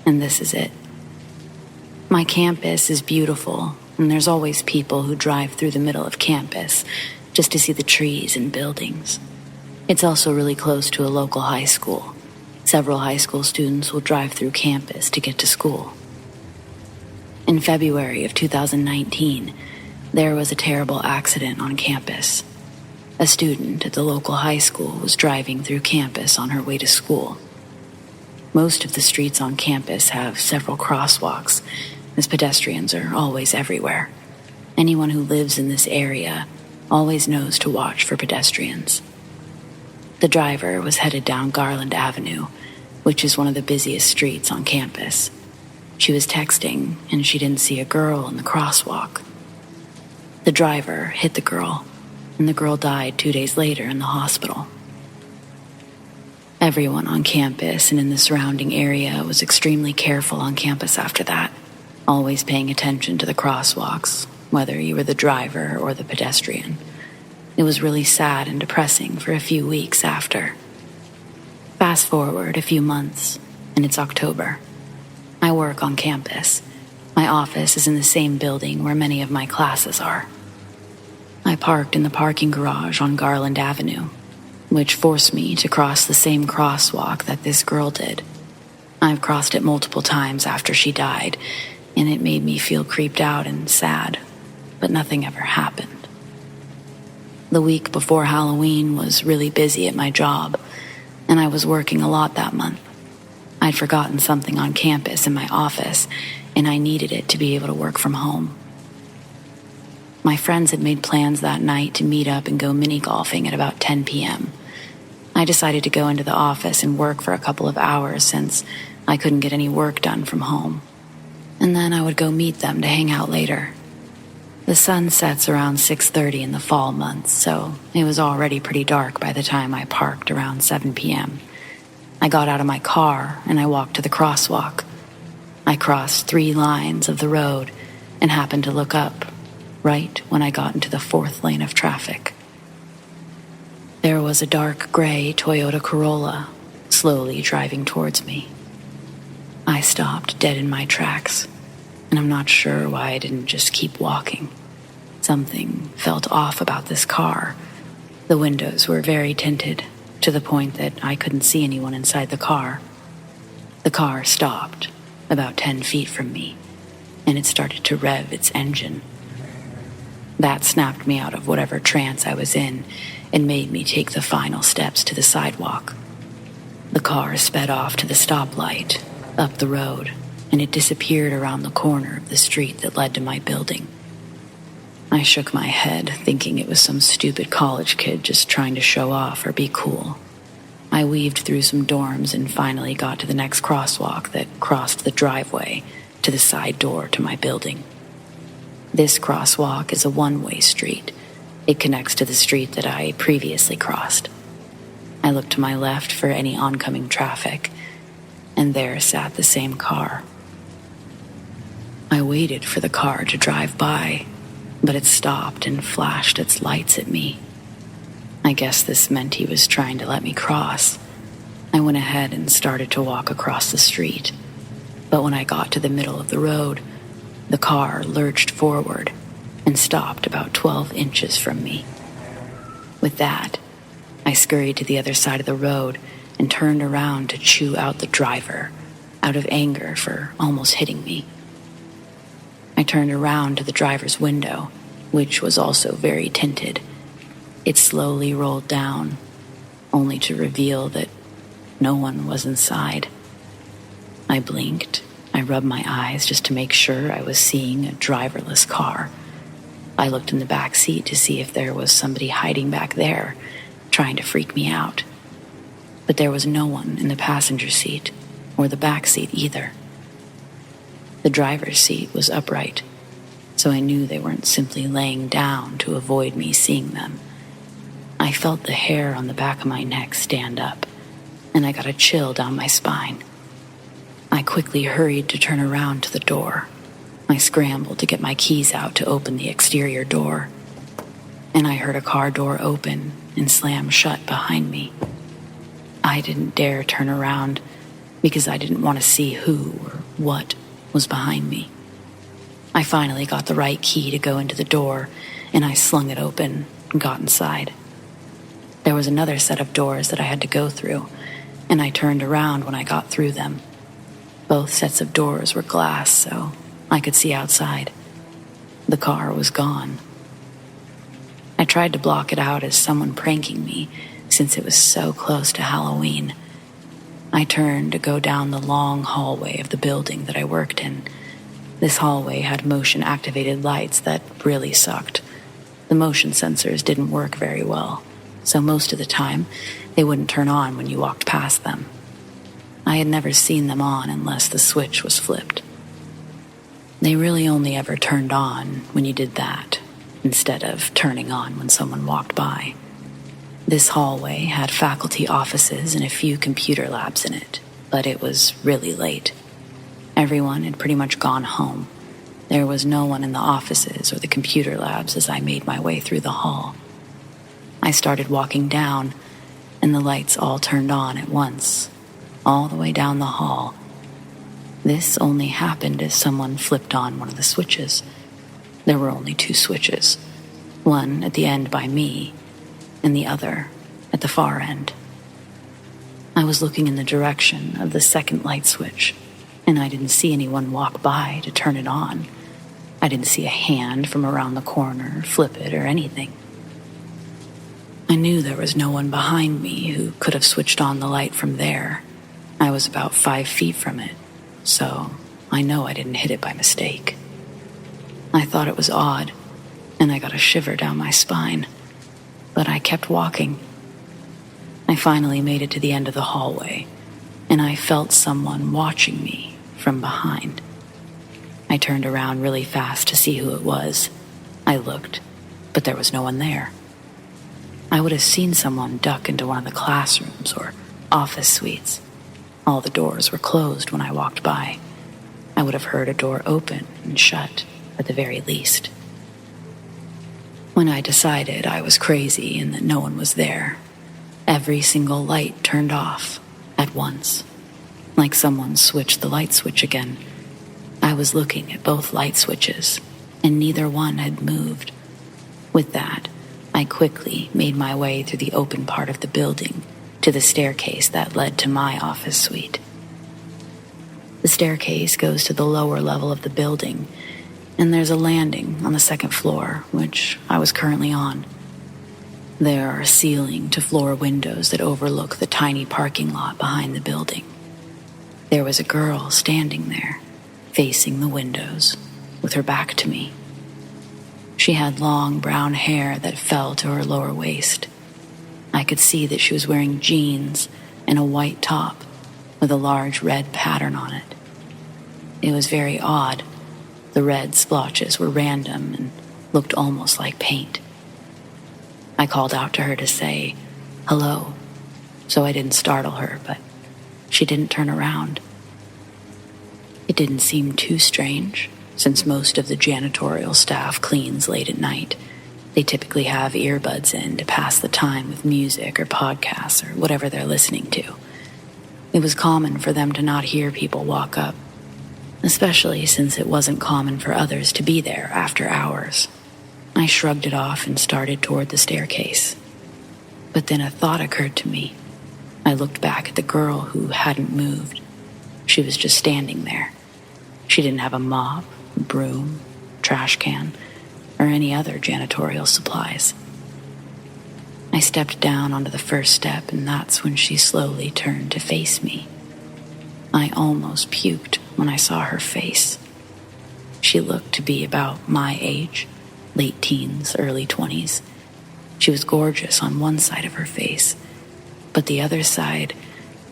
[SPEAKER 1] and this is it. My campus is beautiful, and there's always people who drive through the middle of campus just to see the trees and buildings. It's also really close to a local high school. Several high school students will drive through campus to get to school. In February of 2019, there was a terrible accident on campus. A student at the local high school was driving through campus on her way to school. Most of the streets on campus have several crosswalks, as pedestrians are always everywhere. Anyone who lives in this area always knows to watch for pedestrians. The driver was headed down Garland Avenue, which is one of the busiest streets on campus. She was texting, and she didn't see a girl in the crosswalk. The driver hit the girl, and the girl died 2 days later in the hospital. Everyone on campus and in the surrounding area was extremely careful on campus after that, always paying attention to the crosswalks, whether you were the driver or the pedestrian. It was really sad and depressing for a few weeks after. Fast forward a few months, and it's October. I work on campus. My office is in the same building where many of my classes are. I parked in the parking garage on Garland Avenue. which forced me to cross the same crosswalk that this girl did. I've crossed it multiple times after she died, and it made me feel creeped out and sad, but nothing ever happened. The week before Halloween was really busy at my job, and I was working a lot that month. I'd forgotten something on campus in my office, and I needed it to be able to work from home. My friends had made plans that night to meet up and go mini-golfing at about 10 p.m. I decided to go into the office and work for a couple of hours since I couldn't get any work done from home. And then I would go meet them to hang out later. The sun sets around 6:30 in the fall months, so it was already pretty dark by the time I parked around 7 p.m. I got out of my car and I walked to the crosswalk. I crossed 3 lines of the road and happened to look up right when I got into the 4th lane of traffic. There was a dark gray Toyota Corolla slowly driving towards me. I stopped dead in my tracks, and I'm not sure why I didn't just keep walking. Something felt off about this car. The windows were very tinted, to the point that I couldn't see anyone inside the car. The car stopped about 10 feet from me, and it started to rev its engine. That snapped me out of whatever trance I was in and made me take the final steps to the sidewalk. The car sped off to the stoplight, up the road, and it disappeared around the corner of the street that led to my building. I shook my head, thinking it was some stupid college kid just trying to show off or be cool. I weaved through some dorms and finally got to the next crosswalk that crossed the driveway to the side door to my building. This crosswalk is a one-way street. It connects to the street that I previously crossed. I looked to my left for any oncoming traffic, and there sat the same car. I waited for the car to drive by, but it stopped and flashed its lights at me. I guess this meant he was trying to let me cross. I went ahead and started to walk across the street, but when I got to the middle of the road, the car lurched forward and stopped about 12 inches from me. With that, I scurried to the other side of the road and turned around to chew out the driver, out of anger for almost hitting me. I turned around to the driver's window, which was also very tinted. It slowly rolled down, only to reveal that no one was inside. I blinked. I rubbed my eyes just to make sure I was seeing a driverless car. I looked in the back seat to see if there was somebody hiding back there, trying to freak me out. But there was no one in the passenger seat or the back seat either. The driver's seat was upright, so I knew they weren't simply laying down to avoid me seeing them. I felt the hair on the back of my neck stand up, and I got a chill down my spine. I quickly hurried to turn around to the door. I scrambled to get my keys out to open the exterior door, and I heard a car door open and slam shut behind me. I didn't dare turn around because I didn't want to see who or what was behind me. I finally got the right key to go into the door, and I slung it open and got inside. There was another set of doors that I had to go through, and I turned around when I got through them. Both sets of doors were glass, so I could see outside. The car was gone. I tried to block it out as someone pranking me, since it was so close to Halloween. I turned to go down the long hallway of the building that I worked in. This hallway had motion-activated lights that really sucked. The motion sensors didn't work very well, so most of the time, they wouldn't turn on when you walked past them. I had never seen them on unless the switch was flipped. They really only ever turned on when you did that, instead of turning on when someone walked by. This hallway had faculty offices and a few computer labs in it, but it was really late. Everyone had pretty much gone home. There was no one in the offices or the computer labs as I made my way through the hall. I started walking down, and the lights all turned on at once, all the way down the hall. This only happened as someone flipped on one of the switches. There were only 2 switches, one at the end by me, and the other at the the far end. I was looking in the direction of the second light switch, and I didn't see anyone walk by to turn it on. I didn't see a hand from around the corner flip it or anything. I knew there was no one behind me who could have switched on the light from there. I was about 5 feet from it, so I know I didn't hit it by mistake. I thought it was odd, and I got a shiver down my spine, but I kept walking. I finally made it to the end of the hallway, and I felt someone watching me from behind. I turned around really fast to see who it was. I looked, but there was no one there. I would have seen someone duck into one of the classrooms or office suites. All the doors were closed when I walked by. I would have heard a door open and shut, at the very least. When I decided I was crazy and that no one was there, every single light turned off at once, like someone switched the light switch again. I was looking at both light switches, and neither one had moved. With that, I quickly made my way through the open part of the building to the staircase that led to my office suite. The staircase goes to the lower level of the building, and there's a landing on the second floor, which I was currently on. There are ceiling-to-floor windows that overlook the tiny parking lot behind the building. There was a girl standing there, facing the windows, with her back to me. She had long brown hair that fell to her lower waist. I could see that she was wearing jeans and a white top with a large red pattern on it. It was very odd. The red splotches were random and looked almost like paint. I called out to her to say, "Hello," so I didn't startle her, but she didn't turn around. It didn't seem too strange, since most of the janitorial staff cleans late at night. They typically have earbuds in to pass the time with music or podcasts or whatever they're listening to. It was common for them to not hear people walk up, especially since it wasn't common for others to be there after hours. I shrugged it off and started toward the staircase. But then a thought occurred to me. I looked back at the girl who hadn't moved. She was just standing there. She didn't have a mop, broom, trash can, or any other janitorial supplies. I stepped down onto the first step, and that's when she slowly turned to face me. I almost puked when I saw her face. She looked to be about my age, late teens, early 20s. She was gorgeous on one side of her face, but the other side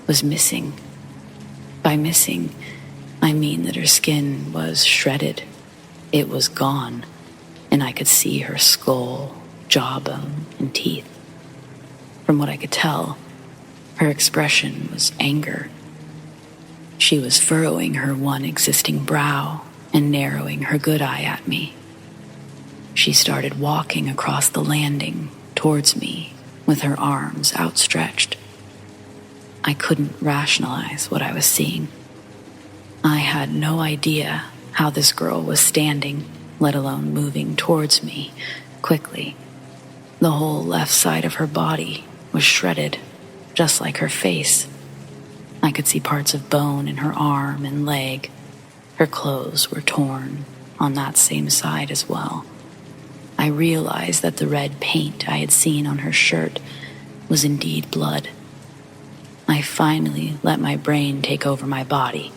[SPEAKER 1] was missing. By missing, I mean that her skin was shredded. It was gone, and I could see her skull, jawbone, and teeth. From what I could tell, her expression was anger. She was furrowing her one existing brow and narrowing her good eye at me. She started walking across the landing towards me with her arms outstretched. I couldn't rationalize what I was seeing. I had no idea how this girl was standing, let alone moving towards me quickly. The whole left side of her body was shredded, just like her face. I could see parts of bone in her arm and leg. Her clothes were torn on that same side as well. I realized that the red paint I had seen on her shirt was indeed blood. I finally let my brain take over my body,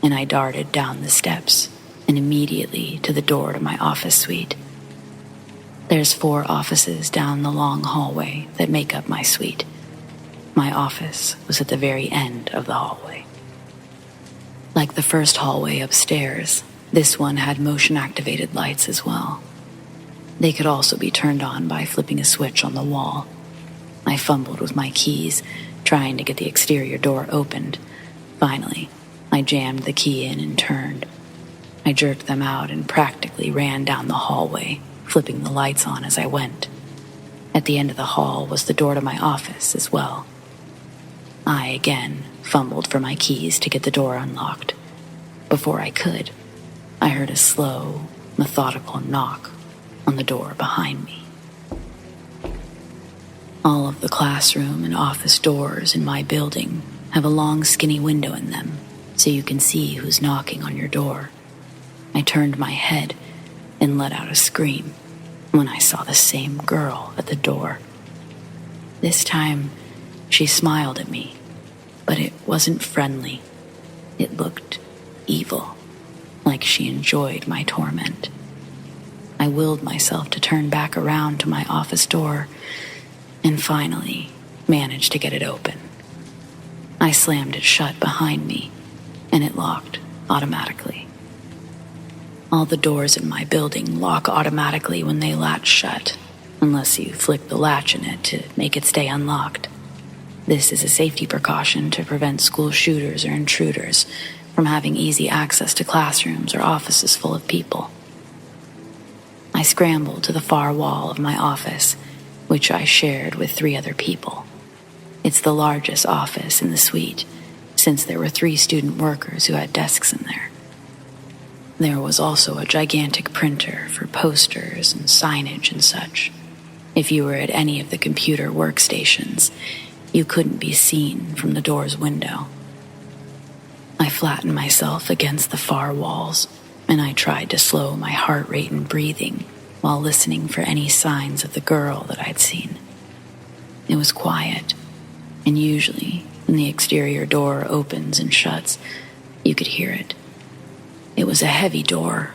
[SPEAKER 1] and I darted down the steps and immediately to the door to my office suite. There's 4 offices down the long hallway that make up my suite. My office was at the very end of the hallway. Like the first hallway upstairs, this one had motion-activated lights as well. They could also be turned on by flipping a switch on the wall. I fumbled with my keys, trying to get the exterior door opened. Finally, I jammed the key in and turned. I jerked them out and practically ran down the hallway, flipping the lights on as I went. At the end of the hall was the door to my office as well. I again fumbled for my keys to get the door unlocked. Before I could, I heard a slow, methodical knock on the door behind me. All of the classroom and office doors in my building have a long, skinny window in them, so you can see who's knocking on your door. I turned my head and let out a scream when I saw the same girl at the door. This time, she smiled at me, but it wasn't friendly. It looked evil, like she enjoyed my torment. I willed myself to turn back around to my office door and finally managed to get it open. I slammed it shut behind me, and it locked automatically. All the doors in my building lock automatically when they latch shut, unless you flick the latch in it to make it stay unlocked. This is a safety precaution to prevent school shooters or intruders from having easy access to classrooms or offices full of people. I scrambled to the far wall of my office, which I shared with 3 other people. It's the largest office in the suite, since there were 3 student workers who had desks in there. There was also a gigantic printer for posters and signage and such. If you were at any of the computer workstations, you couldn't be seen from the door's window. I flattened myself against the far walls, and I tried to slow my heart rate and breathing while listening for any signs of the girl that I'd seen. It was quiet, and usually when the exterior door opens and shuts, you could hear it. It was a heavy door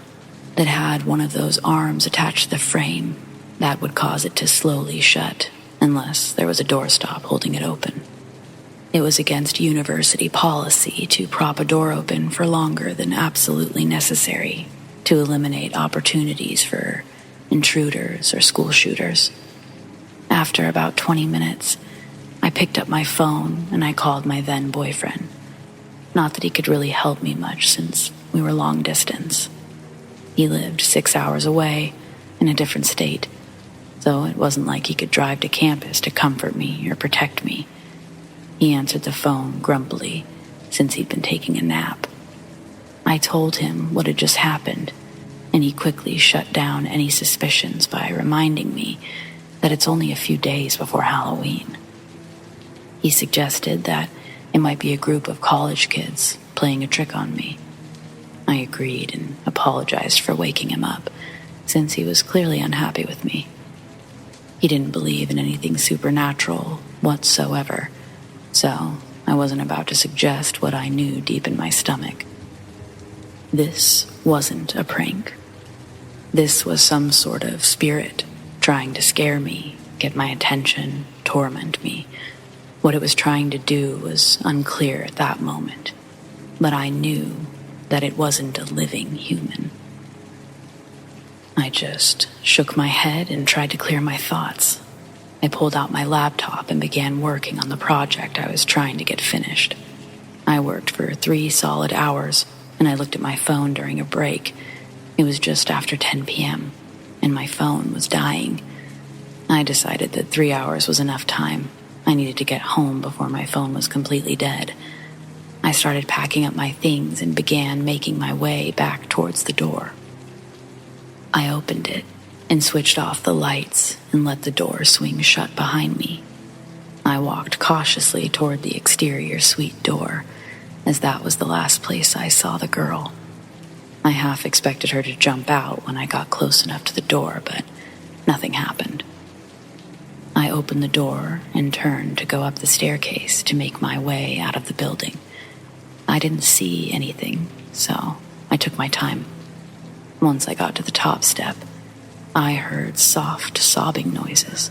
[SPEAKER 1] that had one of those arms attached to the frame that would cause it to slowly shut unless there was a doorstop holding it open. It was against university policy to prop a door open for longer than absolutely necessary to eliminate opportunities for intruders or school shooters. After about 20 minutes, I picked up my phone and I called my then boyfriend. Not that he could really help me much since we were long distance. He lived 6 hours away in a different state, so it wasn't like he could drive to campus to comfort me or protect me. He answered the phone grumpily since he'd been taking a nap. I told him what had just happened, and he quickly shut down any suspicions by reminding me that it's only a few days before Halloween. He suggested that it might be a group of college kids playing a trick on me. I agreed and apologized for waking him up, since he was clearly unhappy with me. He didn't believe in anything supernatural whatsoever, so I wasn't about to suggest what I knew deep in my stomach. This wasn't a prank. This was some sort of spirit trying to scare me, get my attention, torment me. What it was trying to do was unclear at that moment, but I knew that it wasn't a living human. I just shook my head and tried to clear my thoughts. I pulled out my laptop and began working on the project I was trying to get finished. I worked for 3 solid hours, and I looked at my phone during a break. It was just after 10 p.m., and my phone was dying. I decided that 3 hours was enough time. I needed to get home before my phone was completely dead. I started packing up my things and began making my way back towards the door. I opened it and switched off the lights and let the door swing shut behind me. I walked cautiously toward the exterior suite door, as that was the last place I saw the girl. I half expected her to jump out when I got close enough to the door, but nothing happened. I opened the door and turned to go up the staircase to make my way out of the building. I didn't see anything, so I took my time. Once I got to the top step, I heard soft sobbing noises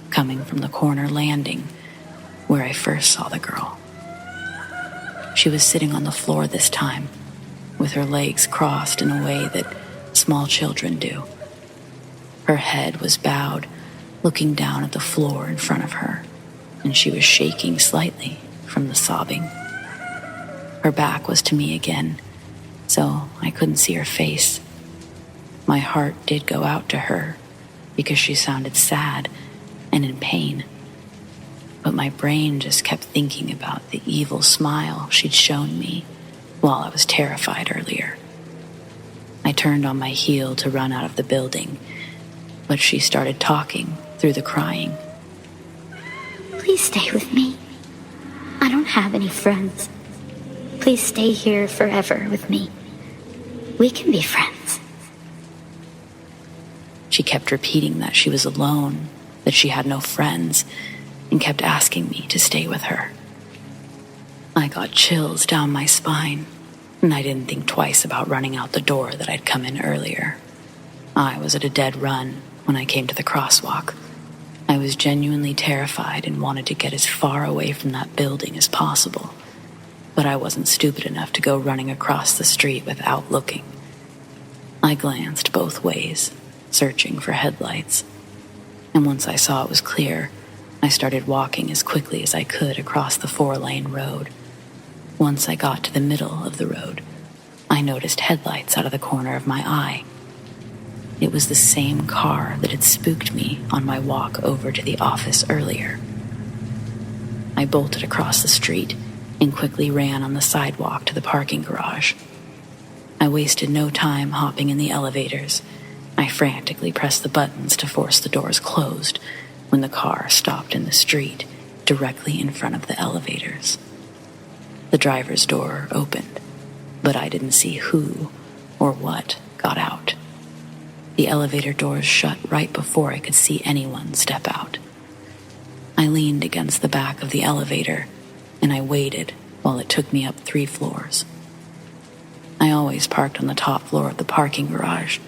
[SPEAKER 1] coming from the corner landing where I first saw the girl. She was sitting on the floor this time, with her legs crossed in a way that small children do. Her head was bowed, looking down at the floor in front of her, and she was shaking slightly from the sobbing. Her back was to me again, so I couldn't see her face. My heart did go out to her because she sounded sad and in pain, but my brain just kept thinking about the evil smile she'd shown me while I was terrified earlier. I turned on my heel to run out of the building, but she started talking through the crying.
[SPEAKER 5] please stay with me? I don't have any friends. Please stay here forever with me. We can be friends.
[SPEAKER 1] She kept repeating that she was alone, that she had no friends, and kept asking me to stay with her. I got chills down my spine, and I didn't think twice about running out the door that I'd come in earlier. I was at a dead run when I came to the crosswalk. I was genuinely terrified and wanted to get as far away from that building as possible, but I wasn't stupid enough to go running across the street without looking. I glanced both ways, searching for headlights, and once I saw it was clear, I started walking as quickly as I could across the 4-lane road. Once I got to the middle of the road, I noticed headlights out of the corner of my eye. It was the same car that had spooked me on my walk over to the office earlier. I bolted across the street and quickly ran on the sidewalk to the parking garage. I wasted no time hopping in the elevators. I frantically pressed the buttons to force the doors closed when the car stopped in the street directly in front of the elevators. The driver's door opened, but I didn't see who or what got out. The elevator doors shut right before I could see anyone step out. I leaned against the back of the elevator, and I waited while it took me up 3 floors. I always parked on the top floor of the parking garage,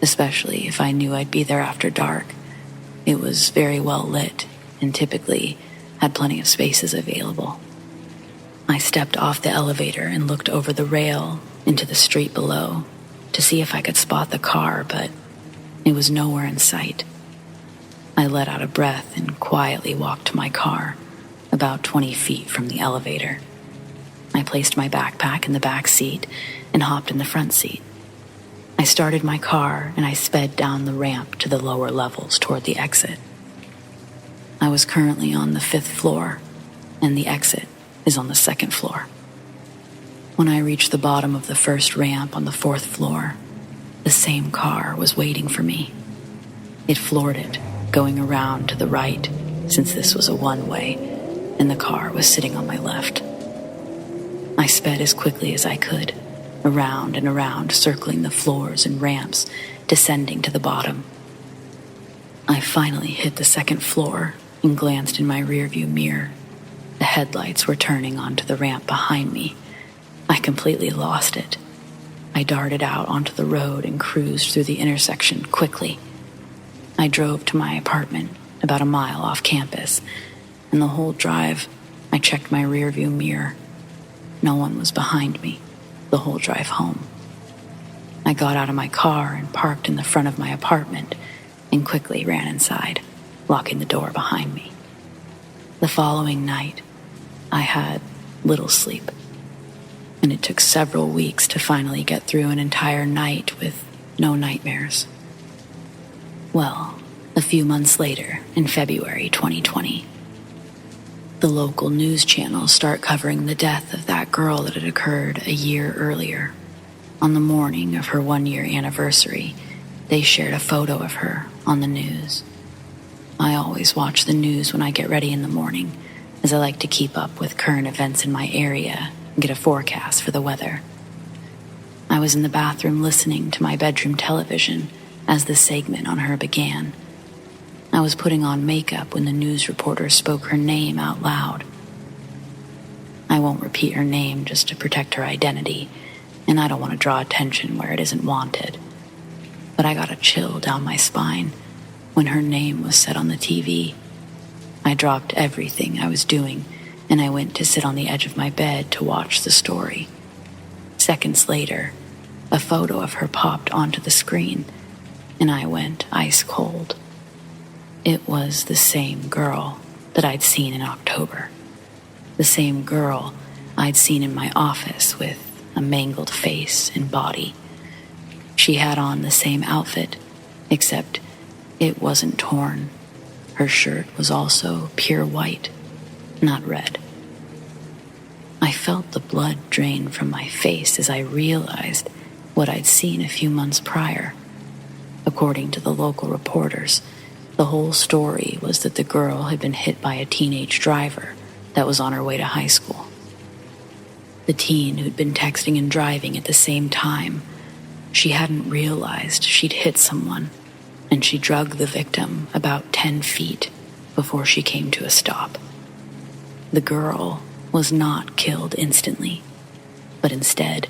[SPEAKER 1] especially if I knew I'd be there after dark. It was very well lit and typically had plenty of spaces available. I stepped off the elevator and looked over the rail into the street below to see if I could spot the car, but it was nowhere in sight. I let out a breath and quietly walked to my car, about 20 feet from the elevator. I placed my backpack in the back seat and hopped in the front seat. I started my car and I sped down the ramp to the lower levels toward the exit. I was currently on the 5th floor, and the exit is on the 2nd floor. When I reached the bottom of the first ramp on the 4th floor, the same car was waiting for me. It floored it, going around to the right, since this was a one-way, and the car was sitting on my left. I sped as quickly as I could, around and around, circling the floors and ramps, descending to the bottom. I finally hit the 2nd floor and glanced in my rearview mirror. The headlights were turning onto the ramp behind me. I completely lost it. I darted out onto the road and cruised through the intersection quickly. I drove to my apartment, about a mile off campus, and the whole drive, I checked my rearview mirror. No one was behind me the whole drive home. I got out of my car and parked in the front of my apartment and quickly ran inside, locking the door behind me. The following night, I had little sleep, and it took several weeks to finally get through an entire night with no nightmares. Well, a few months later, in February 2020, the local news channels start covering the death of that girl that had occurred a year earlier. On the morning of her 1-year anniversary, they shared a photo of her on the news. I always watch the news when I get ready in the morning, as I like to keep up with current events in my area and get a forecast for the weather. I was in the bathroom listening to my bedroom television as the segment on her began. I was putting on makeup when the news reporter spoke her name out loud. I won't repeat her name just to protect her identity, and I don't want to draw attention where it isn't wanted. But I got a chill down my spine when her name was said on the TV. I dropped everything I was doing, and I went to sit on the edge of my bed to watch the story. Seconds later, a photo of her popped onto the screen, and I went ice cold. It was the same girl that I'd seen in October. The same girl I'd seen in my office with a mangled face and body. She had on the same outfit, except it wasn't torn. Her shirt was also pure white, not red. I felt the blood drain from my face as I realized what I'd seen a few months prior. According to the local reporters, The whole story was that the girl had been hit by a teenage driver that was on her way to high school. The teen who'd been texting and driving at the same time, she hadn't realized she'd hit someone, and she drugged the victim about 10 feet before she came to a stop. The girl was not killed instantly, but instead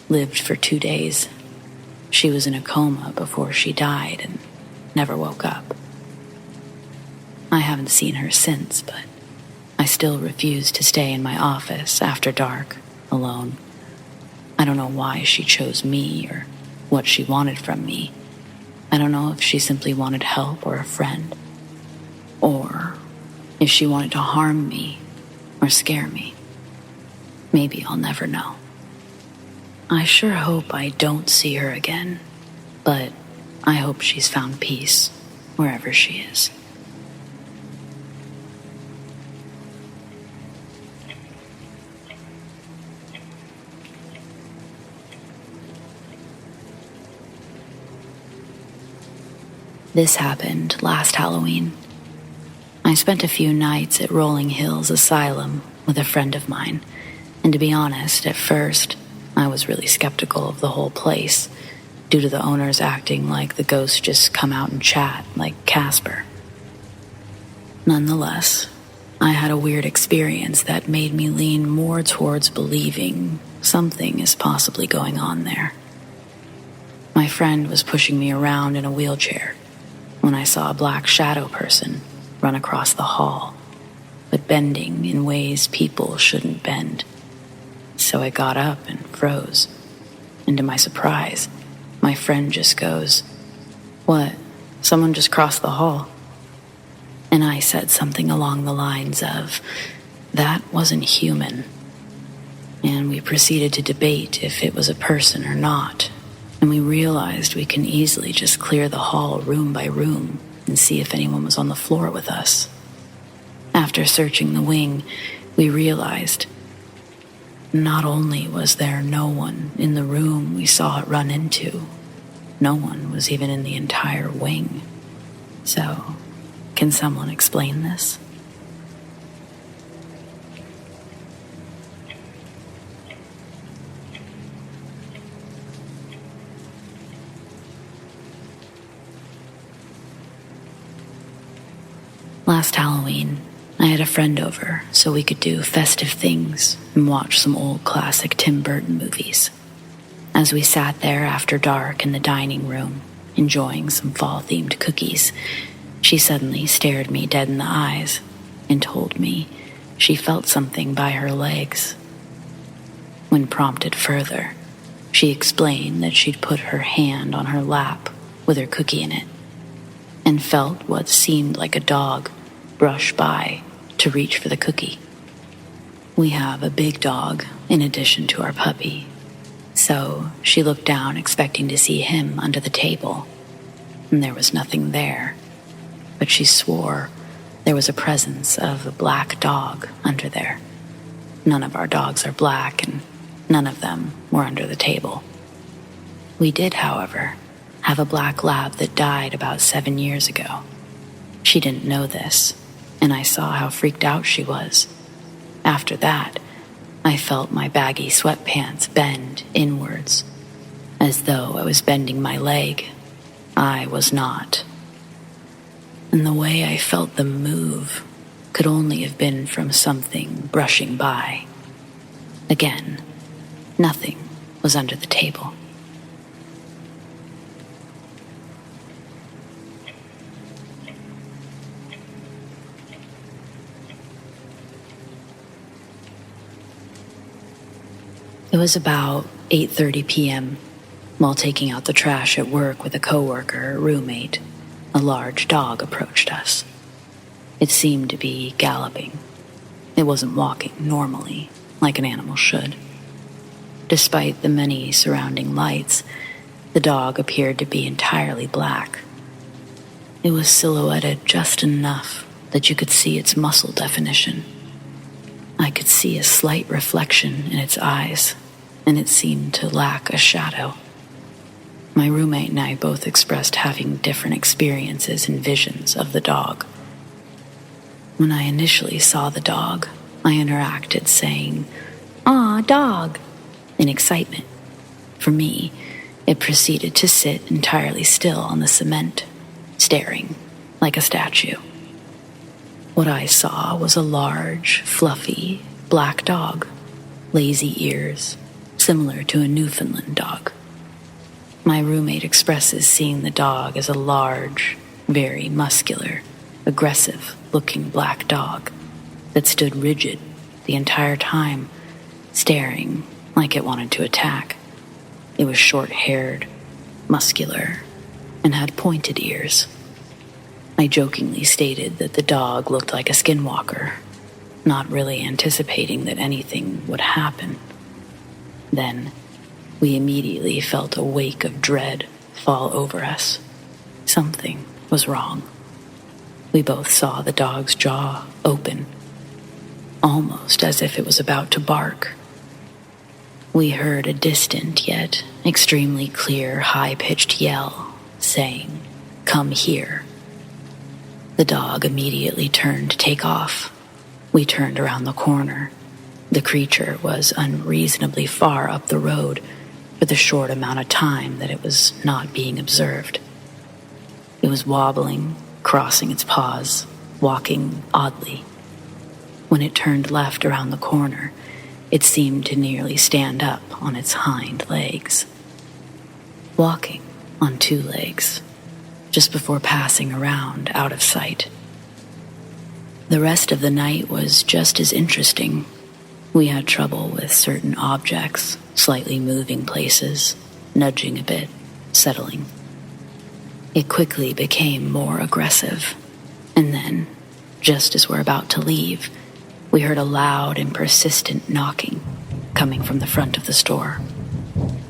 [SPEAKER 1] lived for 2 days. She was in a coma before she died and never woke up. I haven't seen her since, but I still refuse to stay in my office after dark, alone. I don't know why she chose me or what she wanted from me. I don't know if she simply wanted help or a friend, or if she wanted to harm me or scare me. Maybe I'll never know. I sure hope I don't see her again, but I hope she's found peace wherever she is. This happened last Halloween. I spent a few nights at Rolling Hills Asylum with a friend of mine, and to be honest, at first, I was really skeptical of the whole place, due to the owners acting like the ghosts just come out and chat, like Casper. Nonetheless, I had a weird experience that made me lean more towards believing something is possibly going on there. My friend was pushing me around in a wheelchair when I saw a black shadow person run across the hall, but bending in ways people shouldn't bend. So I got up and froze, and to my surprise, my friend just goes, "What? Someone just crossed the hall?" And I said something along the lines of, "That wasn't human." And we proceeded to debate if it was a person or not, and we realized we can easily just clear the hall room by room and see if anyone was on the floor with us. After searching the wing, we realized not only was there no one in the room we saw it run into, no one was even in the entire wing. So, can someone explain this? Last Halloween, I had a friend over so we could do festive things and watch some old classic Tim Burton movies. As we sat there after dark in the dining room, enjoying some fall-themed cookies, she suddenly stared me dead in the eyes and told me she felt something by her legs. When prompted further, she explained that she'd put her hand on her lap with her cookie in it and felt what seemed like a dog brush by to reach for the cookie. We have a big dog in addition to our puppy, so she looked down expecting to see him under the table, and there was nothing there, but she swore there was a presence of a black dog under there. None of our dogs are black, and none of them were under the table. We did, however, have a black lab that died about 7 years ago. She didn't know this, and I saw how freaked out she was. After that, I felt my baggy sweatpants bend inwards, as though I was bending my leg. I was not. And the way I felt them move could only have been from something brushing by. Again, nothing was under the table. It was about 8:30 p.m. While taking out the trash at work with a coworker or roommate, a large dog approached us. It seemed to be galloping. It wasn't walking normally, like an animal should. Despite the many surrounding lights, the dog appeared to be entirely black. It was silhouetted just enough that you could see its muscle definition. I could see a slight reflection in its eyes, and it seemed to lack a shadow. My roommate and I both expressed having different experiences and visions of the dog. When I initially saw the dog, I interacted saying, "Aw, dog," in excitement. For me, it proceeded to sit entirely still on the cement, staring like a statue. What I saw was a large, fluffy, black dog, lazy ears, similar to a Newfoundland dog. My roommate expresses seeing the dog as a large, very muscular, aggressive-looking black dog that stood rigid the entire time, staring like it wanted to attack. It was short-haired, muscular, and had pointed ears. I jokingly stated that the dog looked like a skinwalker, not really anticipating that anything would happen. Then, we immediately felt a wake of dread fall over us. Something was wrong. We both saw the dog's jaw open, almost as if it was about to bark. We heard a distant yet extremely clear, high-pitched yell saying, "Come here." The dog immediately turned to take off. We turned around the corner. The creature was unreasonably far up the road for the short amount of time that it was not being observed. It was wobbling, crossing its paws, walking oddly. When it turned left around the corner, it seemed to nearly stand up on its hind legs, walking on two legs, just before passing around out of sight. The rest of the night was just as interesting. We had trouble with certain objects, slightly moving places, nudging a bit, settling. It quickly became more aggressive, and then, just as we're about to leave, we heard a loud and persistent knocking coming from the front of the store.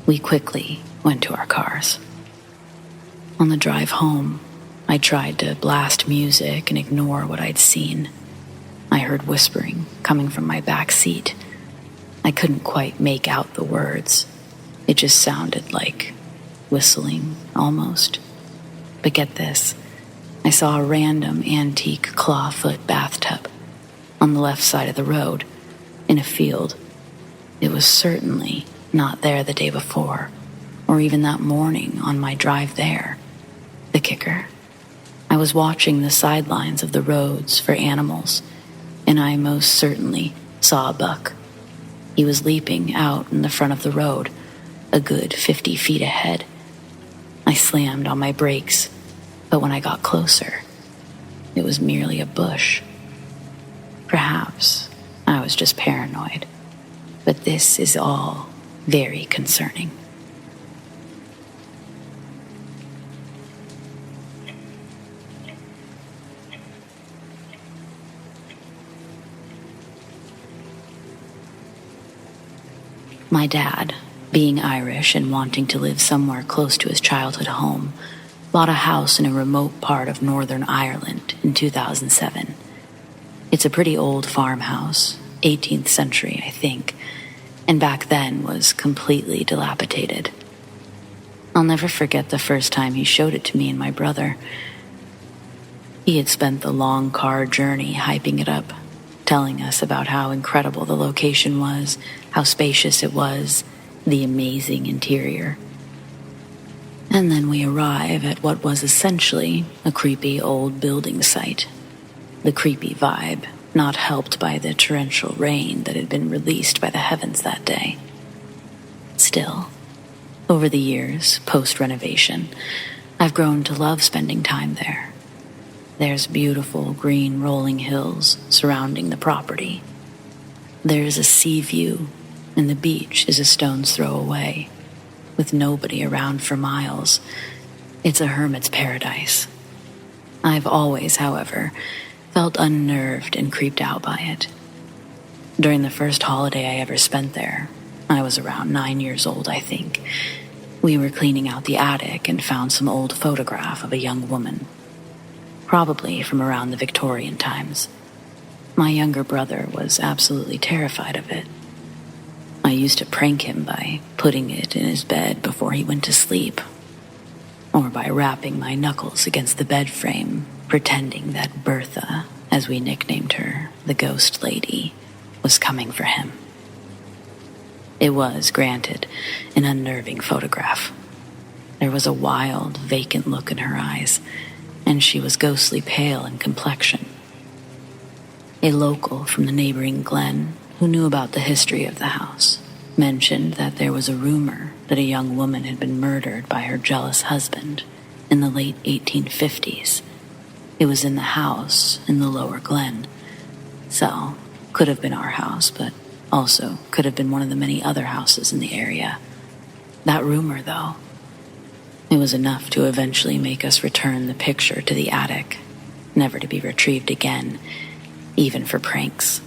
[SPEAKER 1] We quickly went to our cars. On the drive home, I tried to blast music and ignore what I'd seen. I heard whispering coming from my back seat. I couldn't quite make out the words. It just sounded like whistling, almost. But get this, I saw a random antique clawfoot bathtub on the left side of the road, in a field. It was certainly not there the day before, or even that morning on my drive there. The kicker, I was watching the sidelines of the roads for animals, and I most certainly saw a buck. He was leaping out in the front of the road, a good 50 feet ahead. I slammed on my brakes, but when I got closer, it was merely a bush. Perhaps I was just paranoid, but this is all very concerning. My dad, being Irish and wanting to live somewhere close to his childhood home, bought a house in a remote part of Northern Ireland in 2007. It's a pretty old farmhouse, 18th century, I think, and back then was completely dilapidated. I'll never forget the first time he showed it to me and my brother. He had spent the long car journey hyping it up, telling us about how incredible the location was, how spacious it was, the amazing interior. And then we arrive at what was essentially a creepy old building site. The creepy vibe, not helped by the torrential rain that had been released by the heavens that day. Still, over the years, post-renovation, I've grown to love spending time there. There's beautiful green rolling hills surrounding the property. There's a sea view, and the beach is a stone's throw away, with nobody around for miles. It's a hermit's paradise. I've always, however, felt unnerved and creeped out by it. During the first holiday I ever spent there, I was around 9 years old, I think. We were cleaning out the attic and found some old photograph of a young woman, probably from around the Victorian times. My younger brother was absolutely terrified of it. I used to prank him by putting it in his bed before he went to sleep, or by rapping my knuckles against the bed frame, pretending that Bertha, as we nicknamed her, the ghost lady, was coming for him. It was, granted, an unnerving photograph. There was a wild, vacant look in her eyes, and she was ghostly pale in complexion. A local from the neighboring glen, who knew about the history of the house, mentioned that there was a rumor that a young woman had been murdered by her jealous husband in the late 1850s. It was in the house in the lower glen, so could have been our house, but also could have been one of the many other houses in the area. That rumor, though, it was enough to eventually make us return the picture to the attic, never to be retrieved again, even for pranks.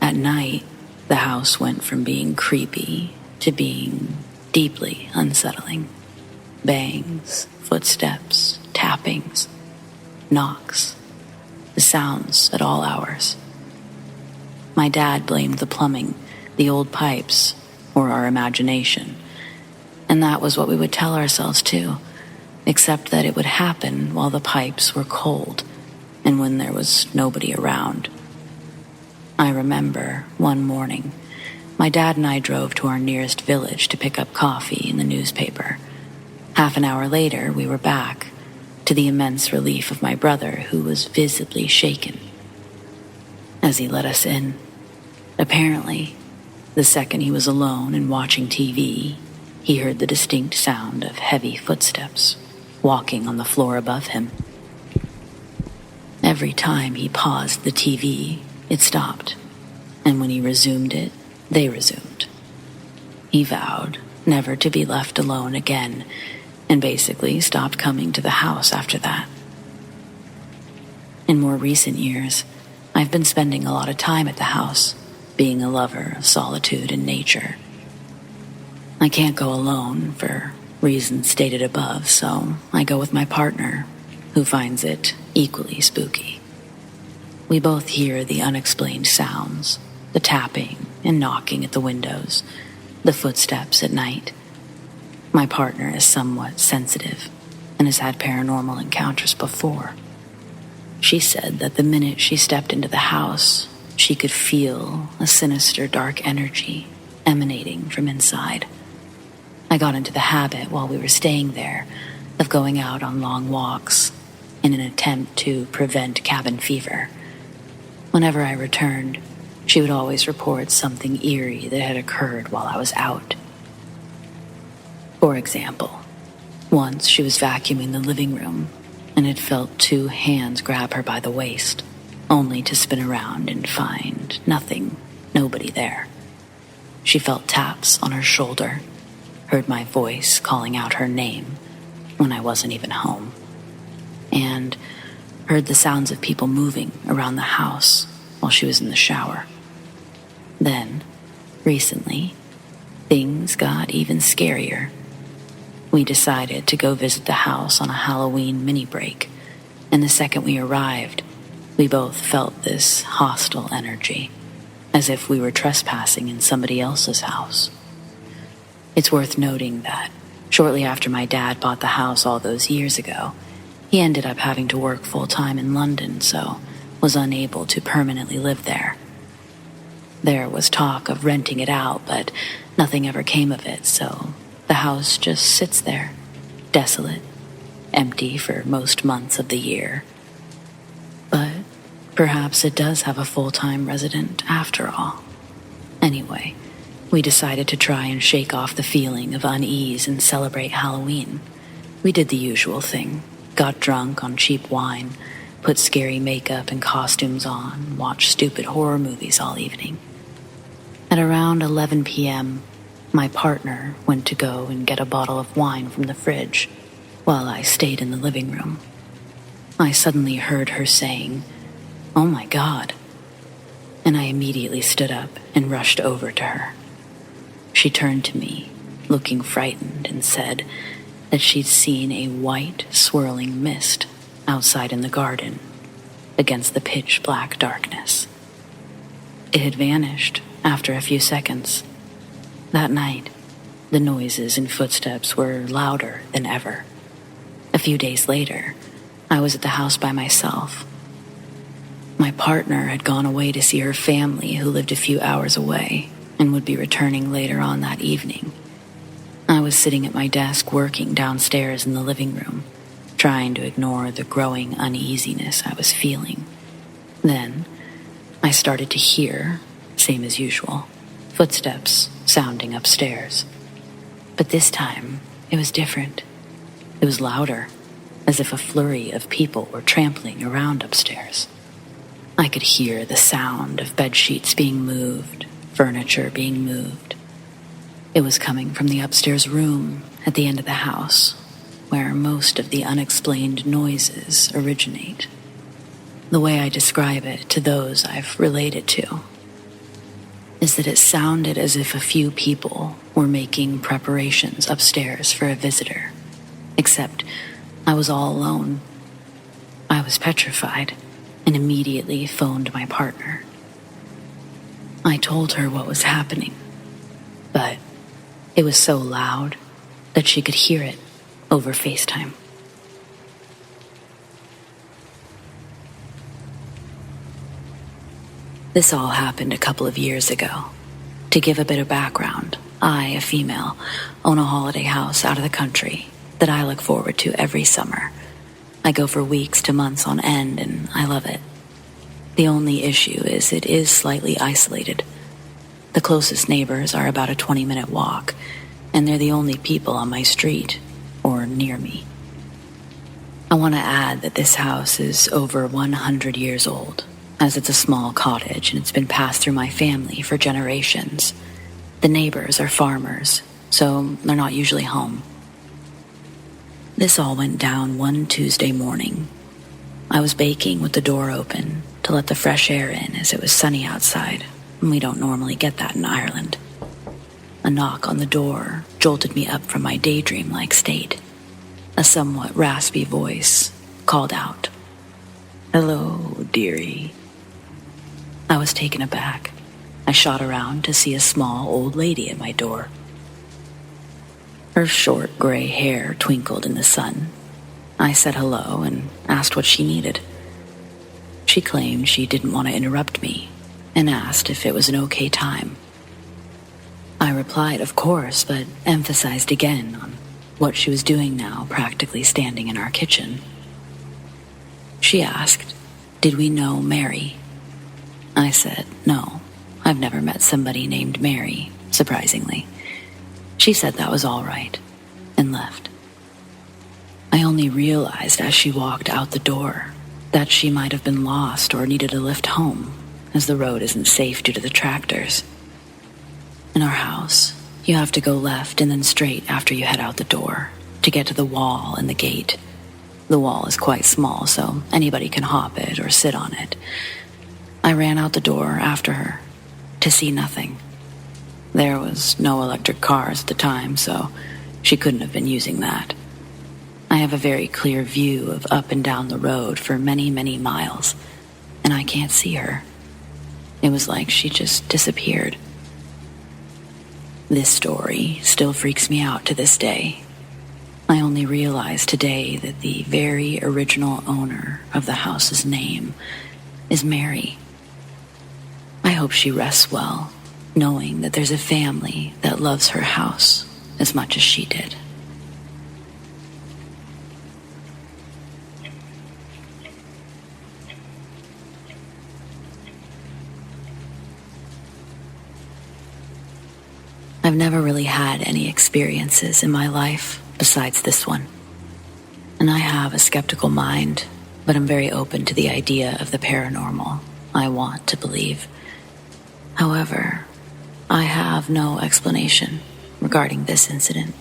[SPEAKER 1] At night, the house went from being creepy to being deeply unsettling. Bangs, footsteps, tappings, knocks, the sounds at all hours. My dad blamed the plumbing, the old pipes, or our imagination. And that was what we would tell ourselves too, except that it would happen while the pipes were cold and when there was nobody around. I remember one morning, my dad and I drove to our nearest village to pick up coffee and the newspaper. Half an hour later, we were back, to the immense relief of my brother, who was visibly shaken. As he let us in, apparently, the second he was alone and watching TV, he heard the distinct sound of heavy footsteps walking on the floor above him. Every time he paused the TV, it stopped, and when he resumed it, they resumed. He vowed never to be left alone again, and basically stopped coming to the house after that. In more recent years, I've been spending a lot of time at the house, being a lover of solitude and nature. I can't go alone for reasons stated above, so I go with my partner, who finds it equally spooky. We both hear the unexplained sounds, the tapping and knocking at the windows, the footsteps at night. My partner is somewhat sensitive and has had paranormal encounters before. She said that the minute she stepped into the house, she could feel a sinister dark energy emanating from inside. I got into the habit while we were staying there of going out on long walks in an attempt to prevent cabin fever. Whenever I returned, she would always report something eerie that had occurred while I was out. For example, once she was vacuuming the living room and had felt two hands grab her by the waist, only to spin around and find nothing, nobody there. She felt taps on her shoulder, heard my voice calling out her name when I wasn't even home, and heard the sounds of people moving around the house while she was in the shower. Then, recently, things got even scarier. We decided to go visit the house on a Halloween mini break, and the second we arrived, we both felt this hostile energy, as if we were trespassing in somebody else's house. It's worth noting that shortly after my dad bought the house all those years ago, he ended up having to work full-time in London, so was unable to permanently live there. There was talk of renting it out, but nothing ever came of it, so the house just sits there, desolate, empty for most months of the year. But perhaps it does have a full-time resident after all. Anyway, we decided to try and shake off the feeling of unease and celebrate Halloween. We did the usual thing, got drunk on cheap wine, put scary makeup and costumes on, watched stupid horror movies all evening. At around 11 p.m., my partner went to go and get a bottle of wine from the fridge, while I stayed in the living room. I suddenly heard her saying, "Oh my God," and I immediately stood up and rushed over to her. She turned to me, looking frightened, and said that she'd seen a white, swirling mist outside in the garden against the pitch-black darkness. It had vanished after a few seconds. That night, the noises and footsteps were louder than ever, few days later, I was at the house by myself. My partner had gone away to see her family who lived a few hours away and would be returning later on that evening. I was sitting at my desk working downstairs in the living room, trying to ignore the growing uneasiness I was feeling. Then, I started to hear, same as usual, footsteps sounding upstairs. But this time, it was different. It was louder, as if a flurry of people were trampling around upstairs. I could hear the sound of bedsheets being moved, furniture being moved. It was coming from the upstairs room at the end of the house, where most of the unexplained noises originate. The way I describe it to those I've related to is that it sounded as if a few people were making preparations upstairs for a visitor, except I was all alone. I was petrified and immediately phoned my partner. I told her what was happening, but it was so loud that she could hear it over FaceTime. This all happened a couple of years ago. To give a bit of background, I, a female, own a holiday house out of the country that I look forward to every summer. I go for weeks to months on end, and I love it. The only issue is it is slightly isolated. The closest neighbors are about a 20-minute walk, and they're the only people on my street or near me. I want to add that this house is over 100 years old, as it's a small cottage and it's been passed through my family for generations. The neighbors are farmers, so they're not usually home. This all went down one Tuesday morning. I was baking with the door open to let the fresh air in as it was sunny outside, and we don't normally get that in Ireland. A knock on the door jolted me up from my daydream-like state. A somewhat raspy voice called out, "Hello, dearie." I was taken aback. I shot around to see a small old lady at my door. Her short gray hair twinkled in the sun. I said hello and asked what she needed. She claimed she didn't want to interrupt me and asked if it was an okay time. I replied, of course, but emphasized again on what she was doing now, practically standing in our kitchen. She asked, did we know Mary? I said, no, I've never met somebody named Mary, surprisingly. She said that was all right, and left. I only realized as she walked out the door that she might have been lost or needed a lift home, as the road isn't safe due to the tractors. In our house, you have to go left and then straight after you head out the door to get to the wall and the gate. The wall is quite small, so anybody can hop it or sit on it. I ran out the door after her to see nothing. There was no electric cars at the time, so she couldn't have been using that. I have a very clear view of up and down the road for many, many miles, and I can't see her. It was like she just disappeared. This story still freaks me out to this day. I only realized today that the very original owner of the house's name is Mary. I hope she rests well, knowing that there's a family that loves her house as much as she did. I've never really had any experiences in my life besides this one. And I have a skeptical mind, but I'm very open to the idea of the paranormal. I want to believe. However, I have no explanation regarding this incident.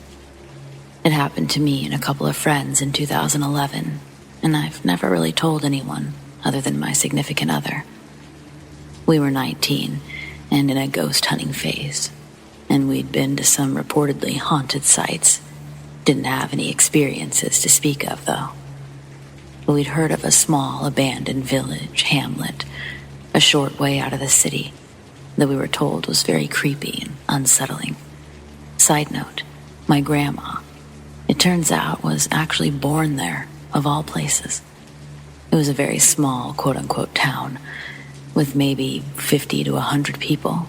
[SPEAKER 1] It happened to me and a couple of friends in 2011, and I've never really told anyone other than my significant other. We were 19 and in a ghost hunting phase, and we'd been to some reportedly haunted sites. Didn't have any experiences to speak of, though. But we'd heard of a small abandoned village, hamlet, a short way out of the city, that we were told was very creepy and unsettling. Side note, my grandma it turns out was actually born there, of all places. It was a very small, quote-unquote, town, with maybe 50 to 100 people,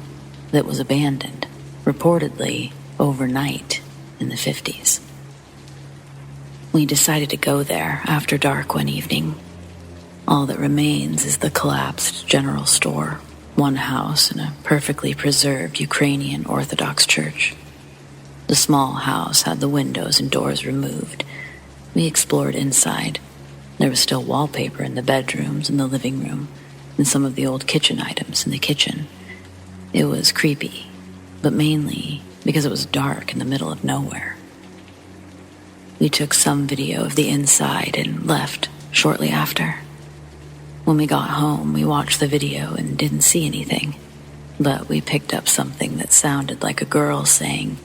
[SPEAKER 1] that was abandoned, reportedly overnight in the 50s. We decided to go there after dark one evening. All that remains is the collapsed general store, one house, and a perfectly preserved Ukrainian Orthodox church. The small house had the windows and doors removed. We explored inside. There was still wallpaper in the bedrooms and the living room, and some of the old kitchen items in the kitchen. It was creepy, but mainly because it was dark in the middle of nowhere. We took some video of the inside and left shortly after. When we got home, we watched the video and didn't see anything, but we picked up something that sounded like a girl saying,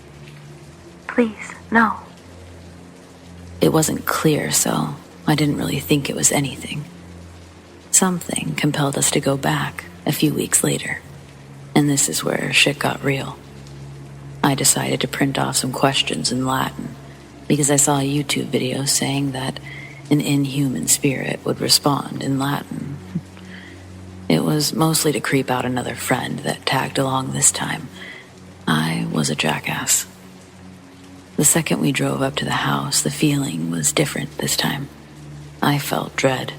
[SPEAKER 1] "Please, no." It wasn't clear, so I didn't really think it was anything. Something compelled us to go back a few weeks later, and this is where shit got real. I decided to print off some questions in Latin because I saw a YouTube video saying that an inhuman spirit would respond in Latin. It was mostly to creep out another friend that tagged along this time. I was a jackass. The second we drove up to the house, the feeling was different this time. I felt dread.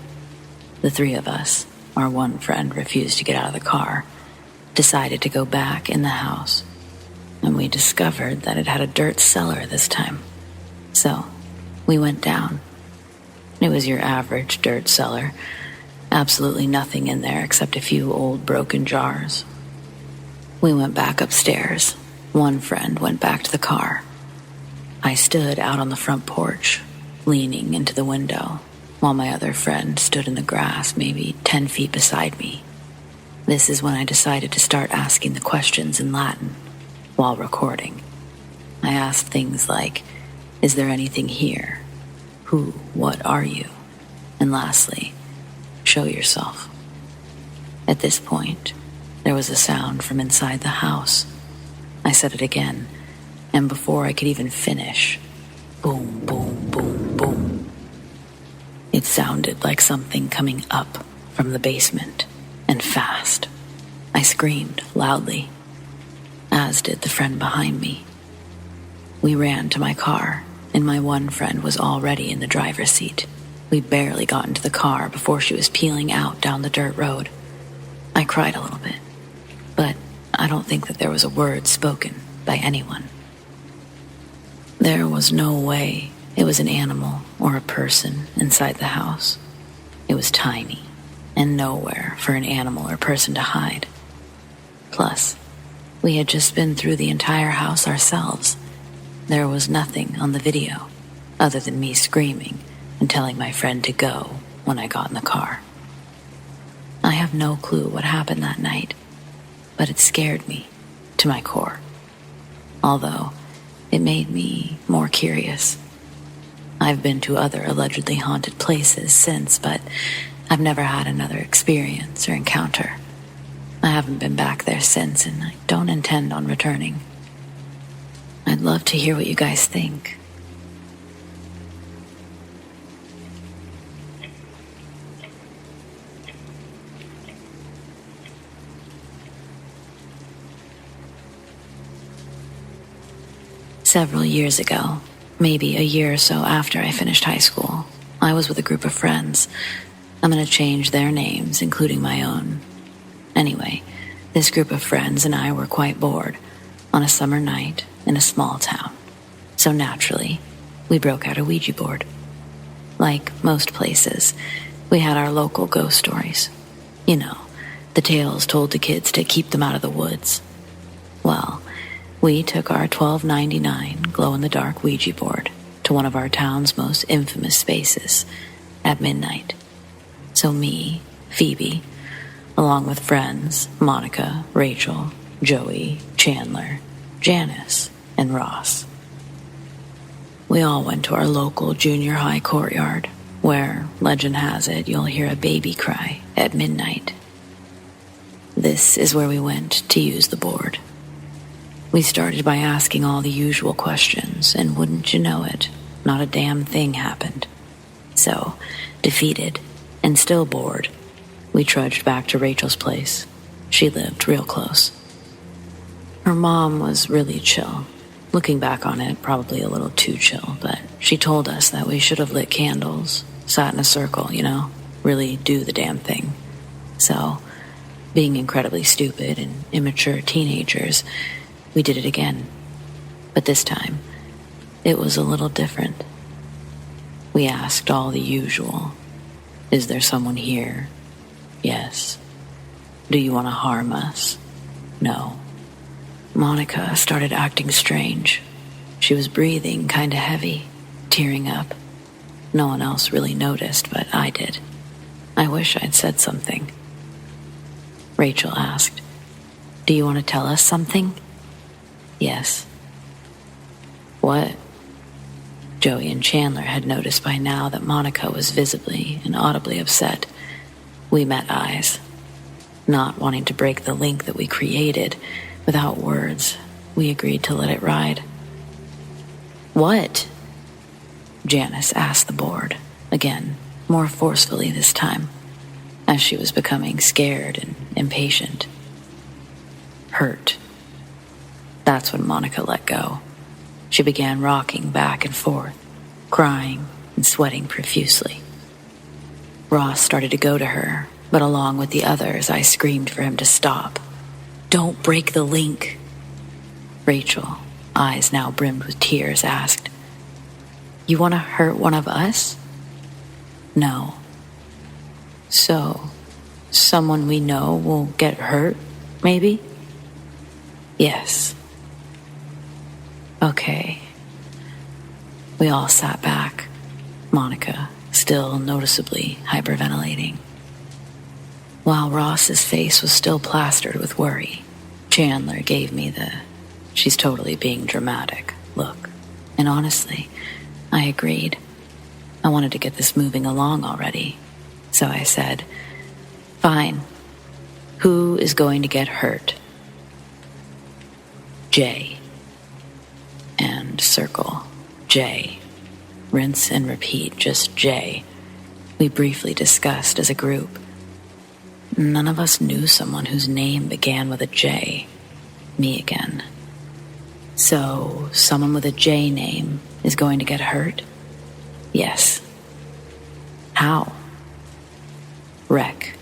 [SPEAKER 1] The three of us, our one friend refused to get out of the car, decided to go back in the house, and we discovered that it had a dirt cellar this time. So, we went down. It was your average dirt cellar. Absolutely nothing in there except a few old broken jars. We went back upstairs. One friend went back to the car. I stood out on the front porch, leaning into the window, while my other friend stood in the grass maybe 10 feet beside me. This is when I decided to start asking the questions in Latin while recording. I asked things like, "Is there anything here? Who, what are you?" And lastly, "Show yourself." At this point, there was a sound from inside the house. I said it again, and before I could even finish, boom, boom, boom, boom. It sounded like something coming up from the basement, and fast. I screamed loudly, as did the friend behind me. We ran to my car, and my one friend was already in the driver's seat. We barely got into the car before she was peeling out down the dirt road. I cried a little bit, but I don't think that there was a word spoken by anyone. There was no way it was an animal or a person inside the house. It was tiny, and nowhere for an animal or person to hide. Plus, we had just been through the entire house ourselves. There was nothing on the video, other than me screaming and telling my friend to go when I got in the car. I have no clue what happened that night, but it scared me to my core. Although, it made me more curious. I've been to other allegedly haunted places since, but I've never had another experience or encounter. I haven't been back there since, and I don't intend on returning. I'd love to hear what you guys think. Several years ago, maybe a year or so after I finished high school, I was with a group of friends. I'm going to change their names, including my own. Anyway, this group of friends and I were quite bored on a summer night in a small town. So naturally, we broke out a Ouija board. Like most places, we had our local ghost stories. You know, the tales told to kids to keep them out of the woods. Well, we took our $12.99 glow-in-the-dark Ouija board to one of our town's most infamous spaces at midnight. So me, Phoebe, along with friends Monica, Rachel, Joey, Chandler, Janice, and Ross. We all went to our local junior high courtyard, where, legend has it, you'll hear a baby cry at midnight. This is where we went to use the board. We started by asking all the usual questions, and wouldn't you know it, not a damn thing happened. So, defeated and still bored, we trudged back to Rachel's place. She lived real close. Her mom was really chill. Looking back on it, probably a little too chill, but she told us that we should have lit candles, sat in a circle, really do the damn thing. So, being incredibly stupid and immature teenagers, we did it again. But this time, it was a little different. We asked all the usual. Is there someone here? Yes. Do you want to harm us? No. Monica started acting strange. She was breathing kind of heavy, tearing up. No one else really noticed, but I did. I wish I'd said something. Rachel asked, "Do you want to tell us something?" Yes. What? Joey and Chandler had noticed by now that Monica was visibly and audibly upset. We met eyes. Not wanting to break the link that we created, without words, we agreed to let it ride. What? Janice asked the board, again, more forcefully this time, as she was becoming scared and impatient. Hurt. That's when Monica let go. She began rocking back and forth, crying and sweating profusely. Ross started to go to her, but along with the others, I screamed for him to stop. Don't break the link. Rachel, eyes now brimmed with tears, asked, "You want to hurt one of us?" No. So, someone we know will get hurt, maybe? Yes. Okay. We all sat back, Monica still noticeably hyperventilating. While Ross's face was still plastered with worry, Chandler gave me the "she's totally being dramatic" look. And honestly, I agreed. I wanted to get this moving along already. So I said, "Fine. Who is going to get hurt?" Jay. And circle. Jay. Rinse and repeat, just Jay. We briefly discussed as a group. None of us knew someone whose name began with a J. Me again. So, someone with a J name is going to get hurt? Yes. How? Wreck.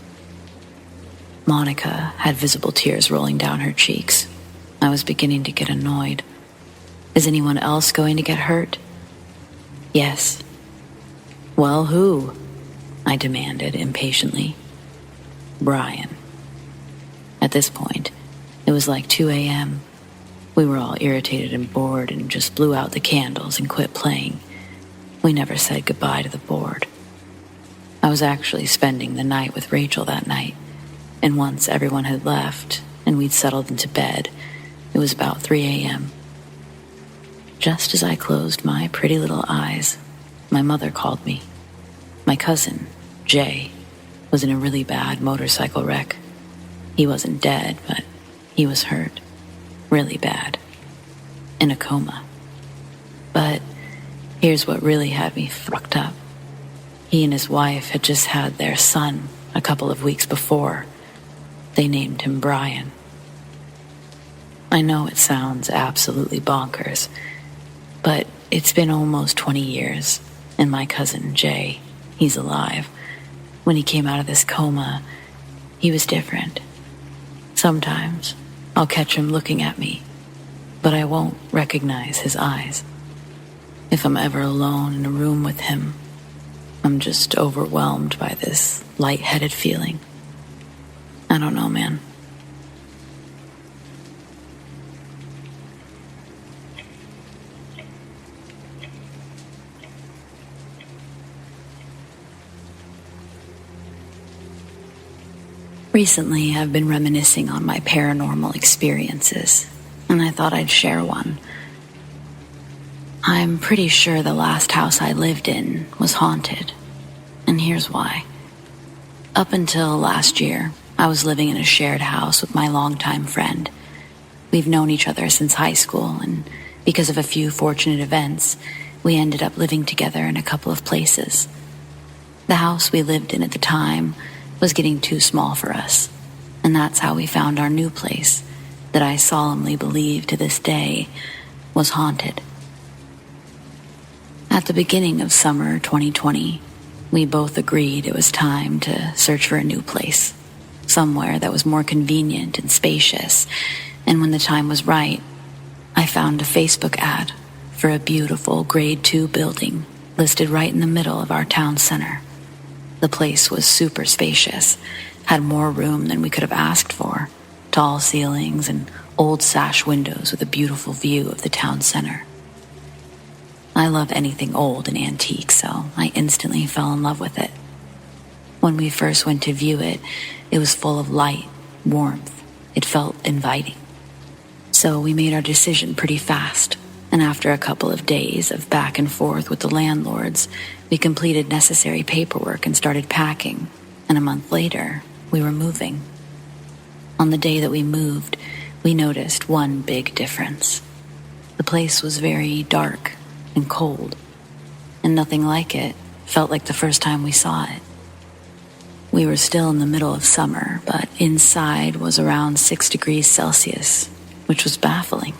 [SPEAKER 1] Monica had visible tears rolling down her cheeks. I was beginning to get annoyed. Is anyone else going to get hurt? Yes. Well, who? I demanded impatiently. Brian. At this point, it was like 2 a.m. We were all irritated and bored and just blew out the candles and quit playing. We never said goodbye to the board. I was actually spending the night with Rachel that night, and once everyone had left and we'd settled into bed, it was about 3 a.m. Just as I closed my pretty little eyes, my mother called me. My cousin, Jay, was in a really bad motorcycle wreck. He wasn't dead, but he was hurt. Really bad. In a coma. But here's what really had me fucked up. He and his wife had just had their son a couple of weeks before. They named him Brian. I know it sounds absolutely bonkers, but it's been almost 20 years, and my cousin Jay, he's alive. When he came out of this coma, he was different. Sometimes I'll catch him looking at me, but I won't recognize his eyes. If I'm ever alone in a room with him, I'm just overwhelmed by this lightheaded feeling. I don't know, man. Recently, I've been reminiscing on my paranormal experiences, and I thought I'd share one. I'm pretty sure the last house I lived in was haunted, and here's why. Up until last year, I was living in a shared house with my longtime friend. We've known each other since high school, and because of a few fortunate events, we ended up living together in a couple of places. The house we lived in at the time was getting too small for us, and that's how we found our new place that I solemnly believe to this day was haunted. At the beginning of summer 2020, we both agreed it was time to search for a new place, somewhere that was more convenient and spacious, and when the time was right, I found a Facebook ad for a beautiful Grade 2 building listed right in the middle of our town center. The place was super spacious, had more room than we could have asked for, tall ceilings and old sash windows with a beautiful view of the town center. I love anything old and antique, so I instantly fell in love with it. When we first went to view it, it was full of light, warmth. It felt inviting. So we made our decision pretty fast, and after a couple of days of back and forth with the landlords, we completed necessary paperwork and started packing, and a month later, we were moving. On the day that we moved, we noticed one big difference. The place was very dark and cold, and nothing like it felt like the first time we saw it. We were still in the middle of summer, but inside was around 6 degrees Celsius, which was baffling.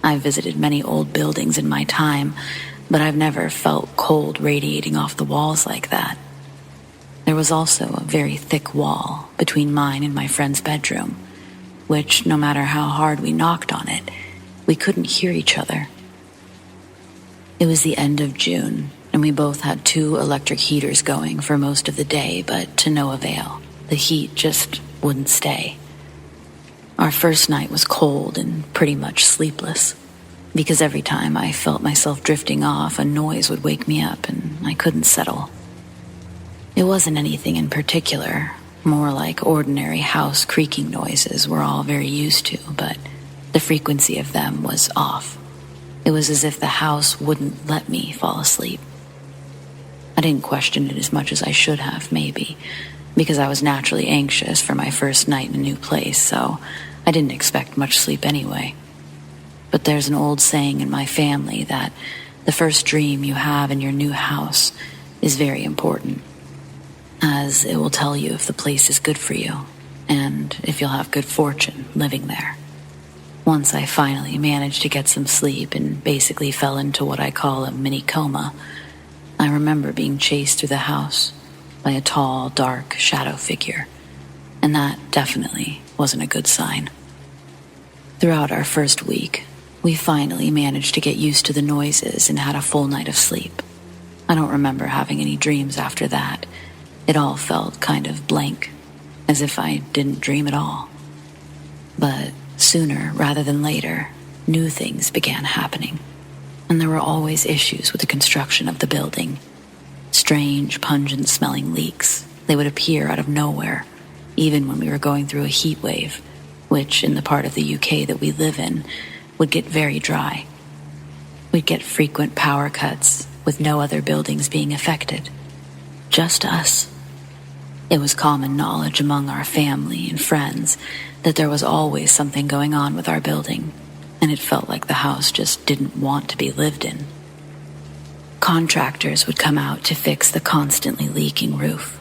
[SPEAKER 1] I've visited many old buildings in my time, but I've never felt cold radiating off the walls like that. There was also a very thick wall between mine and my friend's bedroom, which, no matter how hard we knocked on it, we couldn't hear each other. It was the end of June, and we both had 2 electric heaters going for most of the day, but to no avail. The heat just wouldn't stay. Our first night was cold and pretty much sleepless, because every time I felt myself drifting off, a noise would wake me up and I couldn't settle. It wasn't anything in particular, more like ordinary house creaking noises we're all very used to, but the frequency of them was off. It was as if the house wouldn't let me fall asleep. I didn't question it as much as I should have, maybe, because I was naturally anxious for my first night in a new place, so I didn't expect much sleep anyway. But there's an old saying in my family that the first dream you have in your new house is very important, as it will tell you if the place is good for you and if you'll have good fortune living there. Once I finally managed to get some sleep and basically fell into what I call a mini coma, I remember being chased through the house by a tall, dark shadow figure, and that definitely wasn't a good sign. Throughout our first week, we finally managed to get used to the noises and had a full night of sleep. I don't remember having any dreams after that. It all felt kind of blank, as if I didn't dream at all. But sooner rather than later, new things began happening, and there were always issues with the construction of the building. Strange, pungent-smelling leaks. They would appear out of nowhere, even when we were going through a heat wave, which, in the part of the UK that we live in, would get very dry. We'd get frequent power cuts, with no other buildings being affected. Just us. It was common knowledge among our family and friends that there was always something going on with our building, and it felt like the house just didn't want to be lived in. Contractors would come out to fix the constantly leaking roof,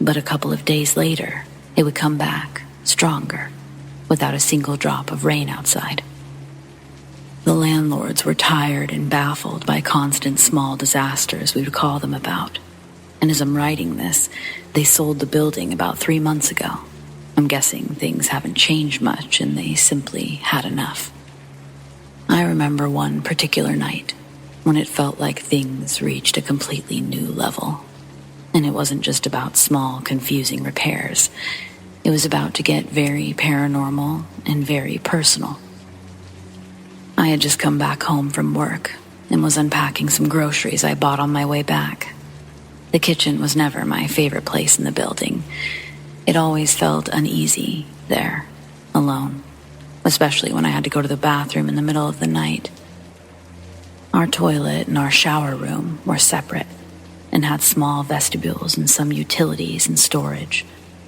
[SPEAKER 1] but a couple of days later, it would come back, stronger, without a single drop of rain outside. The landlords were tired and baffled by constant small disasters we would call them about, and as I'm writing this, they sold the building about 3 months ago. I'm guessing things haven't changed much and they simply had enough. I remember one particular night when it felt like things reached a completely new level. And it wasn't just about small, confusing repairs. It was about to get very paranormal and very personal. I had just come back home from work and was unpacking some groceries I bought on my way back. The kitchen was never my favorite place in the building. It always felt uneasy there, alone, especially when I had to go to the bathroom in the middle of the night. Our toilet and our shower room were separate and had small vestibules and some utilities and storage.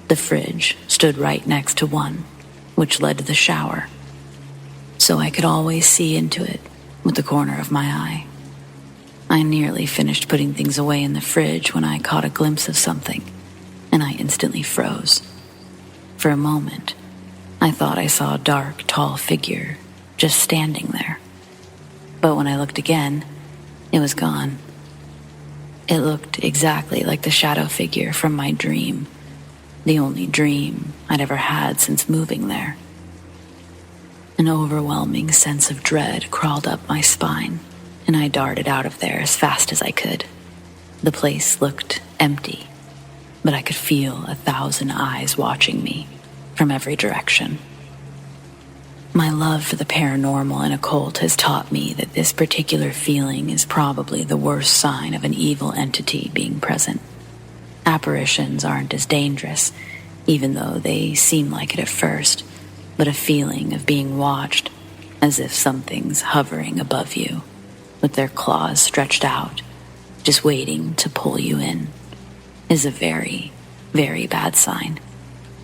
[SPEAKER 1] The fridge stood right next to one, which led to the shower, so I could always see into it with the corner of my eye. I nearly finished putting things away in the fridge when I caught a glimpse of something, and I instantly froze. For a moment, I thought I saw a dark, tall figure just standing there. But when I looked again, it was gone. It looked exactly like the shadow figure from my dream, the only dream I'd ever had since moving there. An overwhelming sense of dread crawled up my spine, and I darted out of there as fast as I could. The place looked empty, but I could feel 1,000 eyes watching me from every direction. My love for the paranormal and occult has taught me that this particular feeling is probably the worst sign of an evil entity being present. Apparitions aren't as dangerous, even though they seem like it at first, but a feeling of being watched, as if something's hovering above you, with their claws stretched out, just waiting to pull you in, is a very, very bad sign.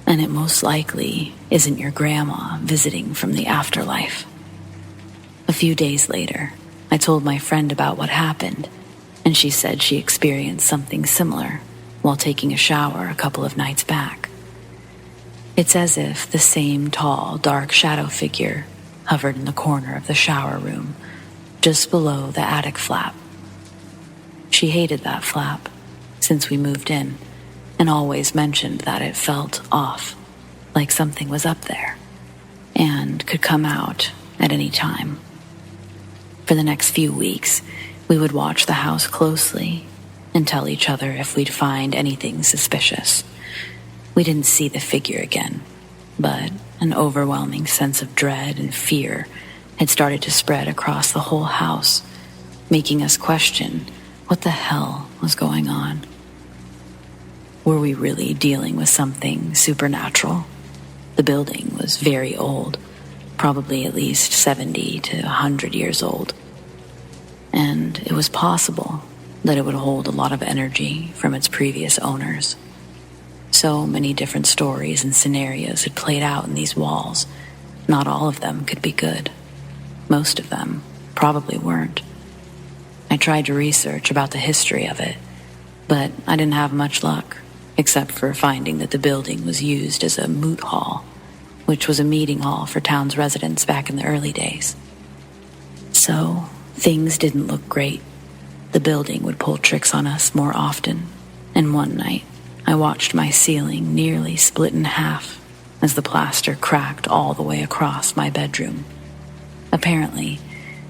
[SPEAKER 1] And it most likely isn't your grandma visiting from the afterlife. A few days later, I told my friend about what happened, and she said she experienced something similar while taking a shower a couple of nights back. It's as if the same tall, dark shadow figure hovered in the corner of the shower room, just below the attic flap. She hated that flap since we moved in, and always mentioned that it felt off, like something was up there, and could come out at any time. For the next few weeks, we would watch the house closely and tell each other if we'd find anything suspicious. We didn't see the figure again, but an overwhelming sense of dread and fear had started to spread across the whole house, making us question what the hell was going on. Were we really dealing with something supernatural? The building was very old, probably at least 70 to 100 years old. And it was possible that it would hold a lot of energy from its previous owners. So many different stories and scenarios had played out in these walls. Not all of them could be good. Most of them probably weren't. I tried to research about the history of it, but I didn't have much luck, except for finding that the building was used as a moot hall, which was a meeting hall for town's residents back in the early days. So, things didn't look great. The building would pull tricks on us more often, and one night, I watched my ceiling nearly split in half as the plaster cracked all the way across my bedroom. Apparently,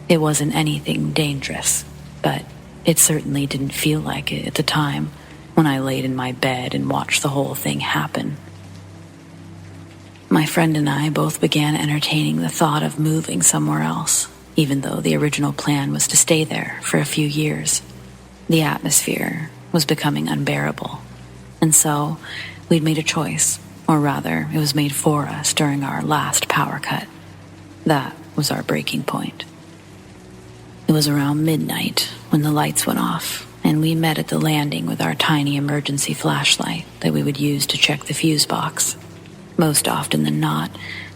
[SPEAKER 1] it wasn't anything dangerous, but it certainly didn't feel like it at the time when I laid in my bed and watched the whole thing happen. My friend and I both began entertaining the thought of moving somewhere else, even though the original plan was to stay there for a few years. The atmosphere was becoming unbearable, and so we'd made a choice, or rather, it was made for us during our last power cut. That was our breaking point. It was around midnight when the lights went off, and we met at the landing with our tiny emergency flashlight that we would use to check the fuse box. Most often than not,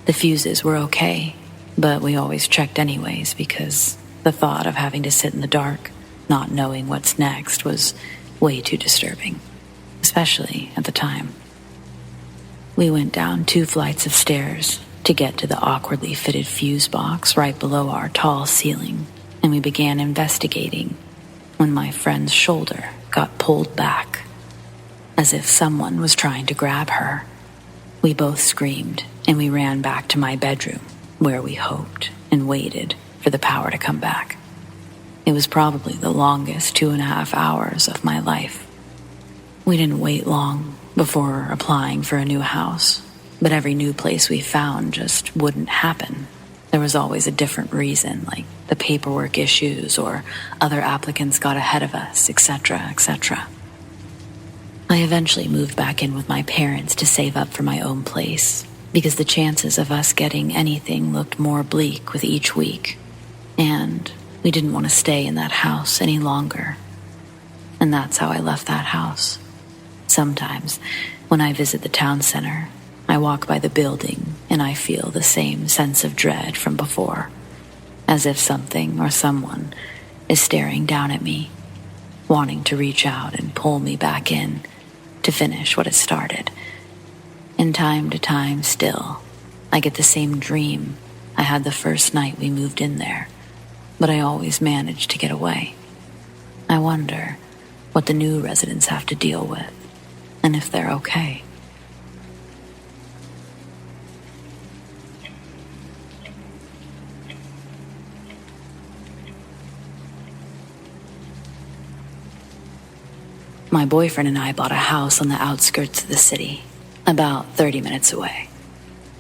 [SPEAKER 1] the fuses were okay, but we always checked anyways because the thought of having to sit in the dark, not knowing what's next, was way too disturbing, especially at the time. We went down 2 flights of stairs to get to the awkwardly fitted fuse box right below our tall ceiling, and we began investigating when my friend's shoulder got pulled back, as if someone was trying to grab her. We both screamed, and we ran back to my bedroom, where we hoped and waited for the power to come back. It was probably the longest 2.5 hours of my life. We didn't wait long before applying for a new house, but every new place we found just wouldn't happen. There was always a different reason, like the paperwork issues or other applicants got ahead of us, etc., etc. I eventually moved back in with my parents to save up for my own place, because the chances of us getting anything looked more bleak with each week, and we didn't want to stay in that house any longer. And that's how I left that house. Sometimes, when I visit the town center, I walk by the building and I feel the same sense of dread from before, as if something or someone is staring down at me, wanting to reach out and pull me back in to finish what it started. And time to time still, I get the same dream I had the first night we moved in there, but I always manage to get away. I wonder what the new residents have to deal with, and if they're okay. My boyfriend and I bought a house on the outskirts of the city, about 30 minutes away.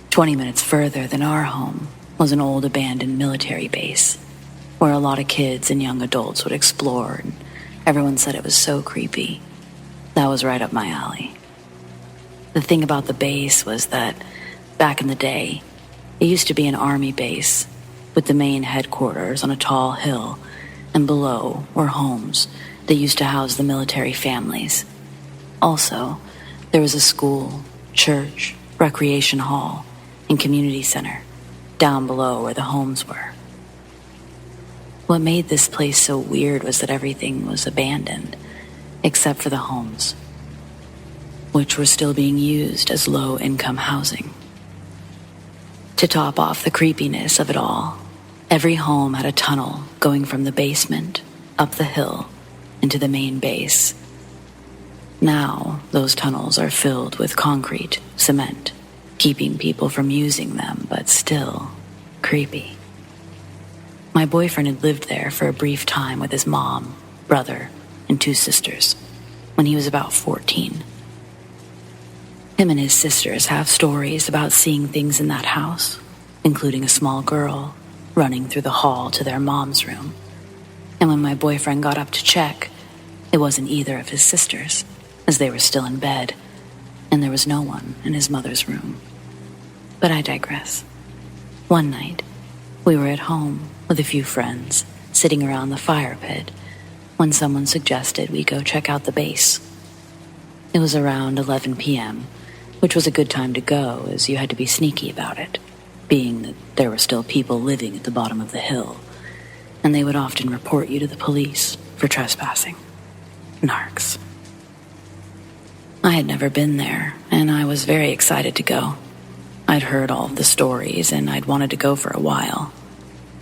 [SPEAKER 1] 20 minutes further than our home was an old abandoned military base, where a lot of kids and young adults would explore, and everyone said it was so creepy. That was right up my alley. The thing about the base was that, back in the day, it used to be an army base, with the main headquarters on a tall hill, and below were homes that used to house the military families. Also, there was a school, church, recreation hall, and community center down below where the homes were. What made this place so weird was that everything was abandoned, except for the homes, which were still being used as low-income housing. To top off the creepiness of it all, every home had a tunnel going from the basement up the hill into the main base. Now, those tunnels are filled with concrete, cement, keeping people from using them, but still creepy. My boyfriend had lived there for a brief time with his mom, brother, and 2 sisters when he was about 14. Him and his sisters have stories about seeing things in that house, including a small girl running through the hall to their mom's room. And when my boyfriend got up to check, it wasn't either of his sisters, as they were still in bed, and there was no one in his mother's room. But I digress. One night, we were at home with a few friends, sitting around the fire pit, when someone suggested we go check out the base. It was around 11 p.m., which was a good time to go, as you had to be sneaky about it, being that there were still people living at the bottom of the hill, and they would often report you to the police for trespassing. Narcs. I had never been there, and I was very excited to go. I'd heard all of the stories, and I'd wanted to go for a while.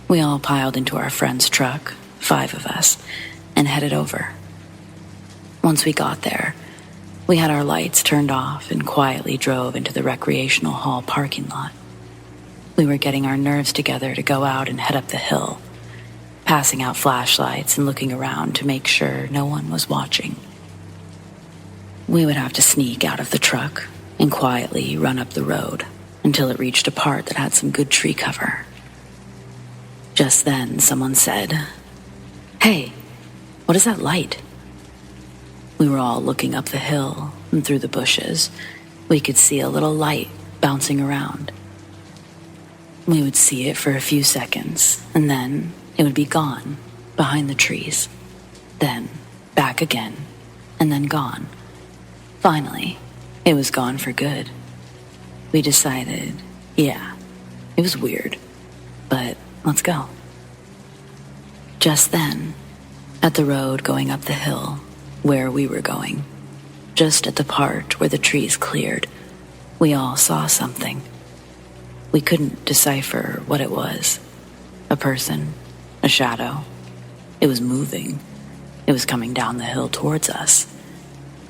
[SPEAKER 1] We all piled into our friend's truck, 5 of us, and headed over. Once we got there, we had our lights turned off and quietly drove into the recreational hall parking lot. We were getting our nerves together to go out and head up the hill, passing out flashlights and looking around to make sure no one was watching. We would have to sneak out of the truck and quietly run up the road until it reached a part that had some good tree cover. Just then, someone said, "Hey, what is that light?" We were all looking up the hill, and through the bushes, we could see a little light bouncing around. We would see it for a few seconds, and then it would be gone behind the trees. Then back again, and then gone. Finally, it was gone for good. We decided, yeah, it was weird, but let's go. Just then, at the road going up the hill, where we were going, just at the part where the trees cleared, we all saw something. We couldn't decipher what it was. A person, a shadow. It was moving. It was coming down the hill towards us.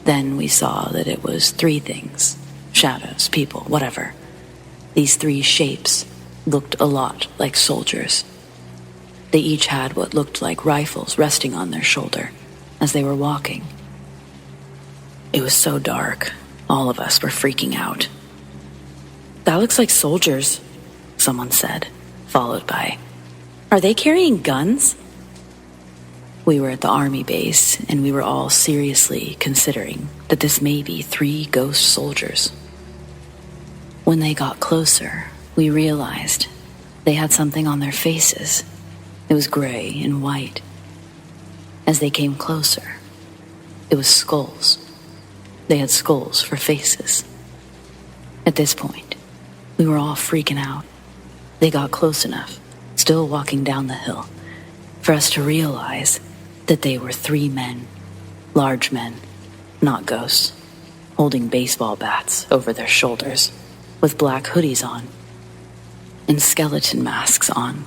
[SPEAKER 1] Then we saw that it was 3 things. Shadows, people, whatever. These 3 shapes looked a lot like soldiers. They each had what looked like rifles resting on their shoulder as they were walking. It was so dark, all of us were freaking out. "That looks like soldiers," someone said, followed by, "Are they carrying guns?" We were at the army base, and we were all seriously considering that this may be 3 ghost soldiers. When they got closer, we realized they had something on their faces. It was gray and white. As they came closer, it was skulls. They had skulls for faces. At this point, we were all freaking out. They got close enough, still walking down the hill, for us to realize that they were 3 men, large men, not ghosts, holding baseball bats over their shoulders, with black hoodies on, and skeleton masks on.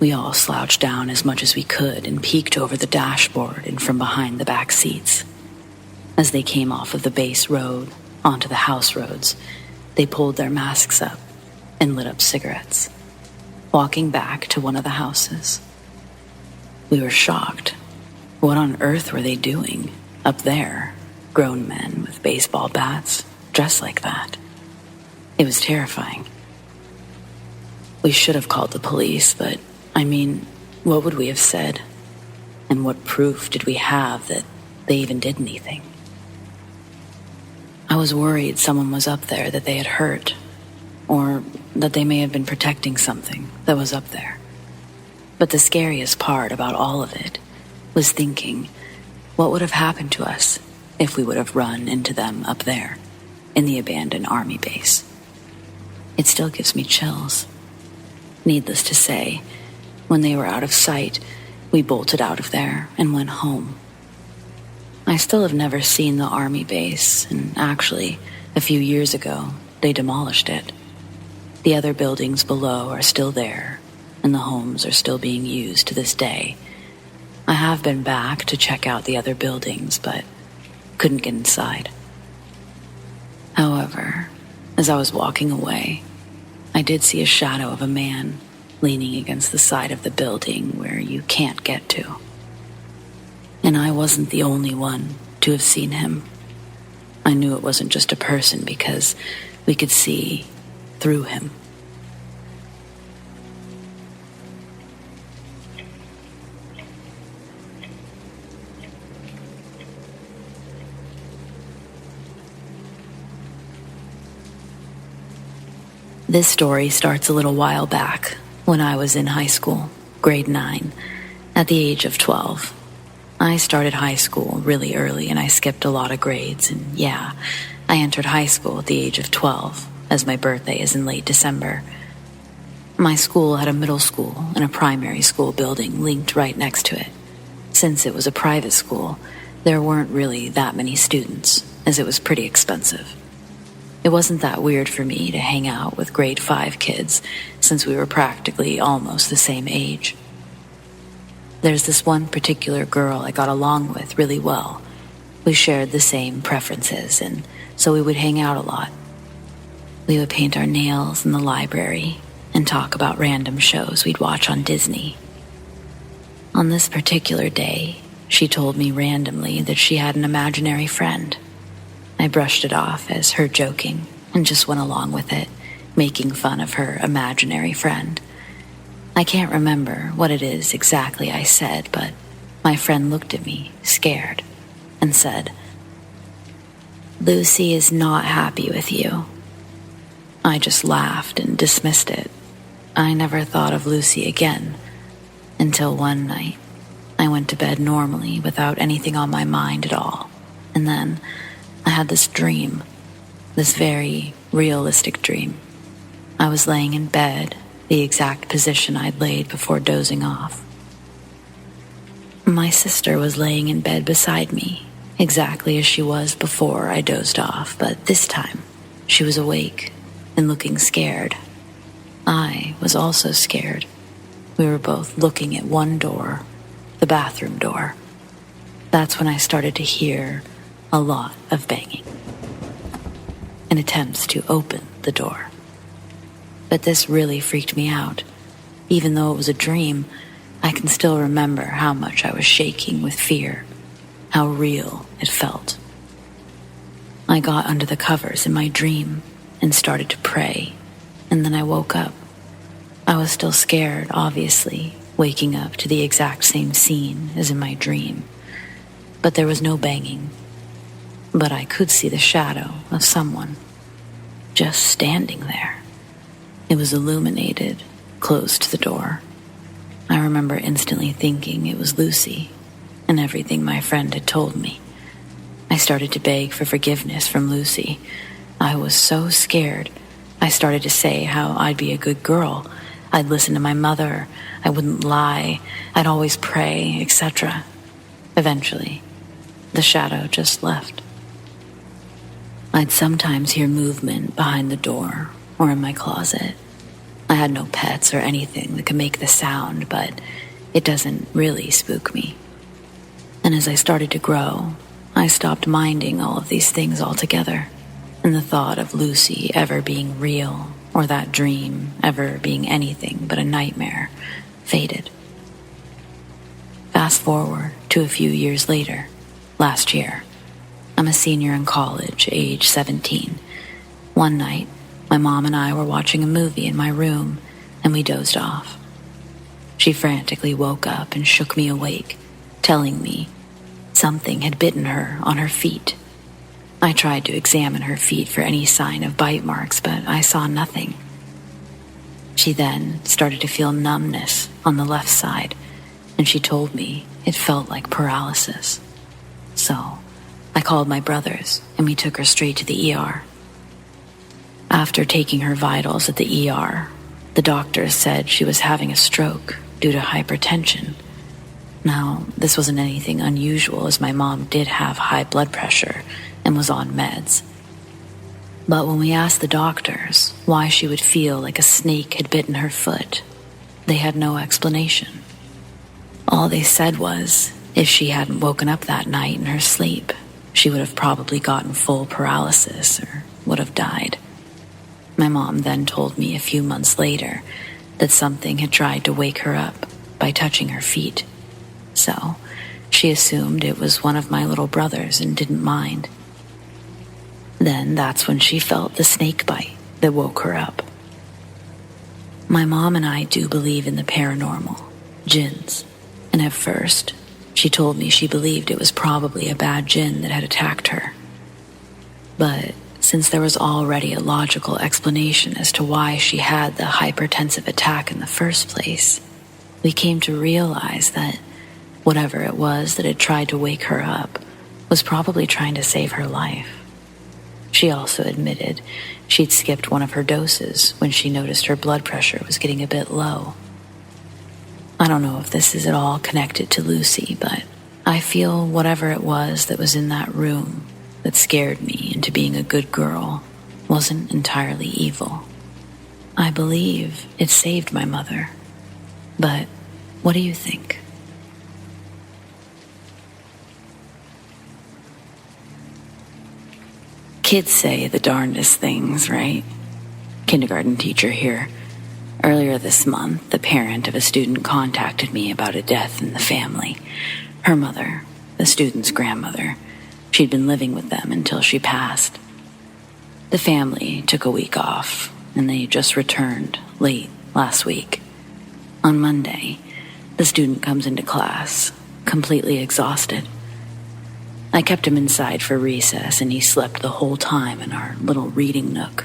[SPEAKER 1] We all slouched down as much as we could and peeked over the dashboard and from behind the back seats. As they came off of the base road onto the house roads, they pulled their masks up and lit up cigarettes, walking back to one of the houses. We were shocked. What on earth were they doing up there? Grown men with baseball bats, dressed like that. It was terrifying. We should have called the police, but, what would we have said? And what proof did we have that they even did anything? I was worried someone was up there that they had hurt, or that they may have been protecting something that was up there. But the scariest part about all of it was thinking, what would have happened to us if we would have run into them up there in the abandoned army base? It still gives me chills. Needless to say, when they were out of sight, we bolted out of there and went home. I still have never seen the army base, and actually, a few years ago, they demolished it. The other buildings below are still there, and the homes are still being used to this day. I have been back to check out the other buildings, but couldn't get inside. However, as I was walking away, I did see a shadow of a man leaning against the side of the building where you can't get to. And I wasn't the only one to have seen him. I knew it wasn't just a person because we could see through him. This story starts a little while back when I was in high school, grade 9, at the age of 12. I started high school really early and I skipped a lot of grades, and yeah, I entered high school at the age of 12, as my birthday is in late December. My school had a middle school and a primary school building linked right next to it. Since it was a private school, there weren't really that many students, as it was pretty expensive. It wasn't that weird for me to hang out with grade 5 kids, since we were practically almost the same age. There's this one particular girl I got along with really well. We shared the same preferences, and so we would hang out a lot. We would paint our nails in the library and talk about random shows we'd watch on Disney. On this particular day, she told me randomly that she had an imaginary friend. I brushed it off as her joking and just went along with it, making fun of her imaginary friend. I can't remember what it is exactly I said, but my friend looked at me, scared, and said, "Lucy is not happy with you." I just laughed and dismissed it. I never thought of Lucy again, until one night I went to bed normally without anything on my mind at all, and then I had this dream, this very realistic dream. I was laying in bed, the exact position I'd laid before dozing off. My sister was laying in bed beside me, exactly as she was before I dozed off, but this time she was awake and looking scared. I was also scared. We were both looking at one door, the bathroom door. That's when I started to hear a lot of banging and attempts to open the door. But this really freaked me out. Even though it was a dream, I can still remember how much I was shaking with fear, how real it felt. I got under the covers in my dream and started to pray, and then I woke up. I was still scared, obviously, waking up to the exact same scene as in my dream. But there was no banging. But I could see the shadow of someone just standing there. It was illuminated, close to the door. I remember instantly thinking it was Lucy and everything my friend had told me. I started to beg for forgiveness from Lucy. I was so scared. I started to say how I'd be a good girl. I'd listen to my mother, I wouldn't lie, I'd always pray, etc. Eventually, the shadow just left. I'd sometimes hear movement behind the door or in my closet. I had no pets or anything that could make the sound, but it doesn't really spook me. And as I started to grow, I stopped minding all of these things altogether, and the thought of Lucy ever being real or that dream ever being anything but a nightmare faded. Fast forward to a few years later, last year. I'm a senior in college, age 17. One night, my mom and I were watching a movie in my room, and we dozed off. She frantically woke up and shook me awake, telling me something had bitten her on her feet. I tried to examine her feet for any sign of bite marks, but I saw nothing. She then started to feel numbness on the left side, and she told me it felt like paralysis. So I called my brothers, and we took her straight to the ER. After taking her vitals at the ER, the doctors said she was having a stroke due to hypertension. Now, this wasn't anything unusual, as my mom did have high blood pressure and was on meds. But when we asked the doctors why she would feel like a snake had bitten her foot, they had no explanation. All they said was, if she hadn't woken up that night in her sleep, she would have probably gotten full paralysis or would have died. My mom then told me a few months later that something had tried to wake her up by touching her feet. So she assumed it was one of my little brothers and didn't mind. Then that's when she felt the snake bite that woke her up. My mom and I do believe in the paranormal, jinns, and at first, she told me she believed it was probably a bad jinn that had attacked her. But since there was already a logical explanation as to why she had the hypertensive attack in the first place, we came to realize that whatever it was that had tried to wake her up was probably trying to save her life. She also admitted she'd skipped one of her doses when she noticed her blood pressure was getting a bit low. I don't know if this is at all connected to Lucy, but I feel whatever it was that was in that room that scared me into being a good girl wasn't entirely evil. I believe it saved my mother. But what do you think? Kids say the darndest things, right? Kindergarten teacher here. Earlier this month, the parent of a student contacted me about a death in the family. Her mother, the student's grandmother, she'd been living with them until she passed. The family took a week off, and they just returned late last week. On Monday, the student comes into class, completely exhausted. I kept him inside for recess, and he slept the whole time in our little reading nook.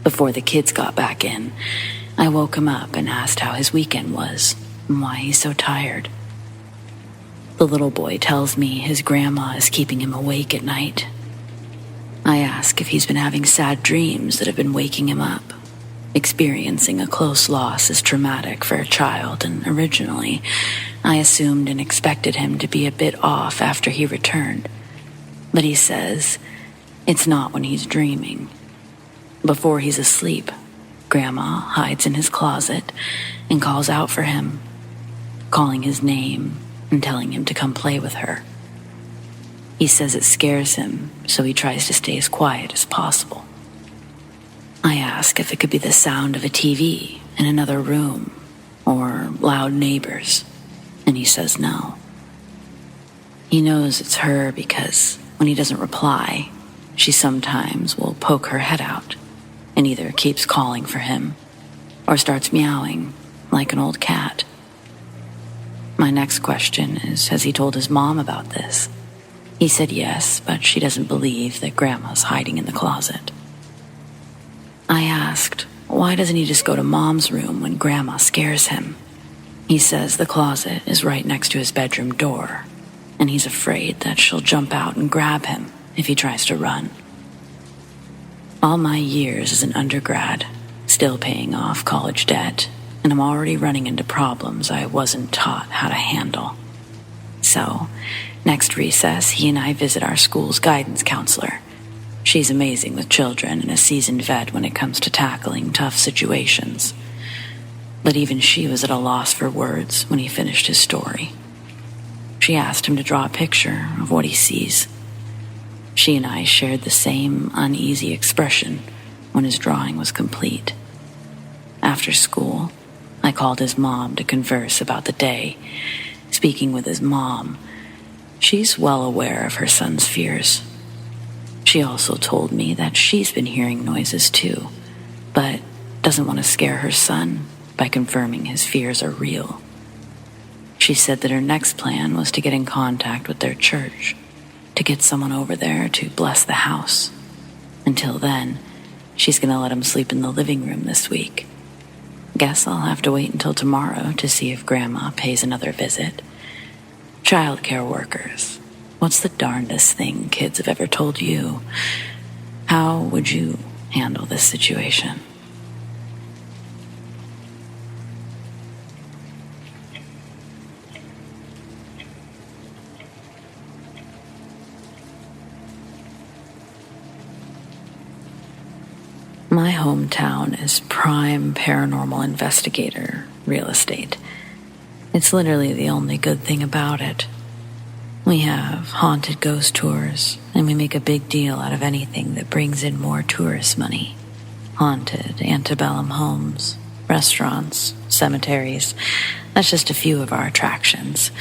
[SPEAKER 1] Before the kids got back in, I woke him up and asked how his weekend was and why he's so tired. The little boy tells me his grandma is keeping him awake at night. I ask if he's been having sad dreams that have been waking him up. Experiencing a close loss is traumatic for a child, and originally, I assumed and expected him to be a bit off after he returned. But he says it's not when he's dreaming. Before he's asleep, Grandma hides in his closet and calls out for him, calling his name and telling him to come play with her. He says it scares him, so he tries to stay as quiet as possible. I ask if it could be the sound of a TV in another room or loud neighbors, and he says no. He knows it's her because when he doesn't reply, she sometimes will poke her head out and either keeps calling for him or starts meowing like an old cat. My next question is, has he told his mom about this? He said yes, but she doesn't believe that Grandma's hiding in the closet. I asked, why doesn't he just go to Mom's room when Grandma scares him? He says the closet is right next to his bedroom door, and he's afraid that she'll jump out and grab him if he tries to run. All my years as an undergrad, still paying off college debt, and I'm already running into problems I wasn't taught how to handle. So, next recess, he and I visit our school's guidance counselor. She's amazing with children and a seasoned vet when it comes to tackling tough situations. But even she was at a loss for words when he finished his story. She asked him to draw a picture of what he sees. She and I shared the same uneasy expression when his drawing was complete. After school, I called his mom to converse about the day. Speaking with his mom, she's well aware of her son's fears. She also told me that she's been hearing noises too, but doesn't want to scare her son by confirming his fears are real. She said that her next plan was to get in contact with their church, to get someone over there to bless the house. Until then, she's going to let him sleep in the living room this week. Guess I'll have to wait until tomorrow to see if Grandma pays another visit. Childcare workers. What's the darndest thing kids have ever told you? How would you handle this situation? My hometown is prime paranormal investigator real estate. It's literally the only good thing about it. We have haunted ghost tours, and we make a big deal out of anything that brings in more tourist money. Haunted antebellum homes, restaurants, cemeteries. That's just a few of our attractions.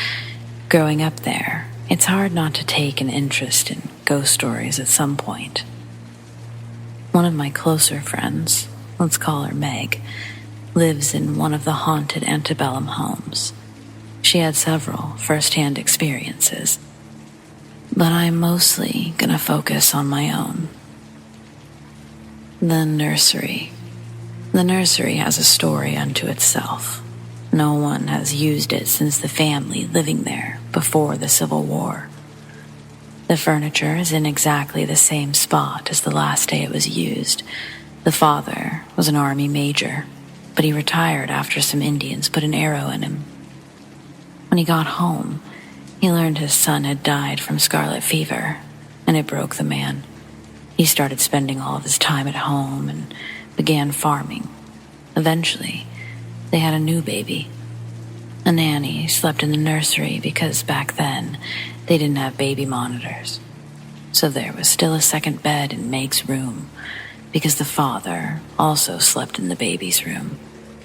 [SPEAKER 1] Growing up there, it's hard not to take an interest in ghost stories at some point. One of my closer friends, let's call her Meg, lives in one of the haunted antebellum homes. She had several first-hand experiences, but I'm mostly gonna focus on my own. The nursery. The nursery has a story unto itself. No one has used it since the family living there before the Civil War. The furniture is in exactly the same spot as the last day it was used. The father was an army major, but he retired after some Indians put an arrow in him. When he got home, he learned his son had died from scarlet fever, and it broke the man. He started spending all of his time at home and began farming. Eventually, they had a new baby. A nanny slept in the nursery because back then, they didn't have baby monitors. So there was still a second bed in Meg's room because the father also slept in the baby's room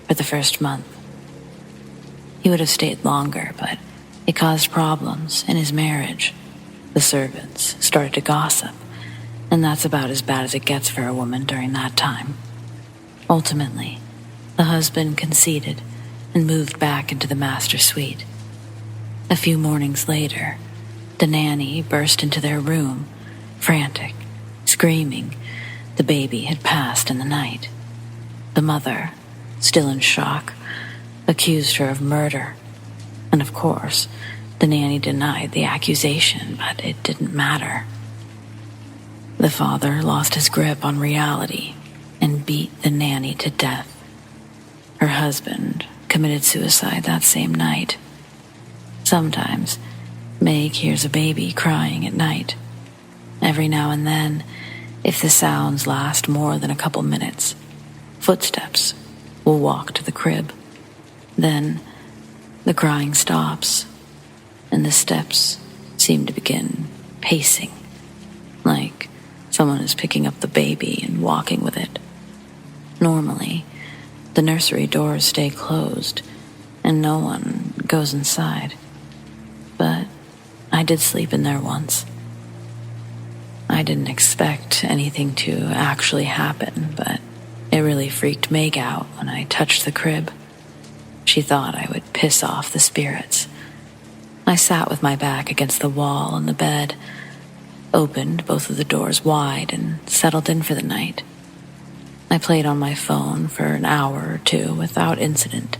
[SPEAKER 1] for the first month. He would have stayed longer, but it caused problems in his marriage. The servants started to gossip, and that's about as bad as it gets for a woman during that time. Ultimately, the husband conceded and moved back into the master suite. A few mornings later, the nanny burst into their room, frantic, screaming. The baby had passed in the night. The mother, still in shock, accused her of murder. And of course, the nanny denied the accusation, but it didn't matter. The father lost his grip on reality and beat the nanny to death. Her husband committed suicide that same night. Sometimes, Meg hears a baby crying at night. Every now and then, if the sounds last more than a couple minutes, footsteps will walk to the crib. Then, the crying stops, and the steps seem to begin pacing, like someone is picking up the baby and walking with it. Normally, the nursery doors stay closed, and no one goes inside. But I did sleep in there once. I didn't expect anything to actually happen, but it really freaked Meg out when I touched the crib. She thought I would piss off the spirits. I sat with my back against the wall on the bed, opened both of the doors wide, and settled in for the night. I played on my phone for an hour or two without incident,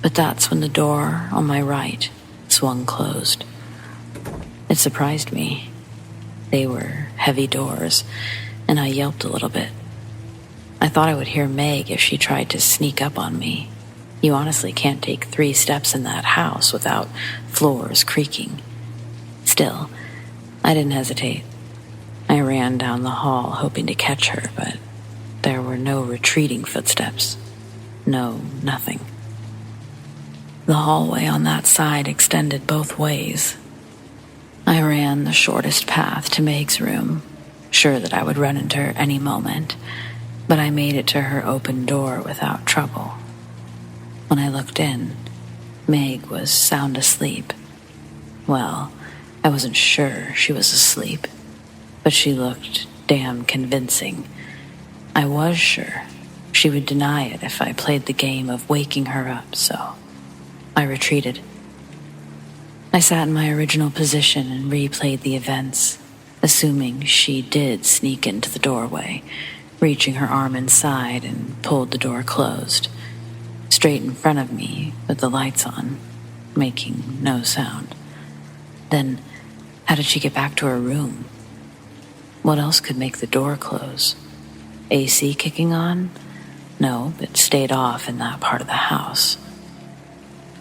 [SPEAKER 1] but that's when the door on my right swung closed. It surprised me. They were heavy doors, and I yelped a little bit. I thought I would hear Meg if she tried to sneak up on me, You honestly can't take 3 steps in that house without floors creaking. Still, I didn't hesitate. I ran down the hall hoping to catch her, but there were no retreating footsteps. No, nothing. The hallway on that side extended both ways. I ran the shortest path to Meg's room, sure that I would run into her any moment, but I made it to her open door without trouble. When I looked in, Meg was sound asleep. Well, I wasn't sure she was asleep, but she looked damn convincing. I was sure she would deny it if I played the game of waking her up, so I retreated. I sat in my original position and replayed the events, assuming she did sneak into the doorway, reaching her arm inside and pulled the door closed, straight in front of me with the lights on, making no sound. Then, how did she get back to her room? What else could make the door close? AC kicking on? No, it stayed off in that part of the house.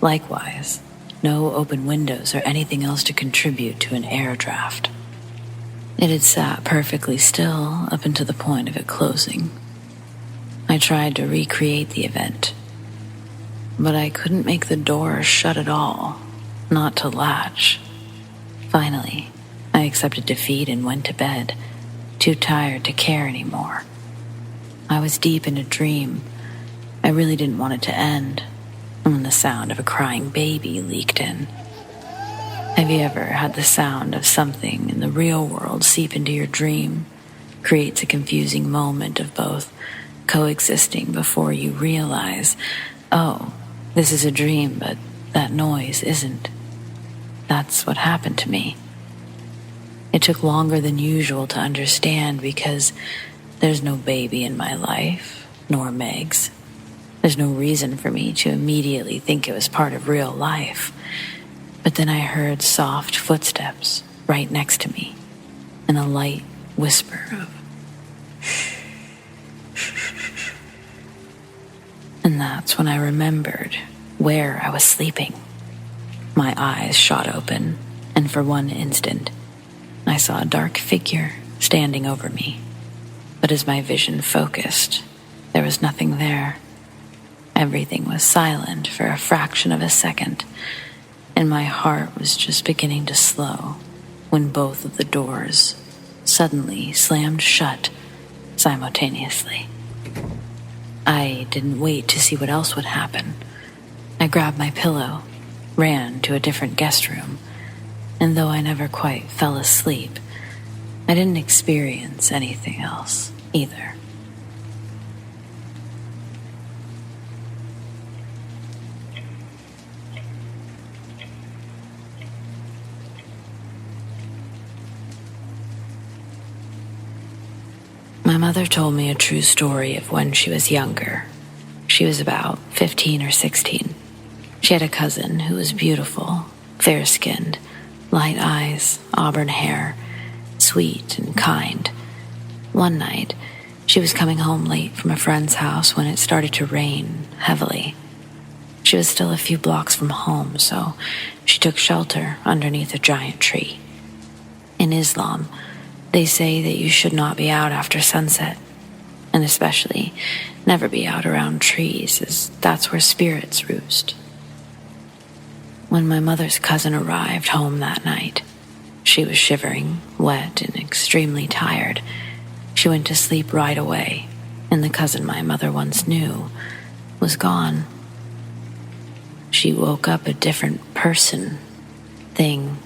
[SPEAKER 1] Likewise, no open windows or anything else to contribute to an air draft. It had sat perfectly still up until the point of it closing. I tried to recreate the event, but I couldn't make the door shut at all, not to latch. Finally, I accepted defeat and went to bed, too tired to care anymore. I was deep in a dream. I really didn't want it to end, when the sound of a crying baby leaked in. Have you ever had the sound of something in the real world seep into your dream? Creates a confusing moment of both coexisting before you realize, oh, this is a dream, but that noise isn't. That's what happened to me. It took longer than usual to understand because there's no baby in my life, nor Meg's. There's no reason for me to immediately think it was part of real life. But then I heard soft footsteps right next to me and a light whisper of shh. And that's when I remembered where I was sleeping. My eyes shot open, and for one instant, I saw a dark figure standing over me. But as my vision focused, there was nothing there. Everything was silent for a fraction of a second, and my heart was just beginning to slow when both of the doors suddenly slammed shut simultaneously. I didn't wait to see what else would happen. I grabbed my pillow, ran to a different guest room, and though I never quite fell asleep, I didn't experience anything else either. My mother told me a true story of when she was younger. She was about 15 or 16. She had a cousin who was beautiful, fair-skinned, light eyes, auburn hair, sweet and kind. One night, she was coming home late from a friend's house when it started to rain heavily. She was still a few blocks from home, so she took shelter underneath a giant tree. In Islam, they say that you should not be out after sunset, and especially never be out around trees, as that's where spirits roost. When my mother's cousin arrived home that night, she was shivering, wet, and extremely tired. She went to sleep right away, and the cousin my mother once knew was gone. She woke up a different person, thing.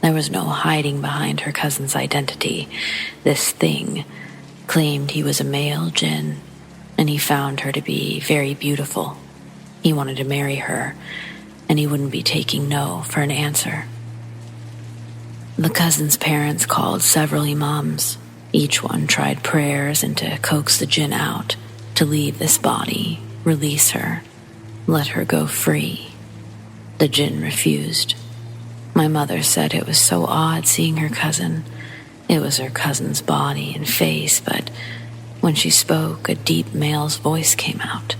[SPEAKER 1] There was no hiding behind her cousin's identity. This thing claimed he was a male jinn, and he found her to be very beautiful. He wanted to marry her, and he wouldn't be taking no for an answer. The cousin's parents called several imams. Each one tried prayers and to coax the jinn out, to leave this body, release her, let her go free. The jinn refused. My mother said it was so odd seeing her cousin. It was her cousin's body and face, but when she spoke, a deep male's voice came out.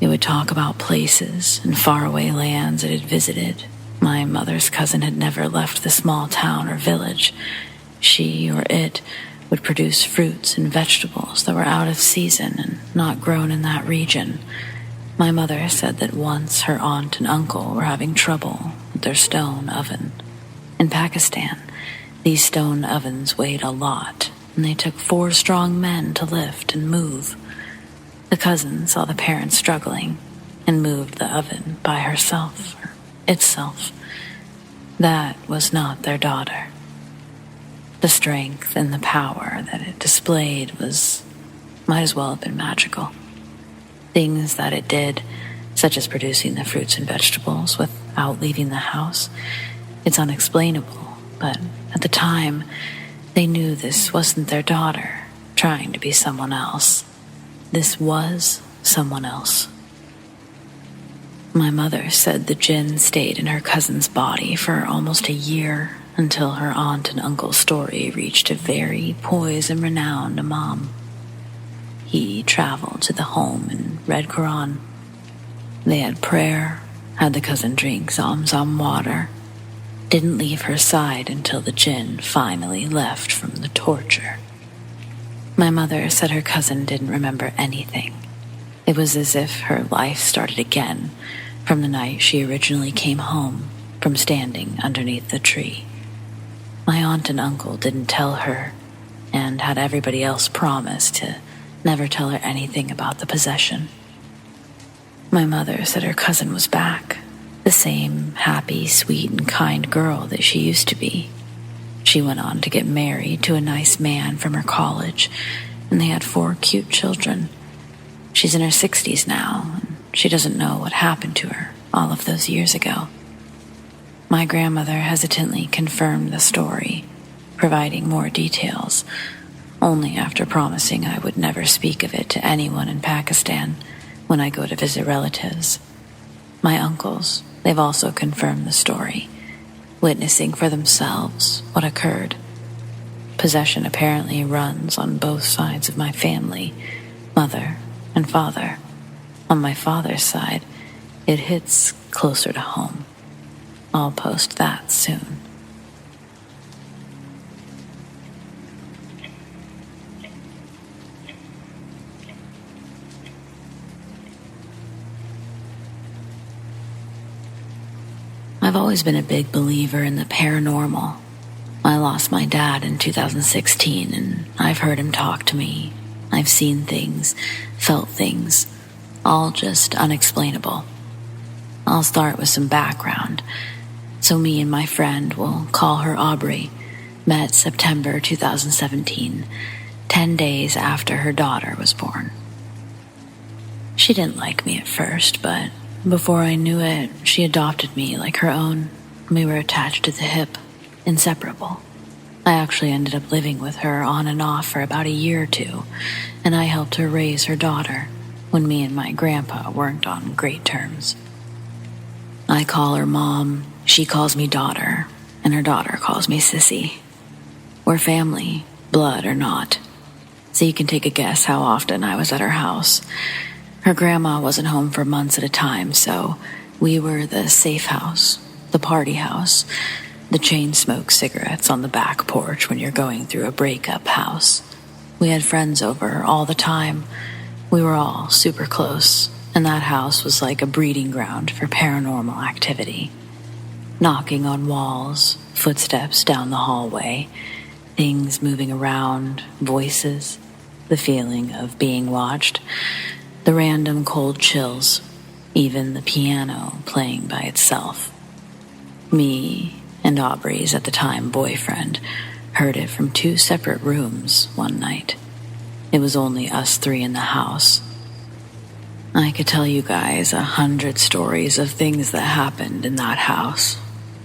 [SPEAKER 1] It would talk about places and faraway lands it had visited. My mother's cousin had never left the small town or village. She, or it, would produce fruits and vegetables that were out of season and not grown in that region. My mother said that once her aunt and uncle were having trouble with their stone oven. In Pakistan, these stone ovens weighed a lot, and they took 4 strong men to lift and move. The cousin saw the parents struggling and moved the oven by herself, or itself. That was not their daughter. The strength and the power that it displayed might as well have been magical. Things that it did, such as producing the fruits and vegetables without leaving the house, it's unexplainable, but at the time, they knew this wasn't their daughter trying to be someone else. This was someone else. My mother said the jinn stayed in her cousin's body for almost a year until her aunt and uncle's story reached a very poised and renowned imam. He traveled to the home and read Quran. They had prayer, had the cousin drink Zamzam water, didn't leave her side until the jinn finally left from the torture. My mother said her cousin didn't remember anything. It was as if her life started again from the night she originally came home from standing underneath the tree. My aunt and uncle didn't tell her and had everybody else promise to never tell her anything about the possession. My mother said her cousin was back, the same happy, sweet, and kind girl that she used to be. She went on to get married to a nice man from her college, and they had 4 cute children. She's in her 60s now, and she doesn't know what happened to her all of those years ago. My grandmother hesitantly confirmed the story, providing more details, only after promising I would never speak of it to anyone in Pakistan when I go to visit relatives. My uncles, they've also confirmed the story, witnessing for themselves what occurred. Possession apparently runs on both sides of my family, mother and father. On my father's side, it hits closer to home. I'll post that soon. I've always been a big believer in the paranormal. I lost my dad in 2016, and I've heard him talk to me. I've seen things, felt things, all just unexplainable. I'll start with some background. So me and my friend, we'll call her Aubrey, met September 2017, 10 days after her daughter was born. She didn't like me at first, but before I knew it, she adopted me like her own. We were attached to the hip, inseparable. I actually ended up living with her on and off for about a year or 2, and I helped her raise her daughter when me and my grandpa weren't on great terms. I call her mom, she calls me daughter, and her daughter calls me sissy. We're family, blood or not. So you can take a guess how often I was at her house. Her grandma wasn't home for months at a time, so we were the safe house, the party house, the chain-smoke cigarettes on the back porch when you're going through a breakup house. We had friends over all the time. We were all super close, and that house was like a breeding ground for paranormal activity. Knocking on walls, footsteps down the hallway, things moving around, voices, the feeling of being watched, the random cold chills, even the piano playing by itself. Me and Aubrey's at the time boyfriend heard it from 2 separate rooms one night. It was only us 3 in the house. I could tell you guys 100 stories of things that happened in that house,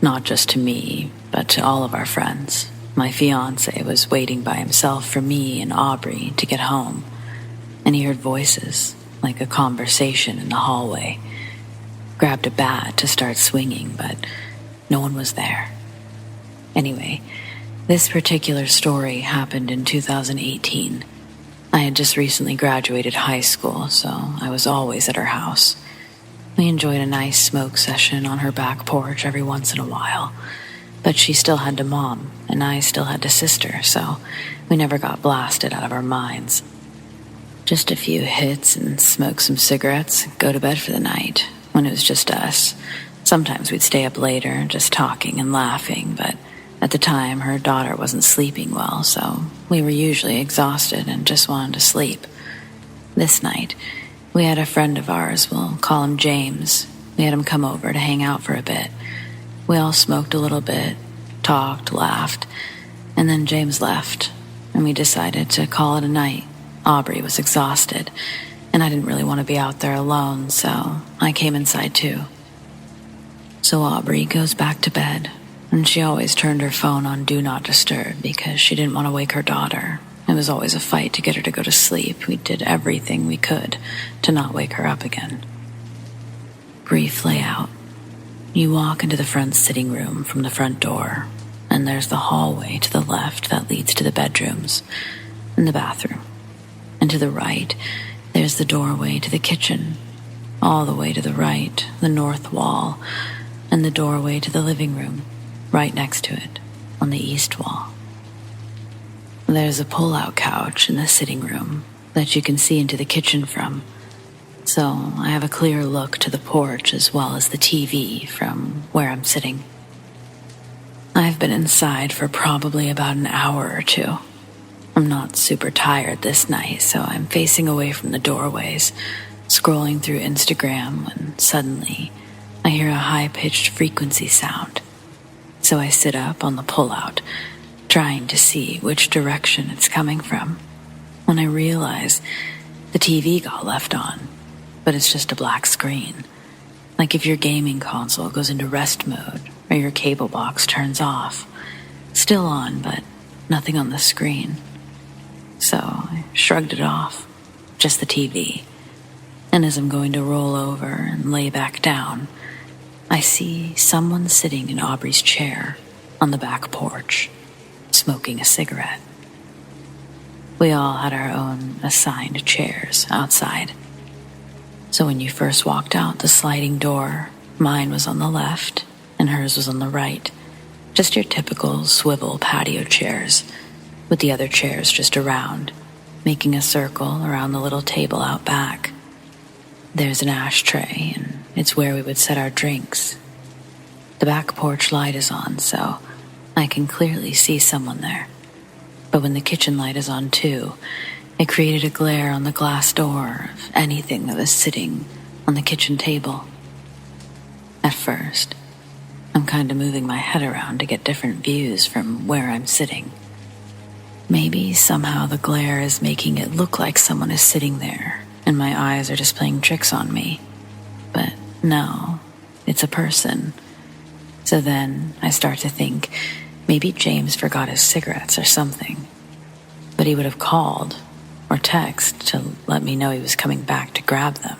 [SPEAKER 1] not just to me, but to all of our friends. My fiancé was waiting by himself for me and Aubrey to get home, and he heard voices, like a conversation in the hallway. Grabbed a bat to start swinging, but no one was there. Anyway, this particular story happened in 2018. I I had just recently graduated high school, so I was always at her house. We enjoyed a nice smoke session on her back porch every once in a while, but she still had to mom, and I still had to sister, so we never got blasted out of our minds. Just a few hits and smoke some cigarettes, go to bed for the night, when it was just us. Sometimes we'd stay up later, just talking and laughing, but at the time her daughter wasn't sleeping well, so we were usually exhausted and just wanted to sleep. This night, we had a friend of ours, we'll call him James. We had him come over to hang out for a bit. We all smoked a little bit, talked, laughed, and then James left, and we decided to call it a night. Aubrey was exhausted, and I didn't really want to be out there alone, so I came inside too. So Aubrey goes back to bed, and she always turned her phone on Do Not Disturb because she didn't want to wake her daughter. It was always a fight to get her to go to sleep. We did everything we could to not wake her up again. Brief layout. You walk into the front sitting room from the front door, and there's the hallway to the left that leads to the bedrooms and the bathroom. And to the right, there's the doorway to the kitchen. All the way to the right, the north wall, and the doorway to the living room, right next to it, on the east wall. There's a pull-out couch in the sitting room that you can see into the kitchen from, so I have a clear look to the porch as well as the TV from where I'm sitting. I've been inside for probably about an hour or two. I'm not super tired this night, so I'm facing away from the doorways, scrolling through Instagram when suddenly I hear a high-pitched frequency sound. So I sit up on the pullout, trying to see which direction it's coming from, when I realize the TV got left on, but it's just a black screen. Like if your gaming console goes into rest mode or your cable box turns off. Still on, but nothing on the screen. So I shrugged it off, just the TV. And as I'm going to roll over and lay back down, I see someone sitting in Aubrey's chair on the back porch, smoking a cigarette. We all had our own assigned chairs outside. So when you first walked out the sliding door, mine was on the left and hers was on the right. Just your typical swivel patio chairs, with the other chairs just around, making a circle around the little table out back. There's an ashtray, and it's where we would set our drinks. The back porch light is on, so I can clearly see someone there. But when the kitchen light is on too, it created a glare on the glass door of anything that was sitting on the kitchen table. At first, I'm kind of moving my head around to get different views from where I'm sitting. Maybe somehow the glare is making it look like someone is sitting there and my eyes are just playing tricks on me. But no, it's a person. So then I start to think maybe James forgot his cigarettes or something. But he would have called or texted to let me know he was coming back to grab them.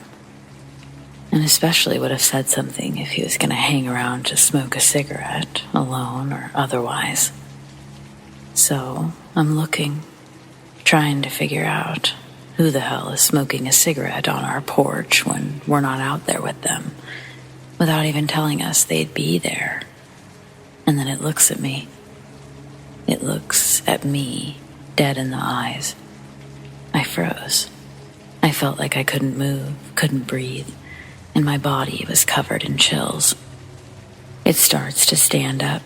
[SPEAKER 1] And especially would have said something if he was going to hang around to smoke a cigarette, alone or otherwise. So I'm looking, trying to figure out who the hell is smoking a cigarette on our porch when we're not out there with them, without even telling us they'd be there. And then it looks at me. It looks at me, dead in the eyes. I froze. I felt like I couldn't move, couldn't breathe, and my body was covered in chills. It starts to stand up,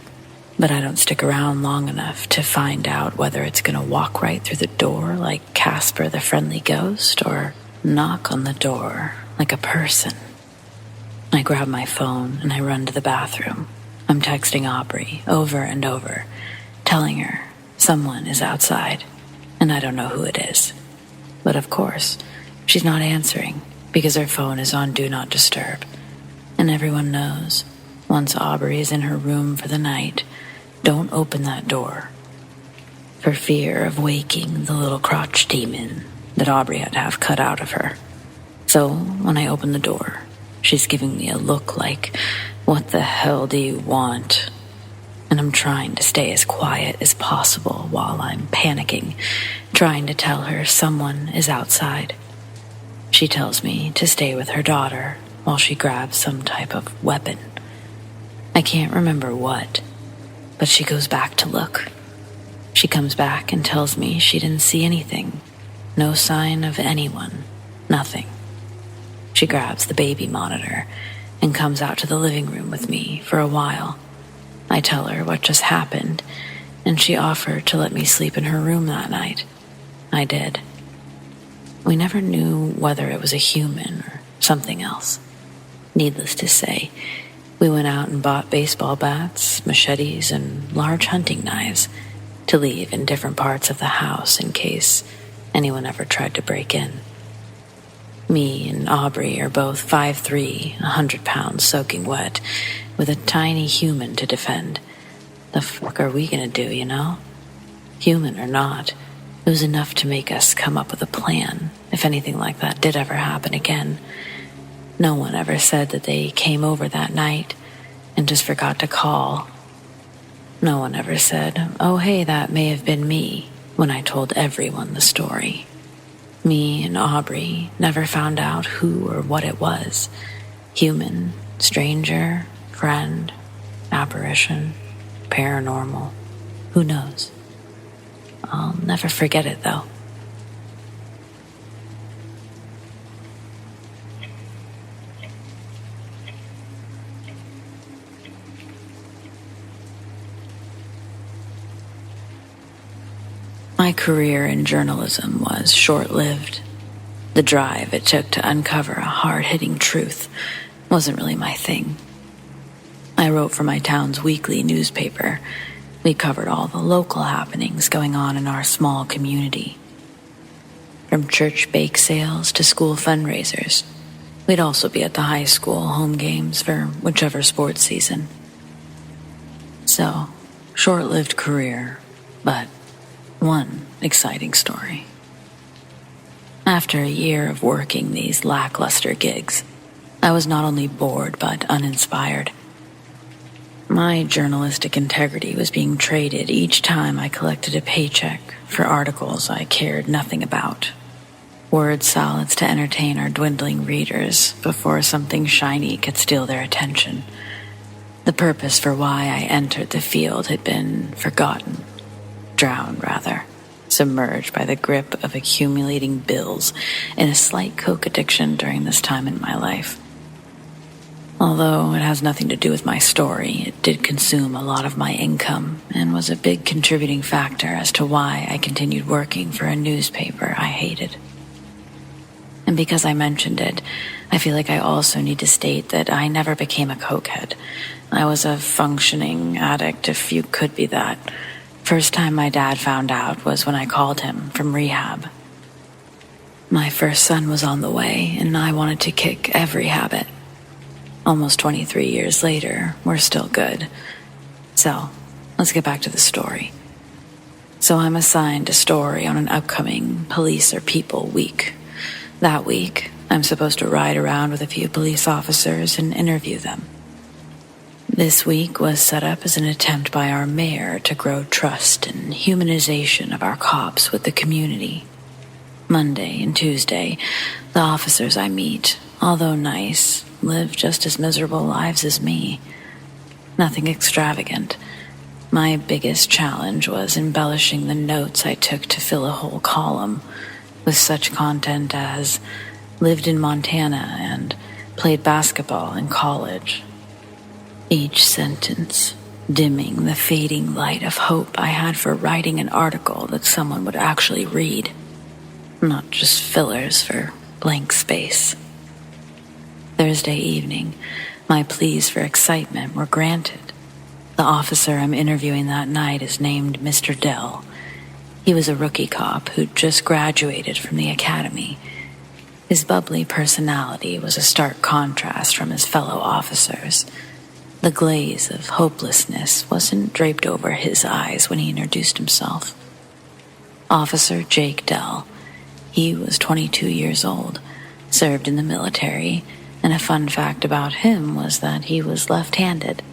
[SPEAKER 1] but I don't stick around long enough to find out whether it's going to walk right through the door like Casper the Friendly Ghost or knock on the door like a person. I grab my phone and I run to the bathroom. I'm texting Aubrey over and over, telling her someone is outside, and I don't know who it is. But of course, she's not answering because her phone is on Do Not Disturb. And everyone knows, once Aubrey is in her room for the night, don't open that door, for fear of waking the little crotch demon that Aubrey had to have cut out of her. So when I open the door, she's giving me a look like, "What the hell do you want?" And I'm trying to stay as quiet as possible while I'm panicking trying to tell her someone is outside. She tells me to stay with her daughter while she grabs some type of weapon. I can't remember what, but she goes back to look. She comes back and tells me she didn't see anything. No sign of anyone. Nothing. She grabs the baby monitor and comes out to the living room with me for a while. I tell her what just happened, and she offered to let me sleep in her room that night. I did. We never knew whether it was a human or something else. Needless to say, we went out and bought baseball bats, machetes, and large hunting knives to leave in different parts of the house in case anyone ever tried to break in. Me and Aubrey are both 5'3", 100 pounds soaking wet, with a tiny human to defend. The fuck are we gonna do, you know? Human or not, it was enough to make us come up with a plan if anything like that did ever happen again. No one ever said that they came over that night and just forgot to call. No one ever said, "Oh hey, that may have been me," when I told everyone the story. Me and Aubrey never found out who or what it was. Human, stranger, friend, apparition, paranormal. Who knows? I'll never forget it, though. My career in journalism was short-lived. The drive it took to uncover a hard-hitting truth wasn't really my thing. I wrote for my town's weekly newspaper. We covered all the local happenings going on in our small community. From church bake sales to school fundraisers. We'd also be at the high school home games for whichever sports season. So, short-lived career, but one exciting story. After a year of working these lackluster gigs, I was not only bored but uninspired. My journalistic integrity was being traded each time I collected a paycheck for articles I cared nothing about. Word salads to entertain our dwindling readers before something shiny could steal their attention. The purpose for why I entered the field had been forgotten. Drowned, rather, submerged by the grip of accumulating bills and a slight coke addiction during this time in my life. Although it has nothing to do with my story, it did consume a lot of my income and was a big contributing factor as to why I continued working for a newspaper I hated. And because I mentioned it, I feel like I also need to state that I never became a cokehead. I was a functioning addict, if you could be that. First time my dad found out was when I called him from rehab. My first son was on the way, and I wanted to kick every habit. Almost 23 years later, we're still good. So, let's get back to the story. So I'm assigned a story on an upcoming Police or People week. That week, I'm supposed to ride around with a few police officers and interview them. This week was set up as an attempt by our mayor to grow trust and humanization of our cops with the community. Monday and Tuesday, the officers I meet, although nice, live just as miserable lives as me. Nothing extravagant. My biggest challenge was embellishing the notes I took to fill a whole column with such content as lived in Montana and played basketball in college. Each sentence dimming the fading light of hope I had for writing an article that someone would actually read, not just fillers for blank space. Thursday evening, my pleas for excitement were granted. The officer I'm interviewing that night is named Mr. Dell. He was a rookie cop who'd just graduated from the academy. His bubbly personality was a stark contrast from his fellow officers. The glaze of hopelessness wasn't draped over his eyes when he introduced himself. Officer Jake Dell. He was 22 years old, served in the military, and a fun fact about him was that he was left-handed.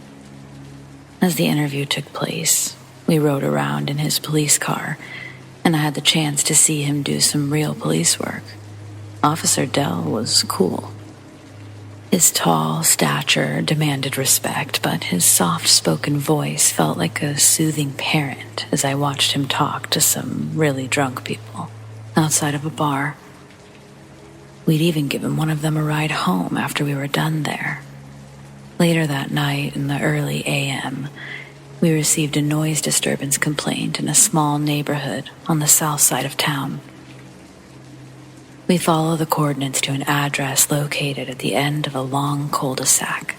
[SPEAKER 1] As the interview took place, we rode around in his police car, and and I had the chance to see him do some real police work. Officer Dell was cool. His tall stature demanded respect, but his soft-spoken voice felt like a soothing parent as I watched him talk to some really drunk people outside of a bar. We'd even given one of them a ride home after we were done there. Later that night, in the early AM, we received a noise disturbance complaint in a small neighborhood on the south side of town. We follow the coordinates to an address located at the end of a long cul-de-sac.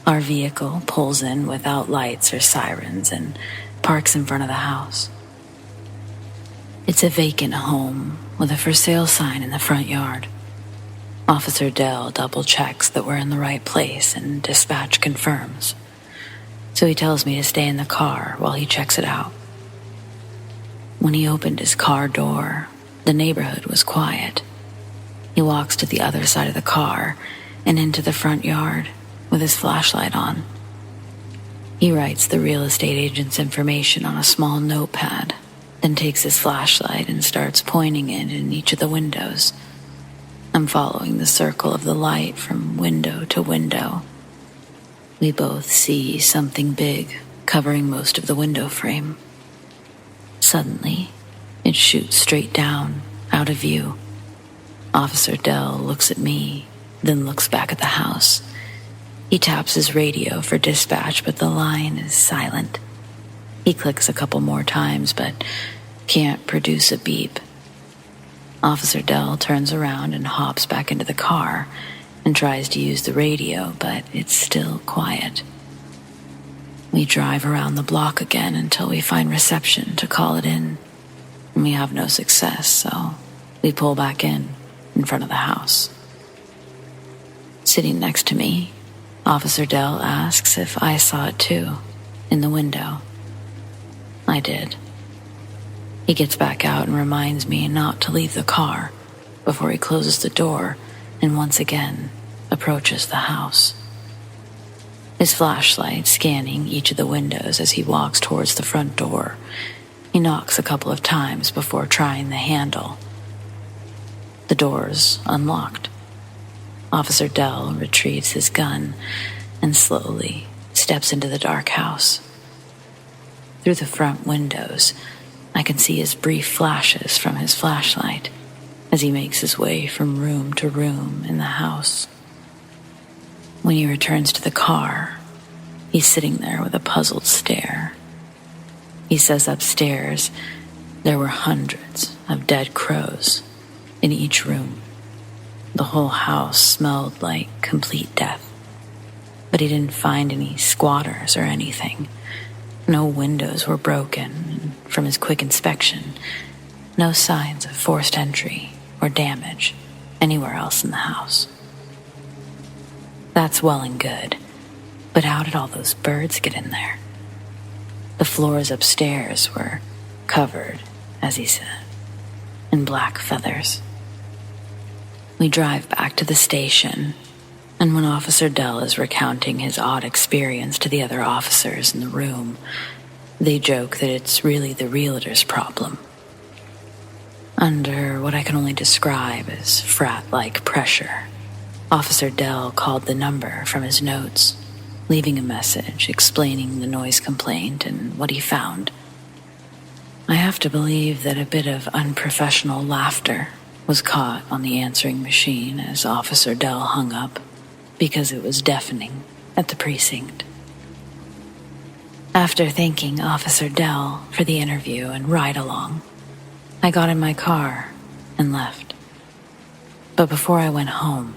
[SPEAKER 1] Our vehicle pulls in without lights or sirens and parks in front of the house. It's a vacant home with a for sale sign in the front yard. Officer Dell double checks that we're in the right place and dispatch confirms. So he tells me to stay in the car while he checks it out. When he opened his car door, the neighborhood was quiet. He walks to the other side of the car and into the front yard with his flashlight on. He writes the real estate agent's information on a small notepad, then takes his flashlight and starts pointing it in each of the windows. I'm following the circle of the light from window to window. We both see something big covering most of the window frame. Suddenly, it shoots straight down, out of view. Officer Dell looks at me, then looks back at the house. He taps his radio for dispatch, but the line is silent. He clicks a couple more times, but can't produce a beep. Officer Dell turns around and hops back into the car and tries to use the radio, but it's still quiet. We drive around the block again until we find reception to call it in. We have no success, so we pull back in front of the house. Sitting next to me, Officer Dell asks if I saw it too, in the window. I did. He gets back out and reminds me not to leave the car before he closes the door and once again approaches the house. His flashlight scanning each of the windows as he walks towards the front door. He knocks a couple of times before trying the handle. The door's unlocked. Officer Dell retrieves his gun and slowly steps into the dark house. Through the front windows, I can see his brief flashes from his flashlight as he makes his way from room to room in the house. When he returns to the car, he's sitting there with a puzzled stare. He says upstairs there were hundreds of dead crows in each room. The whole house smelled like complete death, but he didn't find any squatters or anything. No windows were broken, and from his quick inspection, no signs of forced entry or damage anywhere else in the house. That's well and good, but how did all those birds get in there? The floors upstairs were covered, as he said, in black feathers. We drive back to the station, and when Officer Dell is recounting his odd experience to the other officers in the room, they joke that it's really the realtor's problem. Under what I can only describe as frat-like pressure, Officer Dell called the number from his notes, leaving a message explaining the noise complaint and what he found. I have to believe that a bit of unprofessional laughter was caught on the answering machine as Officer Dell hung up, because it was deafening at the precinct. After thanking Officer Dell for the interview and ride-along, I got in my car and left. But before I went home,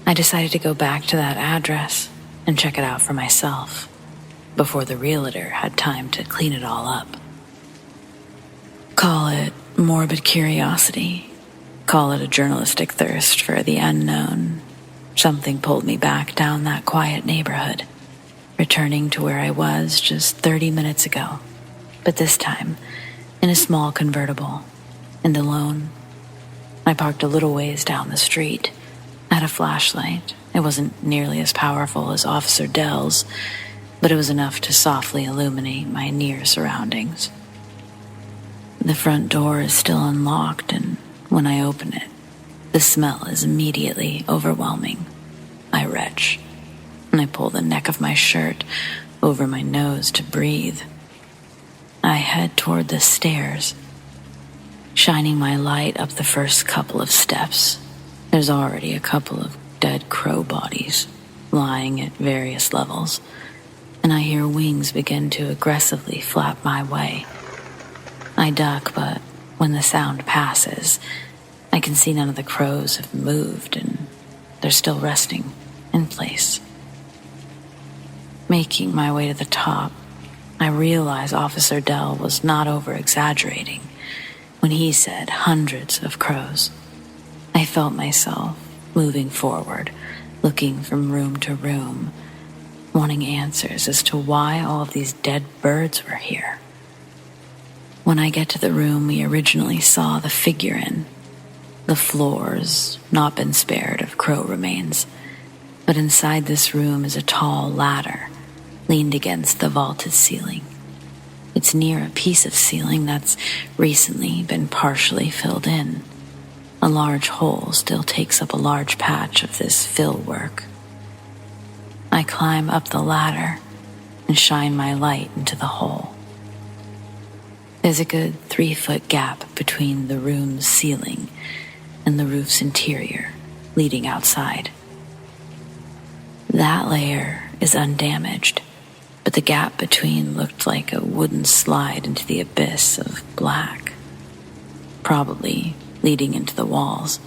[SPEAKER 1] I decided to go back to that address and check it out for myself, before the realtor had time to clean it all up. Call it morbid curiosity. Call it a journalistic thirst for the unknown. Something pulled me back down that quiet neighborhood, returning to where I was just 30 minutes ago, but this time in a small convertible, and alone. I parked a little ways down the street. I had a flashlight. It wasn't nearly as powerful as Officer Dell's, but it was enough to softly illuminate my near surroundings. The front door is still unlocked, and when I open it, the smell is immediately overwhelming. I retch, and I pull the neck of my shirt over my nose to breathe. I head toward the stairs, shining my light up the first couple of steps. There's already a couple of dead crow bodies lying at various levels, and I hear wings begin to aggressively flap my way. I duck, but when the sound passes, I can see none of the crows have moved, and they're still resting in place. Making my way to the top, I realize Officer Dell was not over-exaggerating when he said hundreds of crows. I felt myself moving forward, looking from room to room, wanting answers as to why all of these dead birds were here. When I get to the room we originally saw the figure in, the floor's not been spared of crow remains, but inside this room is a tall ladder leaned against the vaulted ceiling. It's near a piece of ceiling that's recently been partially filled in. A large hole still takes up a large patch of this fill work. I climb up the ladder and shine my light into the hole. There's a good 3-foot gap between the room's ceiling and the roof's interior, leading outside. That layer is undamaged, but the gap between looked like a wooden slide into the abyss of black, probably leading into the walls.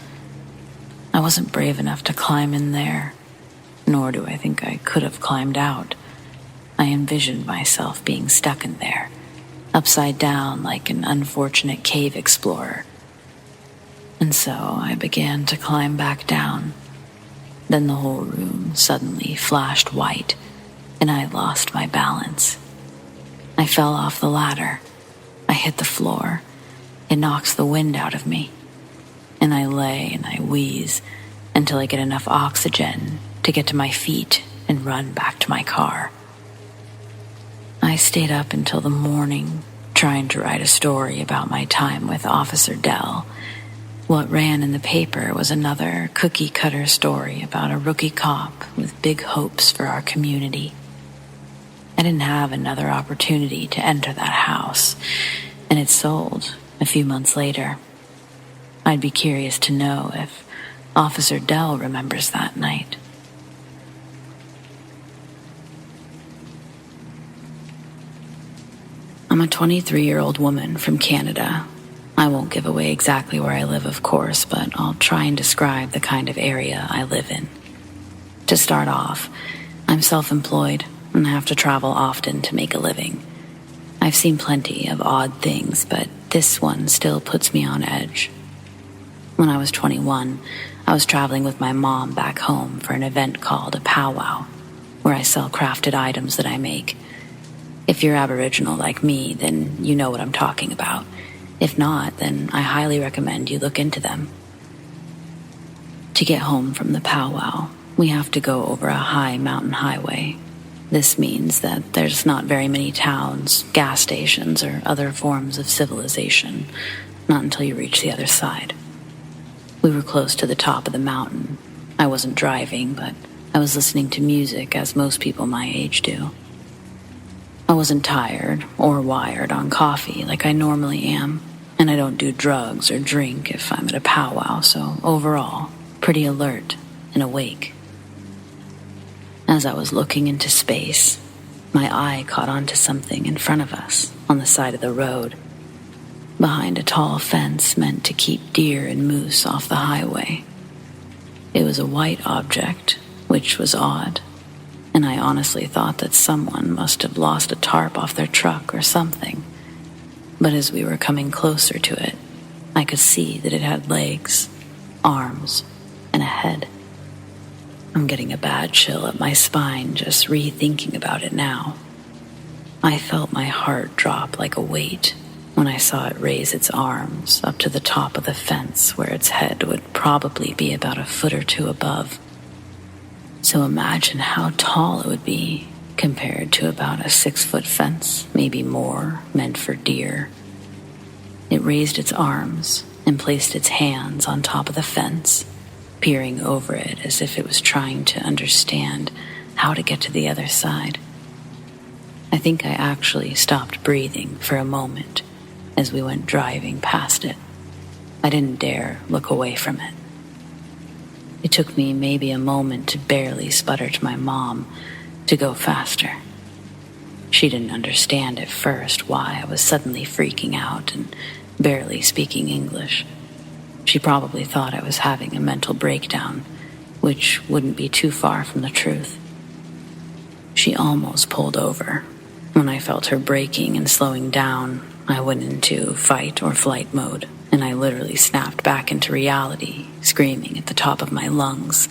[SPEAKER 1] I wasn't brave enough to climb in there, nor do I think I could have climbed out. I envisioned myself being stuck in there, upside down like an unfortunate cave explorer. And so I began to climb back down. Then the whole room suddenly flashed white, and I lost my balance. I fell off the ladder. I hit the floor. It knocks the wind out of me. And I lay and I wheeze until I get enough oxygen to get to my feet and run back to my car. I stayed up until the morning, trying to write a story about my time with Officer Dell. What ran in the paper was another cookie-cutter story about a rookie cop with big hopes for our community. I didn't have another opportunity to enter that house, and it sold a few months later. I'd be curious to know if Officer Dell remembers that night. I'm a 23-year-old woman from Canada. I won't give away exactly where I live, of course, but I'll try and describe the kind of area I live in. To start off, I'm self-employed and have to travel often to make a living. I've seen plenty of odd things, but this one still puts me on edge. When I was 21, I was traveling with my mom back home for an event called a powwow, where I sell crafted items that I make. If you're Aboriginal like me, then you know what I'm talking about. If not, then I highly recommend you look into them. To get home from the powwow, we have to go over a high mountain highway. This means that there's not very many towns, gas stations, or other forms of civilization, not until you reach the other side. We were close to the top of the mountain. I wasn't driving, but I was listening to music as most people my age do. I wasn't tired or wired on coffee like I normally am, and I don't do drugs or drink if I'm at a powwow, so overall, pretty alert and awake. As I was looking into space, my eye caught onto something in front of us on the side of the road, behind a tall fence meant to keep deer and moose off the highway. It was a white object, which was odd, and I honestly thought that someone must have lost a tarp off their truck or something. But as we were coming closer to it, I could see that it had legs, arms, and a head. I'm getting a bad chill up my spine just rethinking about it now. I felt my heart drop like a weight when I saw it raise its arms up to the top of the fence where its head would probably be about a foot or two above. So imagine how tall it would be compared to about a 6-foot fence, maybe more, meant for deer. It It raised its arms and placed its hands on top of the fence, peering over it as if it was trying to understand how to get to the other side. I think I actually stopped breathing for a moment as we went driving past it. I didn't dare look away from it. It took me maybe a moment to barely sputter to my mom to go faster. She didn't understand at first why I was suddenly freaking out and barely speaking English. She probably thought I was having a mental breakdown, which wouldn't be too far from the truth. She almost pulled over. When I felt her braking and slowing down, I went into fight or flight mode, and I literally snapped back into reality, screaming at the top of my lungs,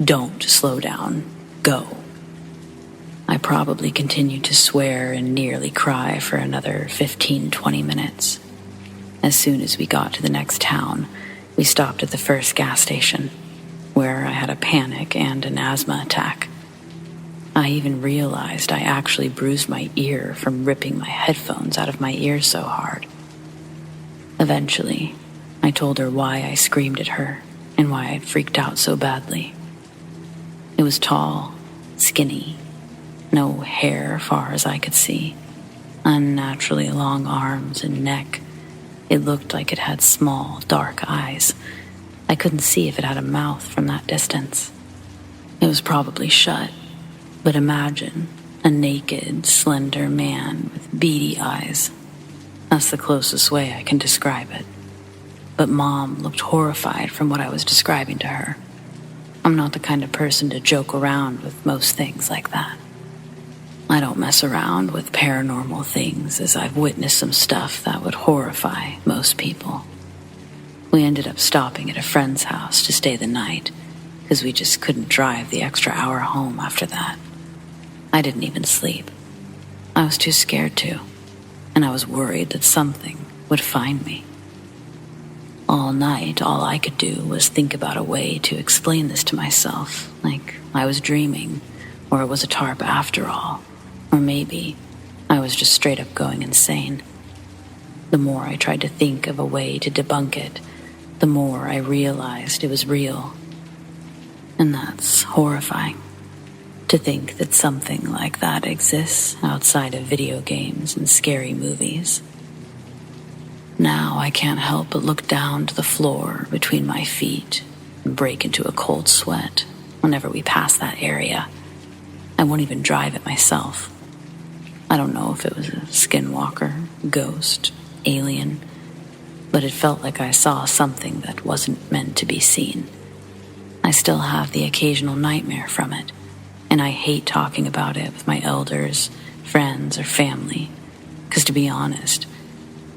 [SPEAKER 1] "Don't slow down, go." I probably continued to swear and nearly cry for another 15-20 minutes. As soon as we got to the next town, we stopped at the first gas station, where I had a panic and an asthma attack. I even realized I actually bruised my ear from ripping my headphones out of my ears so hard. Eventually, I told her why I screamed at her and why I'd freaked out so badly. It was tall, skinny, no hair far as I could see, unnaturally long arms and neck. It looked like it had small, dark eyes. I couldn't see if it had a mouth from that distance. It was probably shut. But imagine a naked, slender man with beady eyes. That's the closest way I can describe it. But Mom looked horrified from what I was describing to her. I'm not the kind of person to joke around with most things like that. I don't mess around with paranormal things, as I've witnessed some stuff that would horrify most people. We ended up stopping at a friend's house to stay the night, because we just couldn't drive the extra hour home after that. I didn't even sleep. I was too scared to, and I was worried that something would find me. All night, all I could do was think about a way to explain this to myself, like I was dreaming, or it was a tarp after all, or maybe I was just straight up going insane. The more I tried to think of a way to debunk it, the more I realized it was real. And that's horrifying. To think that something like that exists outside of video games and scary movies. Now I can't help but look down to the floor between my feet and break into a cold sweat whenever we pass that area. I won't even drive it myself. I don't know if it was a skinwalker, ghost, alien, but it felt like I saw something that wasn't meant to be seen. I still have the occasional nightmare from it, and I hate talking about it with my elders, friends, or family, because to be honest,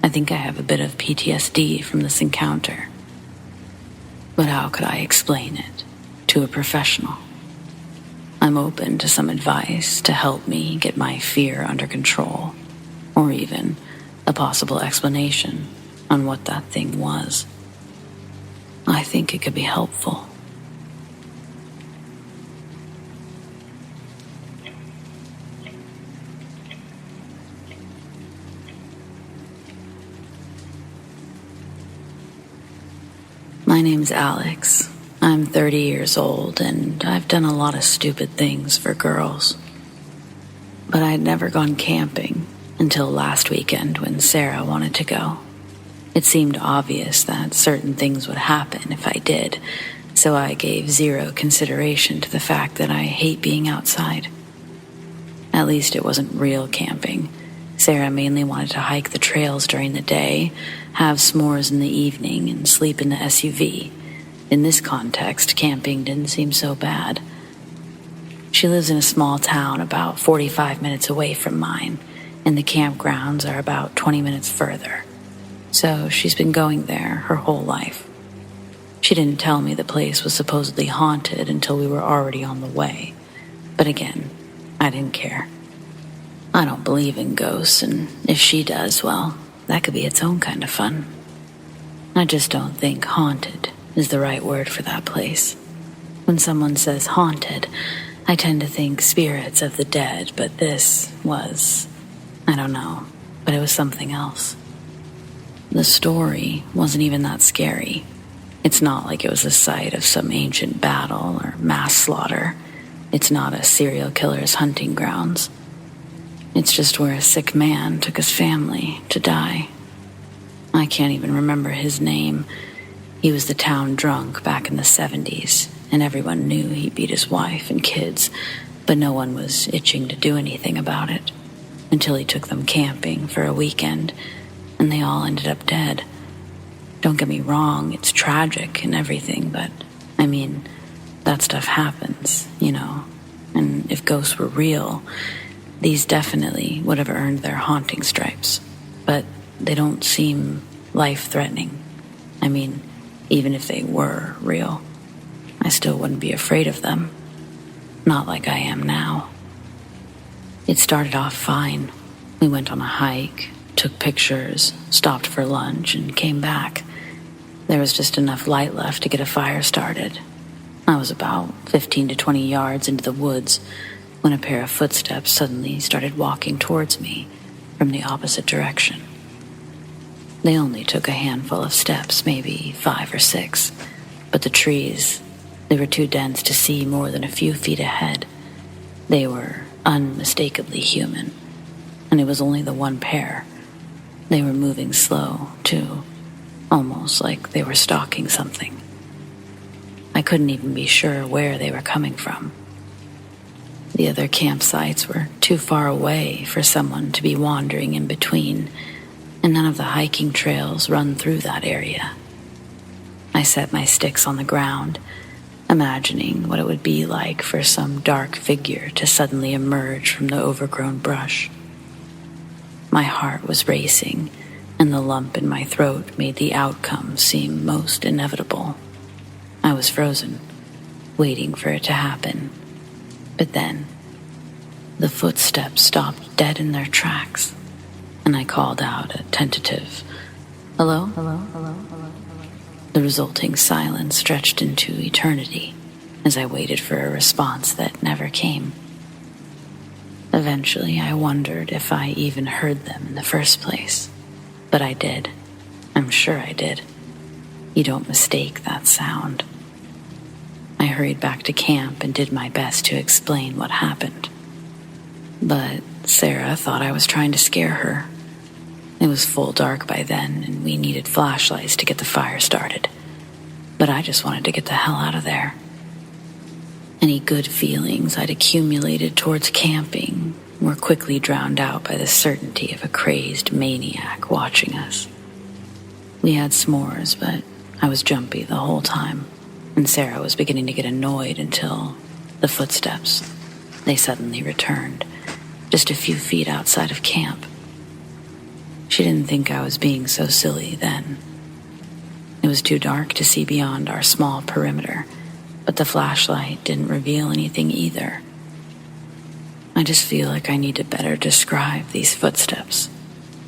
[SPEAKER 1] I think I have a bit of PTSD from this encounter. But how could I explain it to a professional? I'm open to some advice to help me get my fear under control, or even a possible explanation on what that thing was. I think it could be helpful. My name's Alex. I'm 30 years old, and I've done a lot of stupid things for girls. But I'd never gone camping until last weekend when Sarah wanted to go. It seemed obvious that certain things would happen if I did, so I gave zero consideration to the fact that I hate being outside. At least it wasn't real camping. Sarah mainly wanted to hike the trails during the day, have s'mores in the evening, and sleep in the SUV. In this context, camping didn't seem so bad. She lives in a small town about 45 minutes away from mine, and the campgrounds are about 20 minutes further. So she's been going there her whole life. She didn't tell me the place was supposedly haunted until we were already on the way. But again, I didn't care. I don't believe in ghosts, and if she does, well, that could be its own kind of fun. I just don't think haunted is the right word for that place. When someone says haunted, I tend to think spirits of the dead, but this was, I don't know, but it was something else. the story wasn't even that scary. It's not like it was the site of some ancient battle or mass slaughter. It's not a serial killer's hunting grounds. It's just where a sick man took his family to die. I can't even remember his name. He was the town drunk back in the 70s, and everyone knew he beat his wife and kids, but no one was itching to do anything about it until he took them camping for a weekend, and they all ended up dead. Don't get me wrong, it's tragic and everything, but, I mean, that stuff happens, you know. And if ghosts were real, these definitely would have earned their haunting stripes. But they don't seem life-threatening. I mean, even if they were real, I still wouldn't be afraid of them. Not like I am now. It started off fine. We went on a hike, took pictures, stopped for lunch, and came back. There was just enough light left to get a fire started. I was about 15 to 20 yards into the woods when a pair of footsteps suddenly started walking towards me from the opposite direction. They only took a handful of steps, maybe 5 or 6, but the trees, they were too dense to see more than a few feet ahead. They were unmistakably human, and it was only the one pair. They were moving slow, too, almost like they were stalking something. I couldn't even be sure where they were coming from. The other campsites were too far away for someone to be wandering in between, and none of the hiking trails run through that area. I set my sticks on the ground, imagining what it would be like for some dark figure to suddenly emerge from the overgrown brush. My heart was racing, and the lump in my throat made the outcome seem most inevitable. I was frozen, waiting for it to happen. But then, the footsteps stopped dead in their tracks, and I called out a tentative, "Hello?" The resulting silence stretched into eternity as I waited for a response that never came. Eventually, I wondered if I even heard them in the first place. But I did. I'm sure I did. You don't mistake that sound. I hurried back to camp and did my best to explain what happened. But Sarah thought I was trying to scare her. It was full dark by then, and we needed flashlights to get the fire started. But I just wanted to get the hell out of there. Any good feelings I'd accumulated towards camping were quickly drowned out by the certainty of a crazed maniac watching us. We had s'mores, but I was jumpy the whole time, and Sarah was beginning to get annoyed until the footsteps. They suddenly returned, just a few feet outside of camp. She didn't think I was being so silly then. It was too dark to see beyond our small perimeter, but the flashlight didn't reveal anything either. I just feel like I need to better describe these footsteps.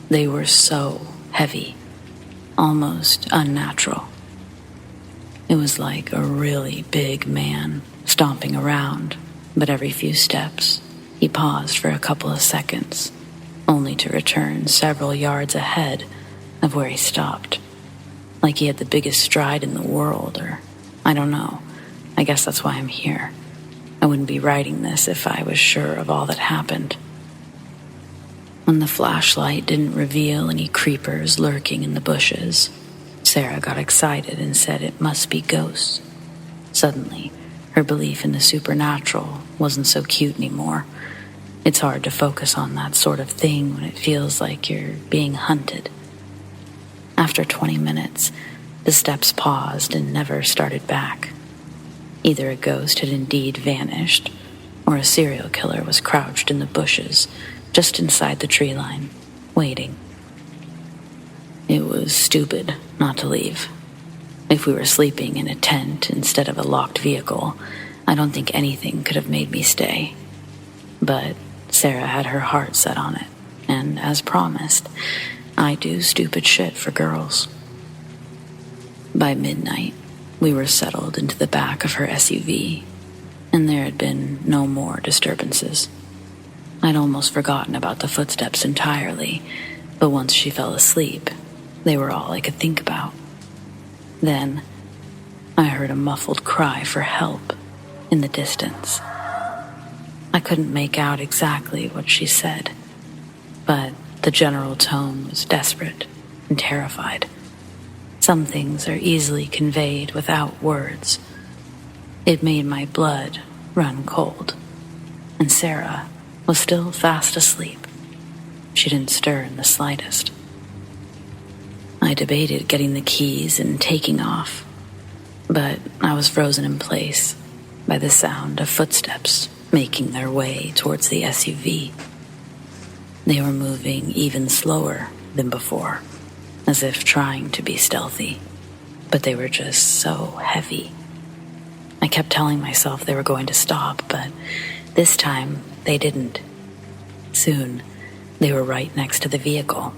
[SPEAKER 1] They were so heavy, almost unnatural. It was like a really big man stomping around, but every few steps, he paused for a couple of seconds, only to return several yards ahead of where he stopped. Like he had the biggest stride in the world, or I don't know. I guess that's why I'm here. I wouldn't be writing this if I was sure of all that happened. When the flashlight didn't reveal any creepers lurking in the bushes, Sarah got excited and said it must be ghosts. Suddenly, her belief in the supernatural wasn't so cute anymore. It's hard to focus on that sort of thing when it feels like you're being hunted. After 20 minutes, the steps paused and never started back. Either a ghost had indeed vanished, or a serial killer was crouched in the bushes just inside the tree line, waiting. It was stupid not to leave. If we were sleeping in a tent instead of a locked vehicle, I don't think anything could have made me stay. But Sarah had her heart set on it, and as promised, I do stupid shit for girls. By midnight, we were settled into the back of her SUV, and there had been no more disturbances. I'd almost forgotten about the footsteps entirely, but once she fell asleep, They were all I could think about. Then, I heard a muffled cry for help in the distance. I couldn't make out exactly what she said, but the general tone was desperate and terrified. Some things are easily conveyed without words. It made my blood run cold, and Sarah was still fast asleep. She didn't stir in the slightest. I debated getting the keys and taking off, but I was frozen in place by the sound of footsteps making their way towards the SUV. They were moving even slower than before, as if trying to be stealthy, but they were just so heavy. I kept telling myself they were going to stop, but this time they didn't. Soon, they were right next to the vehicle,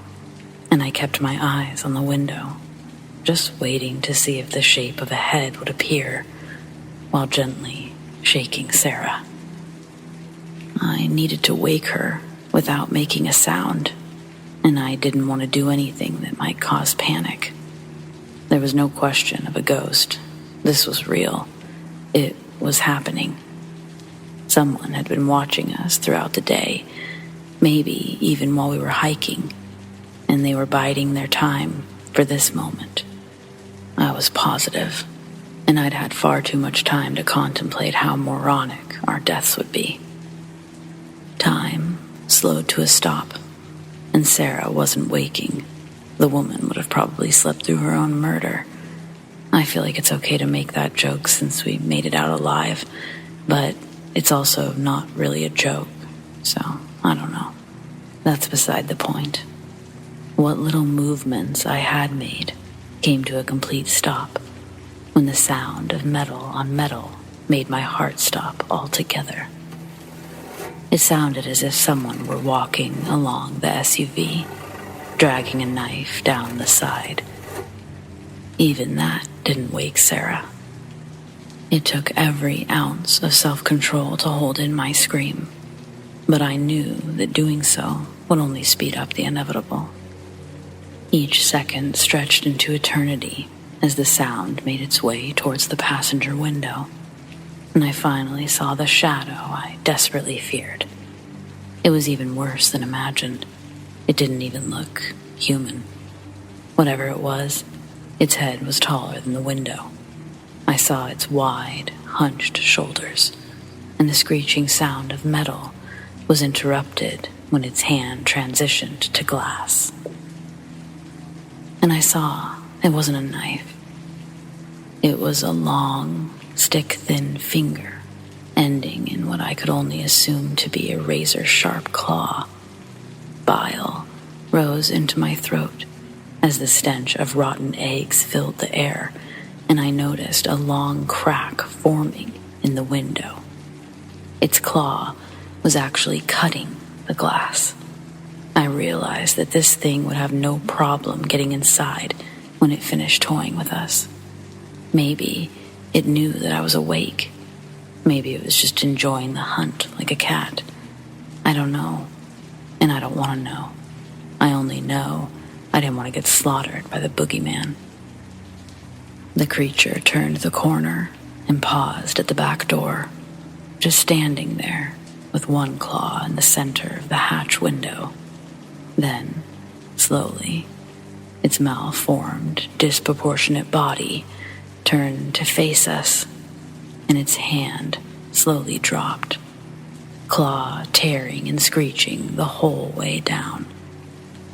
[SPEAKER 1] and I kept my eyes on the window, just waiting to see if the shape of a head would appear, while gently shaking Sarah. I needed to wake her without making a sound, and I didn't want to do anything that might cause panic. There was no question of a ghost. This was real. It was happening. Someone had been watching us throughout the day, maybe even while we were hiking, and they were biding their time for this moment. I was positive, and I'd had far too much time to contemplate how moronic our deaths would be. Time slowed to a stop, and Sarah wasn't waking. The woman would have probably slept through her own murder. I feel like it's okay to make that joke since we made it out alive, but it's also not really a joke, so I don't know. That's beside the point. What little movements I had made came to a complete stop when the sound of metal on metal made my heart stop altogether. It sounded as if someone were walking along the SUV, dragging a knife down the side. Even that didn't wake Sarah. It took every ounce of self-control to hold in my scream, but I knew that doing so would only speed up the inevitable. Each second stretched into eternity as the sound made its way towards the passenger window, and I finally saw the shadow I desperately feared. It was even worse than imagined. It didn't even look human. Whatever it was, its head was taller than the window. I saw its wide, hunched shoulders, and the screeching sound of metal was interrupted when its hand transitioned to glass. And I saw it wasn't a knife. It was a long, stick-thin finger, ending in what I could only assume to be a razor-sharp claw. Bile rose into my throat as the stench of rotten eggs filled the air, and I noticed a long crack forming in the window. Its claw was actually cutting the glass. I realized that this thing would have no problem getting inside when it finished toying with us. Maybe it knew that I was awake. Maybe it was just enjoying the hunt like a cat. I don't know, and I don't want to know. I only know I didn't want to get slaughtered by the boogeyman. The creature turned the corner and paused at the back door, just standing there with one claw in the center of the hatch window. Then, slowly, its malformed, disproportionate body turned to face us, and its hand slowly dropped, claw tearing and screeching the whole way down.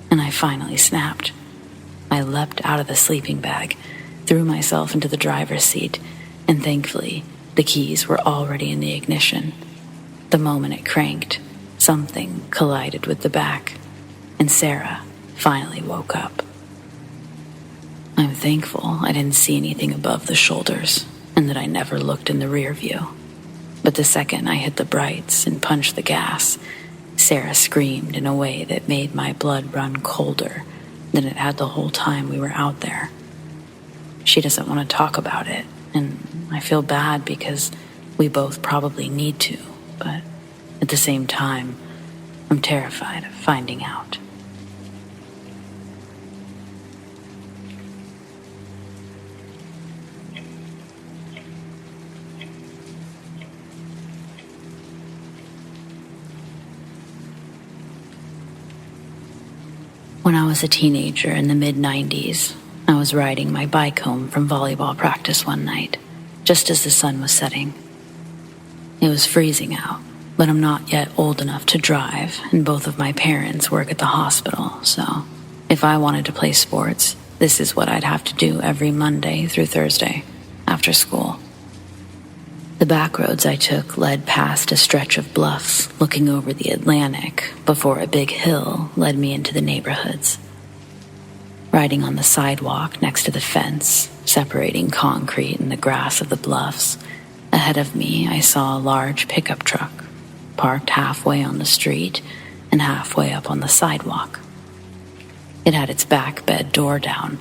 [SPEAKER 1] And I finally snapped. I leapt out of the sleeping bag, threw myself into the driver's seat, and thankfully, the keys were already in the ignition. The moment it cranked, something collided with the back, and Sarah finally woke up. I'm thankful I didn't see anything above the shoulders, and that I never looked in the rear view. But the second I hit the brights and punched the gas, Sarah screamed in a way that made my blood run colder than it had the whole time we were out there. She doesn't want to talk about it, and I feel bad because we both probably need to, but at the same time, I'm terrified of finding out. When I was a teenager in the mid-90s, I was riding my bike home from volleyball practice one night, just as the sun was setting. It was freezing out, but I'm not yet old enough to drive, and both of my parents work at the hospital, so if I wanted to play sports, this is what I'd have to do every Monday through Thursday after school. The back roads I took led past a stretch of bluffs looking over the Atlantic before a big hill led me into the neighborhoods. Riding on the sidewalk next to the fence, separating concrete and the grass of the bluffs, ahead of me I saw a large pickup truck, parked halfway on the street and halfway up on the sidewalk. It had its back bed door down.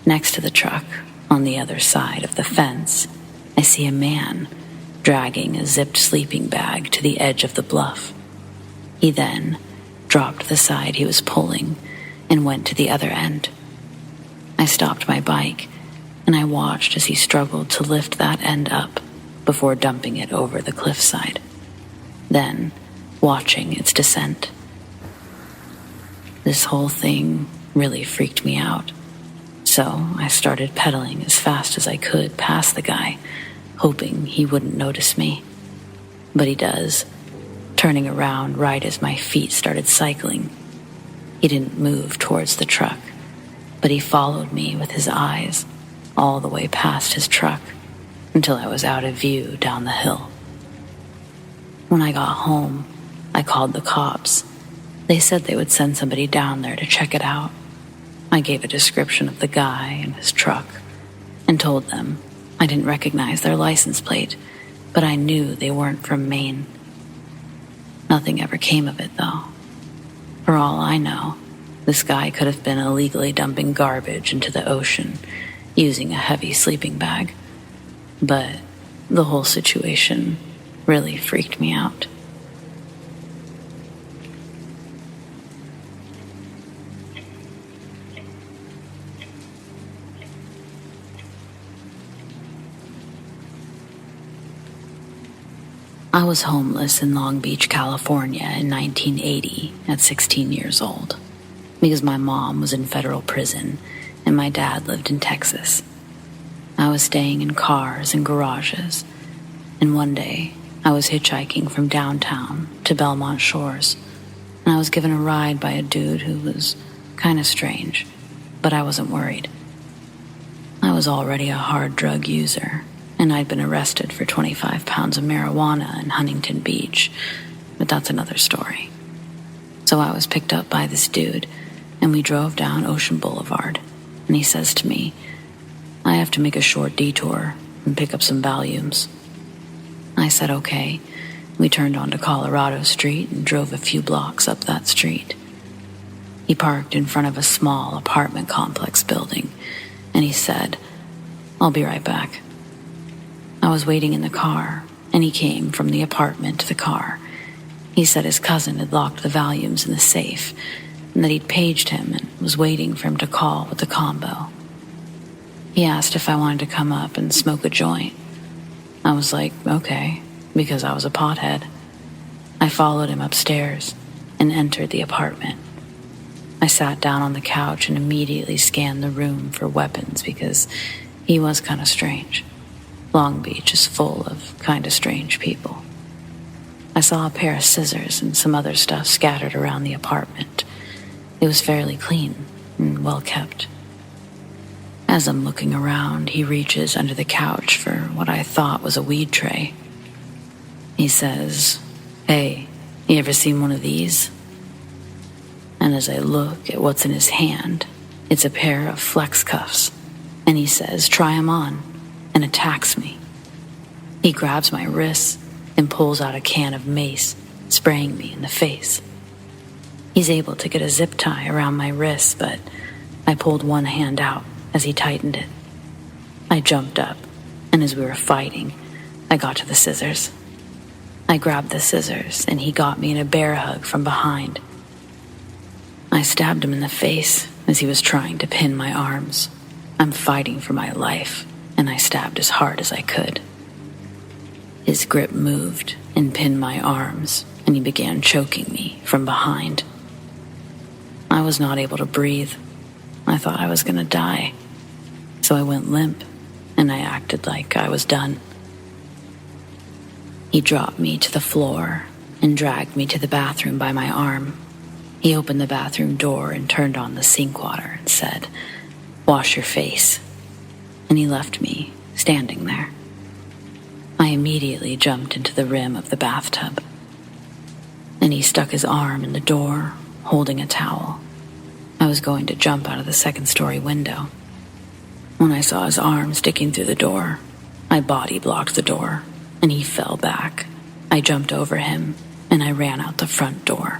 [SPEAKER 1] Next to the truck, on the other side of the fence, I see a man dragging a zipped sleeping bag to the edge of the bluff. He then dropped the side he was pulling and went to the other end. I stopped my bike and I watched as he struggled to lift that end up before dumping it over the cliffside, then watching its descent. This whole thing really freaked me out, so I started pedaling as fast as I could past the guy, hoping he wouldn't notice me. But he does, turning around right as my feet started cycling. He didn't move towards the truck, but he followed me with his eyes all the way past his truck until I was out of view down the hill. When I got home, I called the cops. They said they would send somebody down there to check it out. I gave a description of the guy and his truck and told them I didn't recognize their license plate, but I knew they weren't from Maine. Nothing ever came of it, though. For all I know, this guy could have been illegally dumping garbage into the ocean using a heavy sleeping bag. But the whole situation really freaked me out. I was homeless in Long Beach, California in 1980 at 16 years old because my mom was in federal prison and my dad lived in Texas. I was staying in cars and garages, and one day I was hitchhiking from downtown to Belmont Shores, and I was given a ride by a dude who was kind of strange, but I wasn't worried. I was already a hard drug user, and I'd been arrested for 25 pounds of marijuana in Huntington Beach, but that's another story. So I was picked up by this dude, and we drove down Ocean Boulevard, and he says to me, I have to make a short detour and pick up some volumes. I said okay. We turned onto Colorado Street and drove a few blocks up that street. He parked in front of a small apartment complex building, and he said, I'll be right back. I was waiting in the car, and he came from the apartment to the car. He said his cousin had locked the volumes in the safe, and that he'd paged him and was waiting for him to call with the combo. He asked if I wanted to come up and smoke a joint. I was like, okay, because I was a pothead. I followed him upstairs and entered the apartment. I sat down on the couch and immediately scanned the room for weapons because he was kind of strange. Long Beach is full of kind of strange people. I saw a pair of scissors and some other stuff scattered around the apartment. It was fairly clean and well kept. As I'm looking around, he reaches under the couch for what I thought was a weed tray. He says, Hey, you ever seen one of these? And as I look at what's in his hand, it's a pair of flex cuffs, and he says, Try 'em on, and attacks me. He grabs my wrists and pulls out a can of mace, spraying me in the face. He's able to get a zip tie around my wrists, but I pulled one hand out as he tightened it. I jumped up, and as we were fighting, I got to the scissors. I grabbed the scissors, and he got me in a bear hug from behind. I stabbed him in the face as he was trying to pin my arms. I'm fighting for my life, and I stabbed as hard as I could. His grip moved and pinned my arms, and he began choking me from behind. I was not able to breathe. I thought I was going to die. So I went limp, and I acted like I was done. He dropped me to the floor and dragged me to the bathroom by my arm. He opened the bathroom door and turned on the sink water and said, "Wash your face." And he left me standing there. I immediately jumped into the rim of the bathtub, and he stuck his arm in the door, holding a towel. I was going to jump out of the second-story window. When I saw his arm sticking through the door, I body blocked the door, and he fell back. I jumped over him, and I ran out the front door.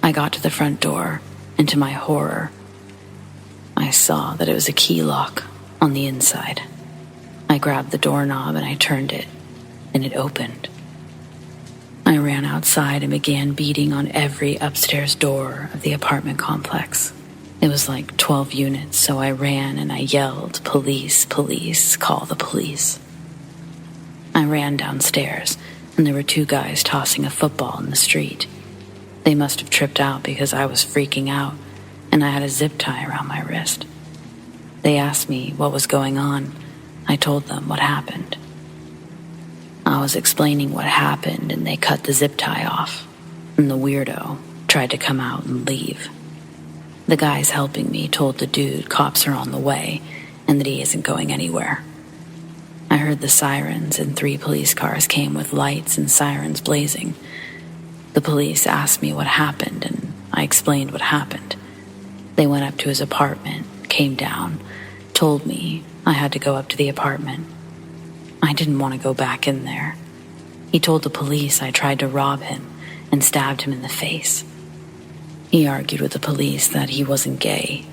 [SPEAKER 1] I got to the front door, and to my horror, I saw that it was a key lock on the inside. I grabbed the doorknob and I turned it, and it opened. I ran outside and began beating on every upstairs door of the apartment complex. It was like 12 units, so I ran and I yelled, "Police, police, call the police." I ran downstairs, and there were two guys tossing a football in the street. They must have tripped out because I was freaking out, and I had a zip tie around my wrist. They asked me what was going on. I told them what happened. I was explaining what happened, and they cut the zip tie off, and the weirdo tried to come out and leave. The guys helping me told the dude cops are on the way and that he isn't going anywhere. I heard the sirens, and 3 police cars came with lights and sirens blazing. The police asked me what happened, and I explained what happened. They went up to his apartment, came down, told me I had to go up to the apartment. I didn't want to go back in there. He told the police I tried to rob him and stabbed him in the face. He argued with the police that he wasn't gay.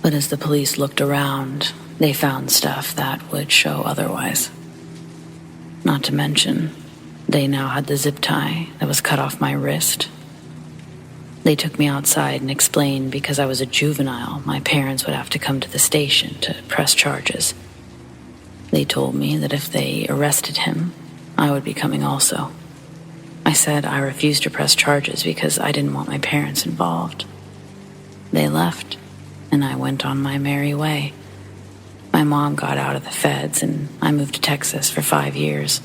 [SPEAKER 1] But as the police looked around, they found stuff that would show otherwise. Not to mention, they now had the zip tie that was cut off my wrist. They took me outside and explained because I was a juvenile, my parents would have to come to the station to press charges. They told me that if they arrested him, I would be coming also. I said I refused to press charges because I didn't want my parents involved. They left, and I went on my merry way. My mom got out of the feds, and I moved to Texas for 5 years.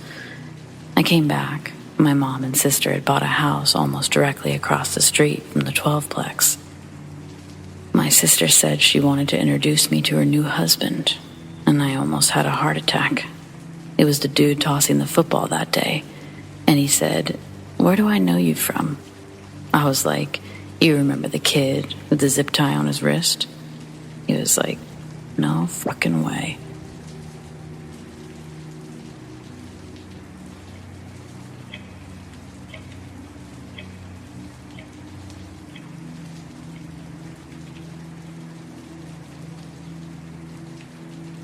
[SPEAKER 1] I came back. My mom and sister had bought a house almost directly across the street from the 12-plex. My sister said she wanted to introduce me to her new husband, and I almost had a heart attack. It was the dude tossing the football that day, and he said, "Where do I know you from?" I was like, "You remember the kid with the zip tie on his wrist?" He was like, "No fucking way."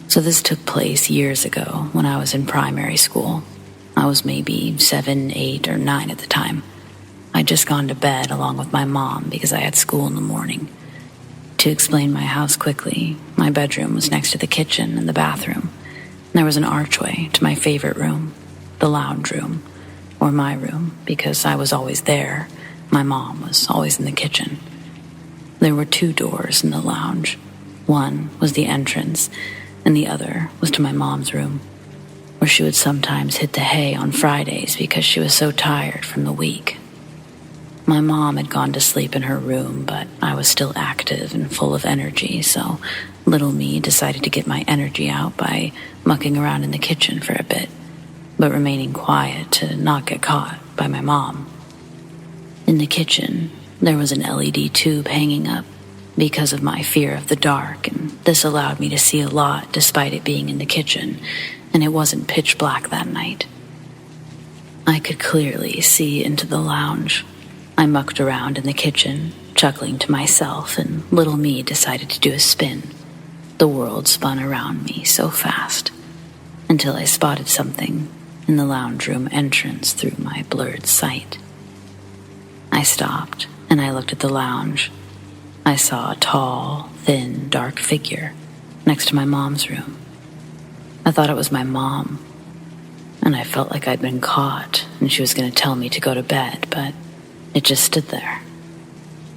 [SPEAKER 1] So this took place years ago when I was in primary school. I was maybe 7, 8, or 9 at the time. I'd just gone to bed along with my mom because I had school in the morning. To explain my house quickly, my bedroom was next to the kitchen and the bathroom. There was an archway to my favorite room, the lounge room, or my room, because I was always there. My mom was always in the kitchen. There were 2 doors in the lounge. One was the entrance, and the other was to my mom's room, where she would sometimes hit the hay on Fridays because she was so tired from the week. My mom had gone to sleep in her room, but I was still active and full of energy, so little me decided to get my energy out by mucking around in the kitchen for a bit, but remaining quiet to not get caught by my mom. In the kitchen, there was an LED tube hanging up because of my fear of the dark, and this allowed me to see a lot despite it being in the kitchen, and it wasn't pitch black that night. I could clearly see into the lounge. I mucked around in the kitchen, chuckling to myself, and little me decided to do a spin. The world spun around me so fast, until I spotted something in the lounge room entrance through my blurred sight. I stopped, and I looked at the lounge. I saw a tall, thin, dark figure next to my mom's room. I thought it was my mom, and I felt like I'd been caught and she was going to tell me to go to bed, but it just stood there.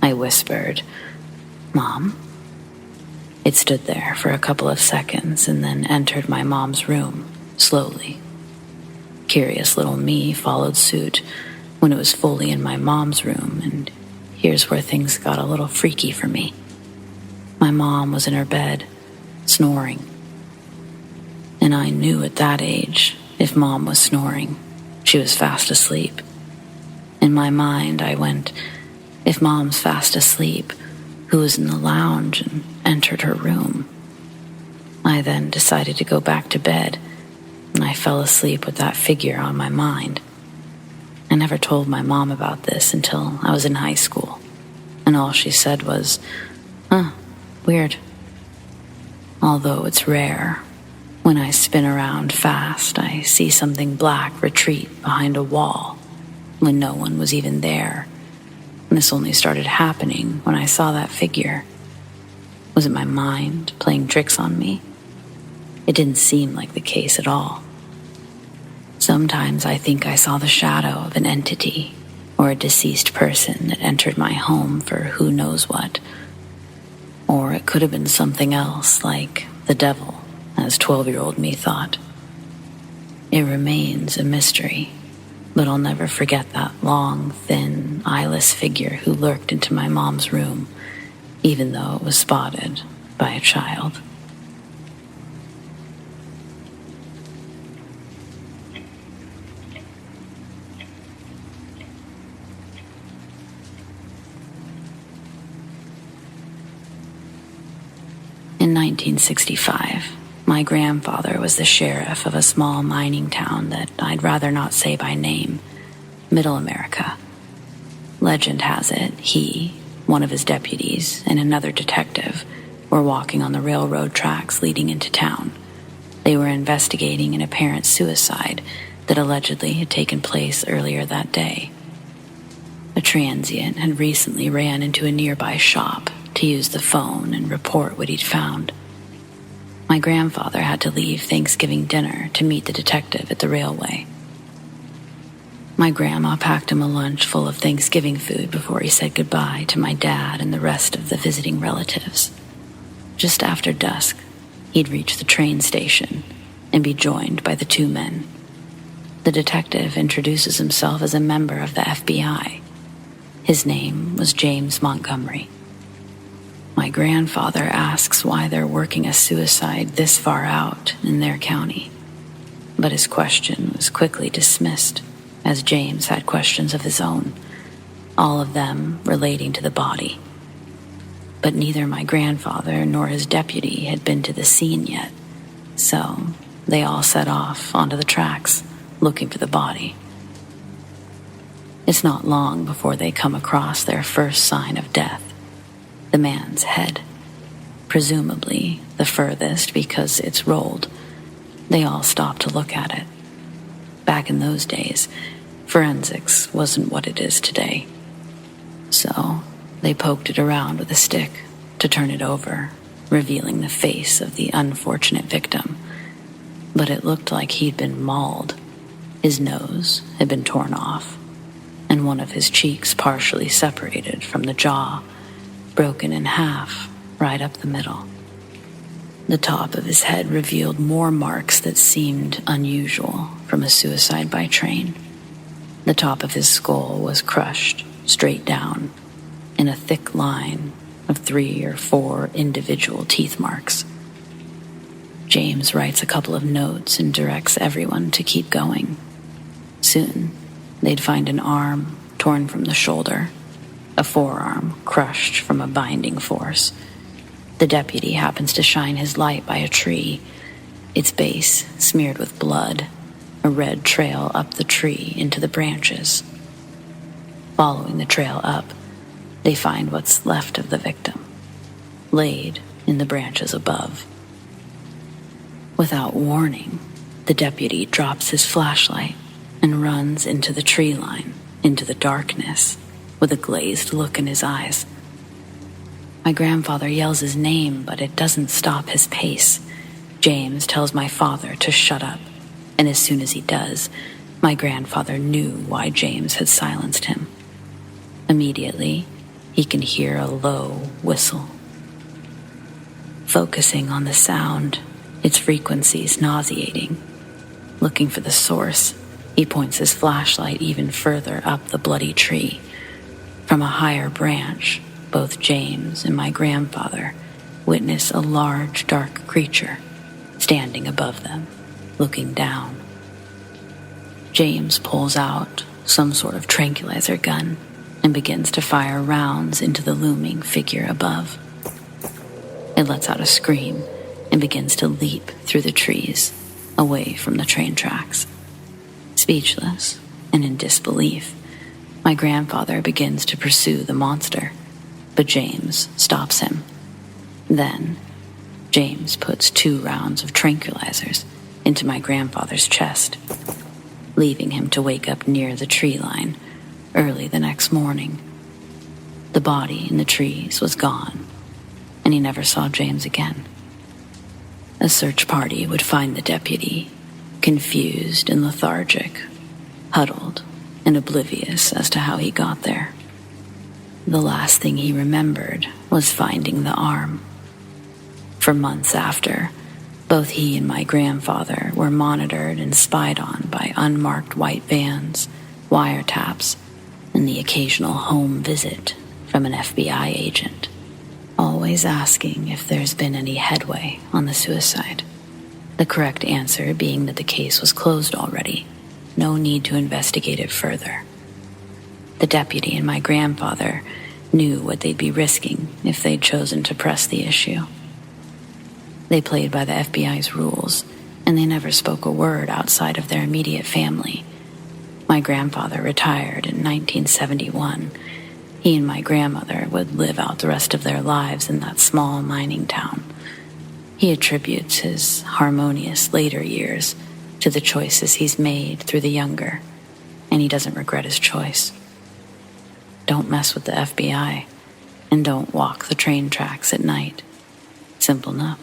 [SPEAKER 1] I whispered, "Mom?" It stood there for a couple of seconds and then entered my mom's room, slowly. Curious little me followed suit when it was fully in my mom's room, and here's where things got a little freaky for me. My mom was in her bed, snoring. And I knew at that age, if Mom was snoring, she was fast asleep. In my mind, I went, if Mom's fast asleep, who was in the lounge and entered her room? I then decided to go back to bed, and I fell asleep with that figure on my mind. I never told my mom about this until I was in high school, and all she said was, weird. Although it's rare, when I spin around fast, I see something black retreat behind a wall when no one was even there. And this only started happening when I saw that figure. Was it my mind playing tricks on me? It didn't seem like the case at all. Sometimes I think I saw the shadow of an entity or a deceased person that entered my home for who knows what. Or it could have been something else, like the devil, as 12-year-old me thought. It remains a mystery, but I'll never forget that long, thin, eyeless figure who lurked into my mom's room, even though it was spotted by a child. In 1965, my grandfather was the sheriff of a small mining town that I'd rather not say by name, Middle America. Legend has it he, one of his deputies, and another detective were walking on the railroad tracks leading into town. They were investigating an apparent suicide that allegedly had taken place earlier that day. A transient had recently ran into a nearby shop to use the phone and report what he'd found. My grandfather had to leave Thanksgiving dinner to meet the detective at the railway. My grandma packed him a lunch full of Thanksgiving food before he said goodbye to my dad and the rest of the visiting relatives. Just after dusk, he'd reach the train station and be joined by the two men. The detective introduces himself as a member of the FBI. His name was James Montgomery. My grandfather asks why they're working a suicide this far out in their county, but his question was quickly dismissed, as James had questions of his own, all of them relating to the body. But neither my grandfather nor his deputy had been to the scene yet, so they all set off onto the tracks, looking for the body. It's not long before they come across their first sign of death. The man's head, presumably the furthest because it's rolled. They all stop to look at it. Back in those days, forensics wasn't what it is today. So they poked it around with a stick to turn it over, revealing the face of the unfortunate victim. But it looked like he'd been mauled. His nose had been torn off, and one of his cheeks partially separated from the jaw, broken in half right up the middle. The top of his head revealed more marks that seemed unusual from a suicide by train. The top of his skull was crushed straight down in a thick line of 3 or 4 individual teeth marks. James writes a couple of notes and directs everyone to keep going. Soon, they'd find an arm torn from the shoulder, a forearm crushed from a binding force. The deputy happens to shine his light by a tree, its base smeared with blood, a red trail up the tree into the branches. Following the trail up, they find what's left of the victim, laid in the branches above. Without warning, the deputy drops his flashlight and runs into the tree line, into the darkness, with a glazed look in his eyes. My grandfather yells his name, but it doesn't stop his pace. James tells my father to shut up, and as soon as he does, my grandfather knew why James had silenced him. Immediately, he can hear a low whistle. Focusing on the sound, its frequencies nauseating. Looking for the source, he points his flashlight even further up the bloody tree. From a higher branch, both James and my grandfather witness a large, dark creature standing above them, looking down. James pulls out some sort of tranquilizer gun and begins to fire rounds into the looming figure above. It lets out a scream and begins to leap through the trees, away from the train tracks. Speechless and in disbelief, my grandfather begins to pursue the monster, but James stops him. Then, James puts 2 rounds of tranquilizers into my grandfather's chest, leaving him to wake up near the tree line early the next morning. The body in the trees was gone, and he never saw James again. A search party would find the deputy, confused and lethargic, huddled and oblivious as to how he got there. The last thing he remembered was finding the arm. For months after, both he and my grandfather were monitored and spied on by unmarked white vans, wiretaps, and the occasional home visit from an FBI agent, always asking if there's been any headway on the suicide. The correct answer being that the case was closed already, no need to investigate it further. The deputy and my grandfather knew what they'd be risking if they'd chosen to press the issue. They played by the FBI's rules, and they never spoke a word outside of their immediate family. My grandfather retired in 1971. He and my grandmother would live out the rest of their lives in that small mining town. He attributes his harmonious later years to the choices he's made through the younger, and he doesn't regret his choice. Don't mess with the FBI, and don't walk the train tracks at night. Simple enough.